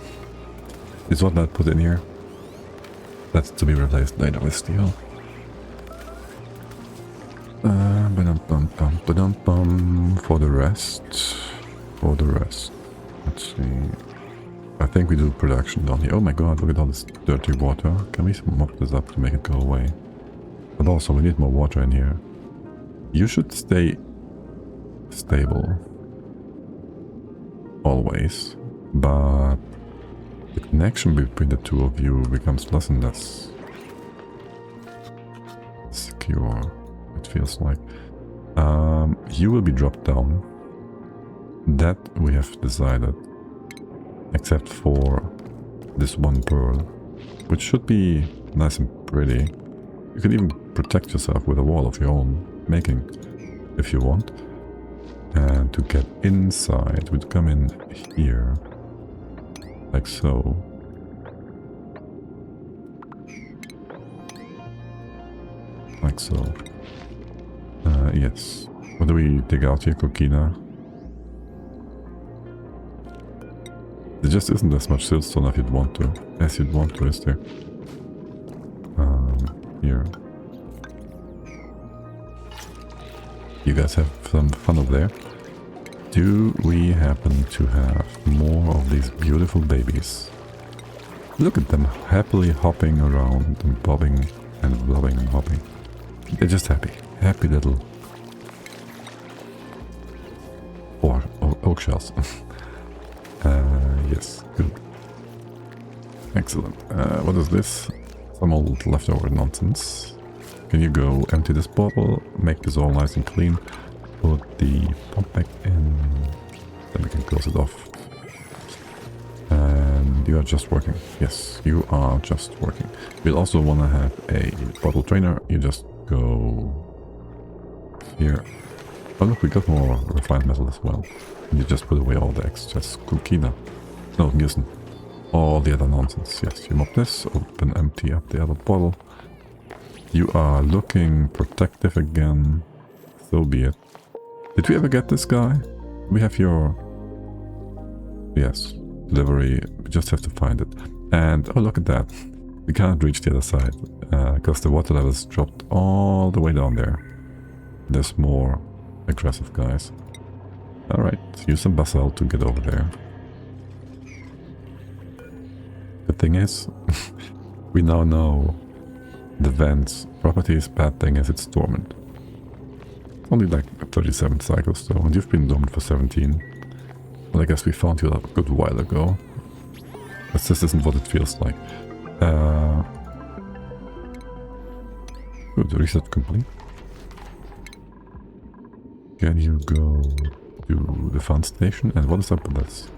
Is what not put in here. That's to be replaced later with steel. For the rest, let's see. I think we do production down here. Oh my god, look at all this dirty water. Can we mop this up to make it go away? But also, we need more water in here. You should stay stable. Always. But the connection between the two of you becomes less and less secure, it feels like. You will be dropped down. That we have decided. Except for this one pearl, which should be nice and pretty. You can even protect yourself with a wall of your own making, if you want. And to get inside, we'd come in here, like so. Like so. Yes. What do we dig out here, Coquina? There just isn't as much siltstone as you'd want to, is there? Here. You guys have some fun over there. Do we happen to have more of these beautiful babies? Look at them happily hopping around and bobbing and blobbing and hopping. They're just happy. Happy little oak shells. Yes, good. Excellent. What is this? Some old leftover nonsense. Can you go empty this bottle, make this all nice and clean, put the pump back in, then we can close it off. And you are just working. Yes, you are just working. We'll also want to have a bottle trainer. You just go here. Oh look, we got more refined metal as well. And you just put away all the excess Kukina. No, Gießen. All the other nonsense. Yes, you mop this, open, empty up the other bottle. You are looking protective again. So be it. Did we ever get this guy? We have your... Yes, delivery. We just have to find it. And, oh look at that. We can't reach the other side. Because the water level is dropped all the way down there. There's more aggressive guys. Alright, use some basalt to get over there. The thing is, we now know the vent's properties. Bad thing is it's dormant. Only like 37 cycles though, and you've been dormant for 17. Well, I guess we found you a good while ago. But this isn't what it feels like. Good, reset complete. Can you go to the fun station? And what is up with this?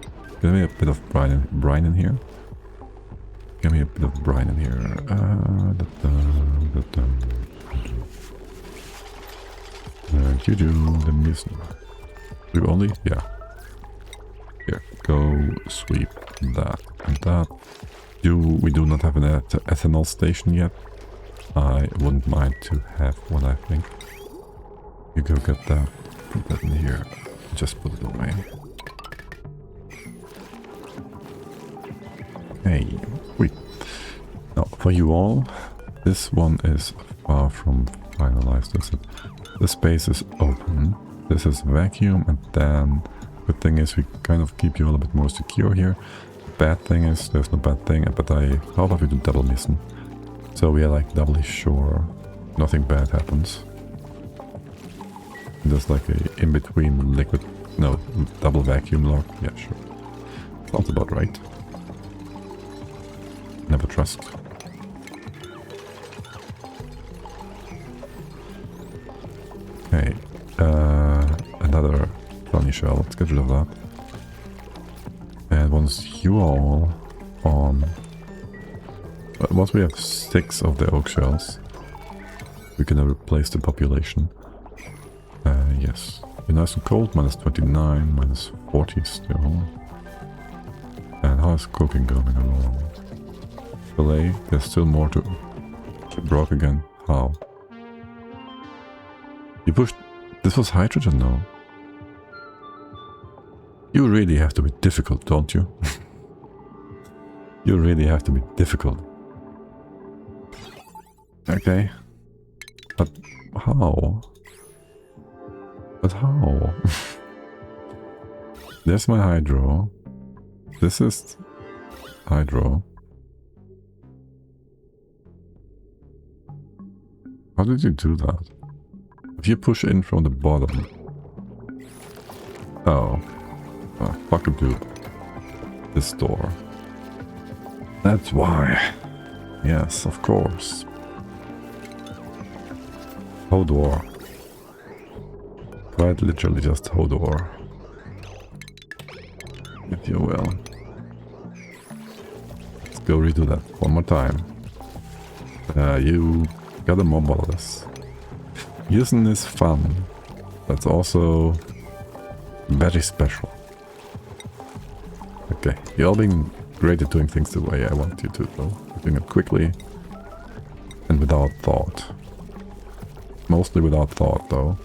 Give me a bit of brine in here. Give me a bit of brine in here. You do the music. Do only? Yeah. Here, go sweep that and that. We do not have an ethanol station yet. I wouldn't mind to have one, I think. You go get that. Put that in here. Just put it away. Hey, wait. Now, for you all, this one is far from finalized, is it? The space is open. This is vacuum, and then the thing is we kind of keep you a little bit more secure here. The bad thing is there's no bad thing, but how about we do double mission? So we are like doubly sure nothing bad happens. There's like a in-between liquid, no, double vacuum lock. Yeah, sure. Sounds about right. Never trust. Okay, another funny shell. Let's get rid of that. And once you all on... once we have 6 of the oak shells, we can replace the population. Yes. You're nice and cold, minus 29, minus 40 still. And how is cooking going along? Delay, there's still more to... She broke again. How? You pushed This was hydrogen, no? You really have to be difficult, don't you? You really have to be difficult. Okay. But how? But how? There's my hydro. This is hydro. How did you do that? If you push in from the bottom. Oh. Oh, fuck it, dude. This door. That's why. Yes, of course. Hodor. Quite literally just Hodor. If you will. Let's go redo that one more time. You gotta mobile this. Using is fun. That's also very special. Okay, you're all being great at doing things the way I want you to, though. You're doing it quickly and without thought. Mostly without thought, though.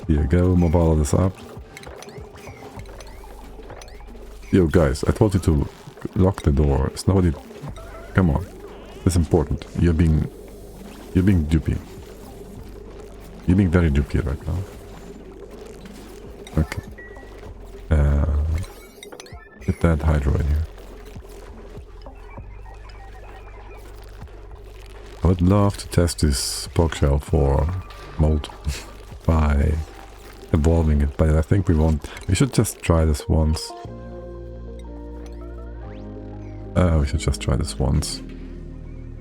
Here you go, mobile this up. Yo, guys, I told you to lock the door. It's nobody. Come on, it's important. You're being dupey. You're being very dupey right now. Okay. Get that hydro in here. I would love to test this poke shell for mold by evolving it, but I think we won't. We should just try this once. We should just try this once.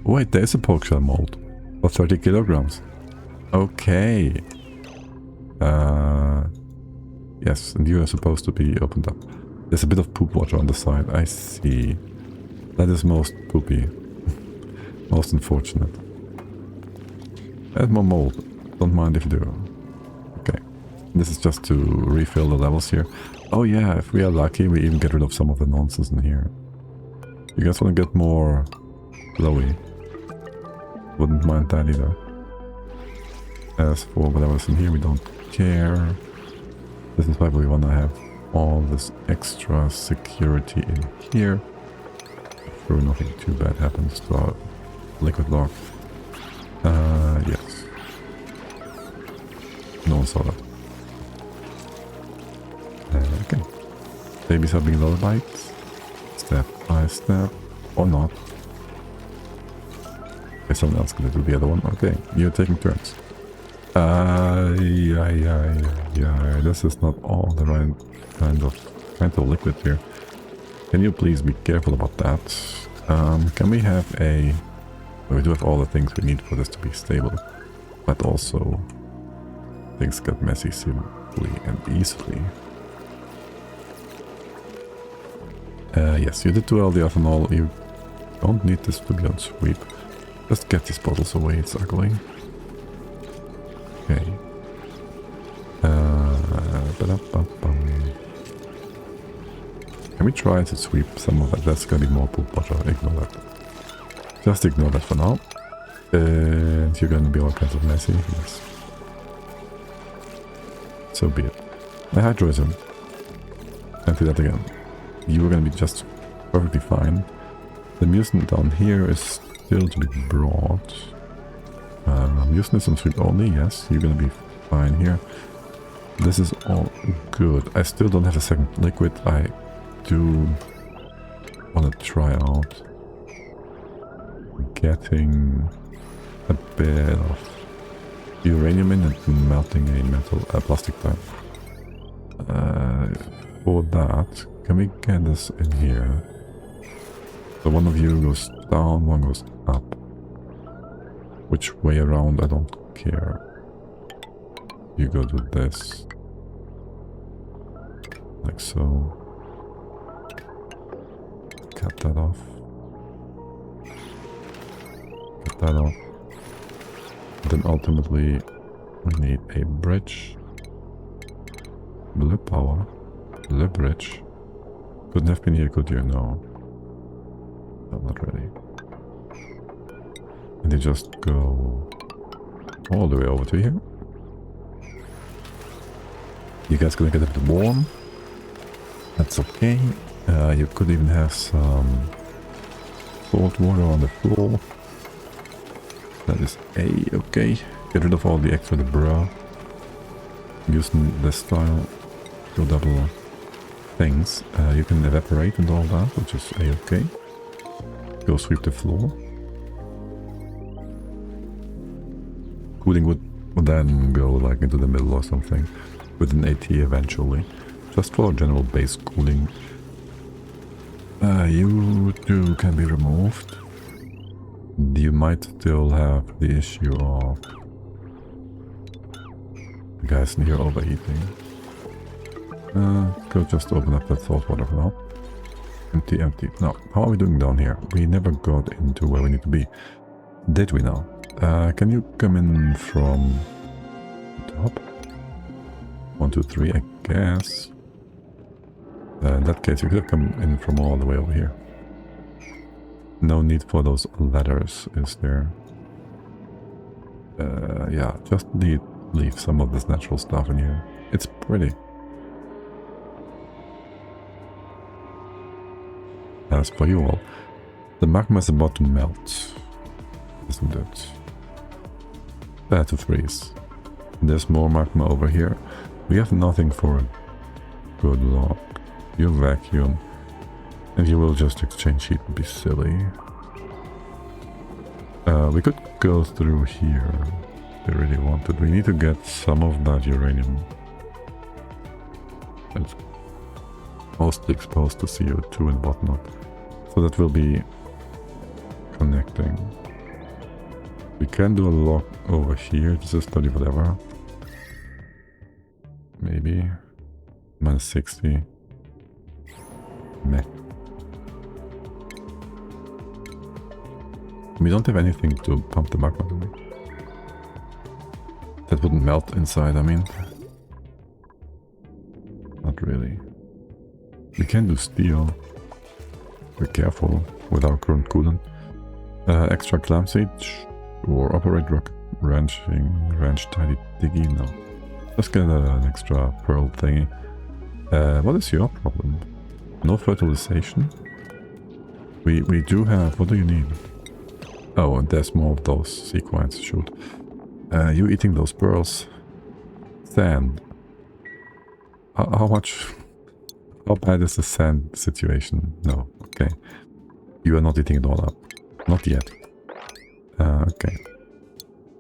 Wait, there's a poke shell mold for 30 kilograms. Okay. Yes, and you are supposed to be opened up. There's a bit of poop water on the side. I see. That is most poopy. Most unfortunate. Add more mold. Don't mind if you do. Okay. This is just to refill the levels here. Oh yeah, if we are lucky, we even get rid of some of the nonsense in here. You guys want to get more glowy? Wouldn't mind that either. As for whatever's in here, we don't care. This is why we want to have all this extra security in here. Sure, nothing too bad happens to our liquid lock. Yes. No one saw that. Okay. Babies are being lullabied. Step by step. Or not. Okay, someone else gonna do the other one. Okay, you're taking turns. Yeah, this is not all the right kind of liquid here. Can you please be careful about that? Can we have a... We do have all the things we need for this to be stable, but also things get messy simply and easily. Yes, you did do all the ethanol. You don't need this to be on sweep. Just get these bottles away, it's ugly. Okay. Can we try to sweep some of that? That's gonna be more poop water. Ignore that. Just ignore that for now. And you're gonna be all kinds of messy. Yes. So be it. My hydro is in. Empty that again. You are gonna be just perfectly fine. The mucin down here is still to be brought. Mucin is on sweep only, yes. You're gonna be fine here. This is all good. I still don't have a second liquid. I do want to try out getting a bit of uranium in and melting a metal plastic type. For that, can we get this in here? So one of you goes down, one goes up. Which way around, I don't care. You go do this. Like so. Cut that off. Cut that off. Then ultimately we need a bridge. Blue power. Blue bridge. Couldn't have been here, could you? No. I'm not ready. And you just go all the way over to here. You guys gonna get a bit warm. That's okay. You could even have some salt water on the floor. That is okay. Get rid of all the extra debris. Using this style to double things. You can evaporate and all that, which is okay. Go sweep the floor. Cooling would then go like into the middle or something with an AT eventually. Just for general base cooling. You two can be removed. You might still have the issue of the guys in here overeating. Go just open up that salt water for now. Empty, empty. Now, how are we doing down here? We never got into where we need to be. Did we now? Can you come in from the top? 1, 2, 3, I guess. In that case, you could have come in from all the way over here. No need for those ladders, is there? Yeah, just leave some of this natural stuff in here. It's pretty. As for you all, the magma is about to melt, isn't it? To freeze. There's more magma over here. We have nothing for it. Good luck. You vacuum. And you will just exchange heat and be silly. We could go through here if we really wanted. We need to get some of that uranium. It's mostly exposed to CO2 and whatnot. So that will be connecting. We can do a lock over here. This is 30 whatever. Maybe. Minus 60. Meh. We don't have anything to pump the magma, do we? That wouldn't melt inside, I mean. Not really. We can do steel. Be careful with our current coolant. Extra clam seed or operate rock wrench tidy diggy. No. Let's get an extra pearl thingy. What is your problem? No fertilization? We do have... What do you need? Oh, and there's more of those sequins. Shoot. You eating those pearls? Sand. How much... How bad is the sand situation? No. Okay. You are not eating it all up. Not yet. Okay.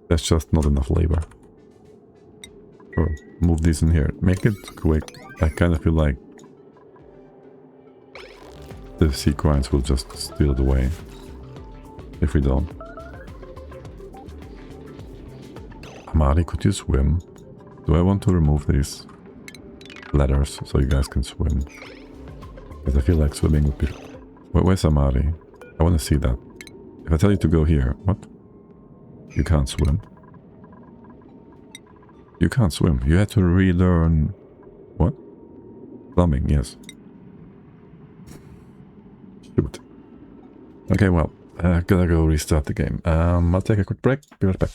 That's just not enough labor. Sure. Move these in here. Make it quick. I kind of feel like the sequins will just steal it away. If we don't. Amari, could you swim? Do I want to remove these ladders so you guys can swim? Because I feel like swimming would be... Where's Amari? I want to see that. If I tell you to go here, what? You can't swim. You can't swim. You had to relearn... What? Plumbing, yes. Shoot. Okay, well, gotta go restart the game. I'll take a quick break. Be right back.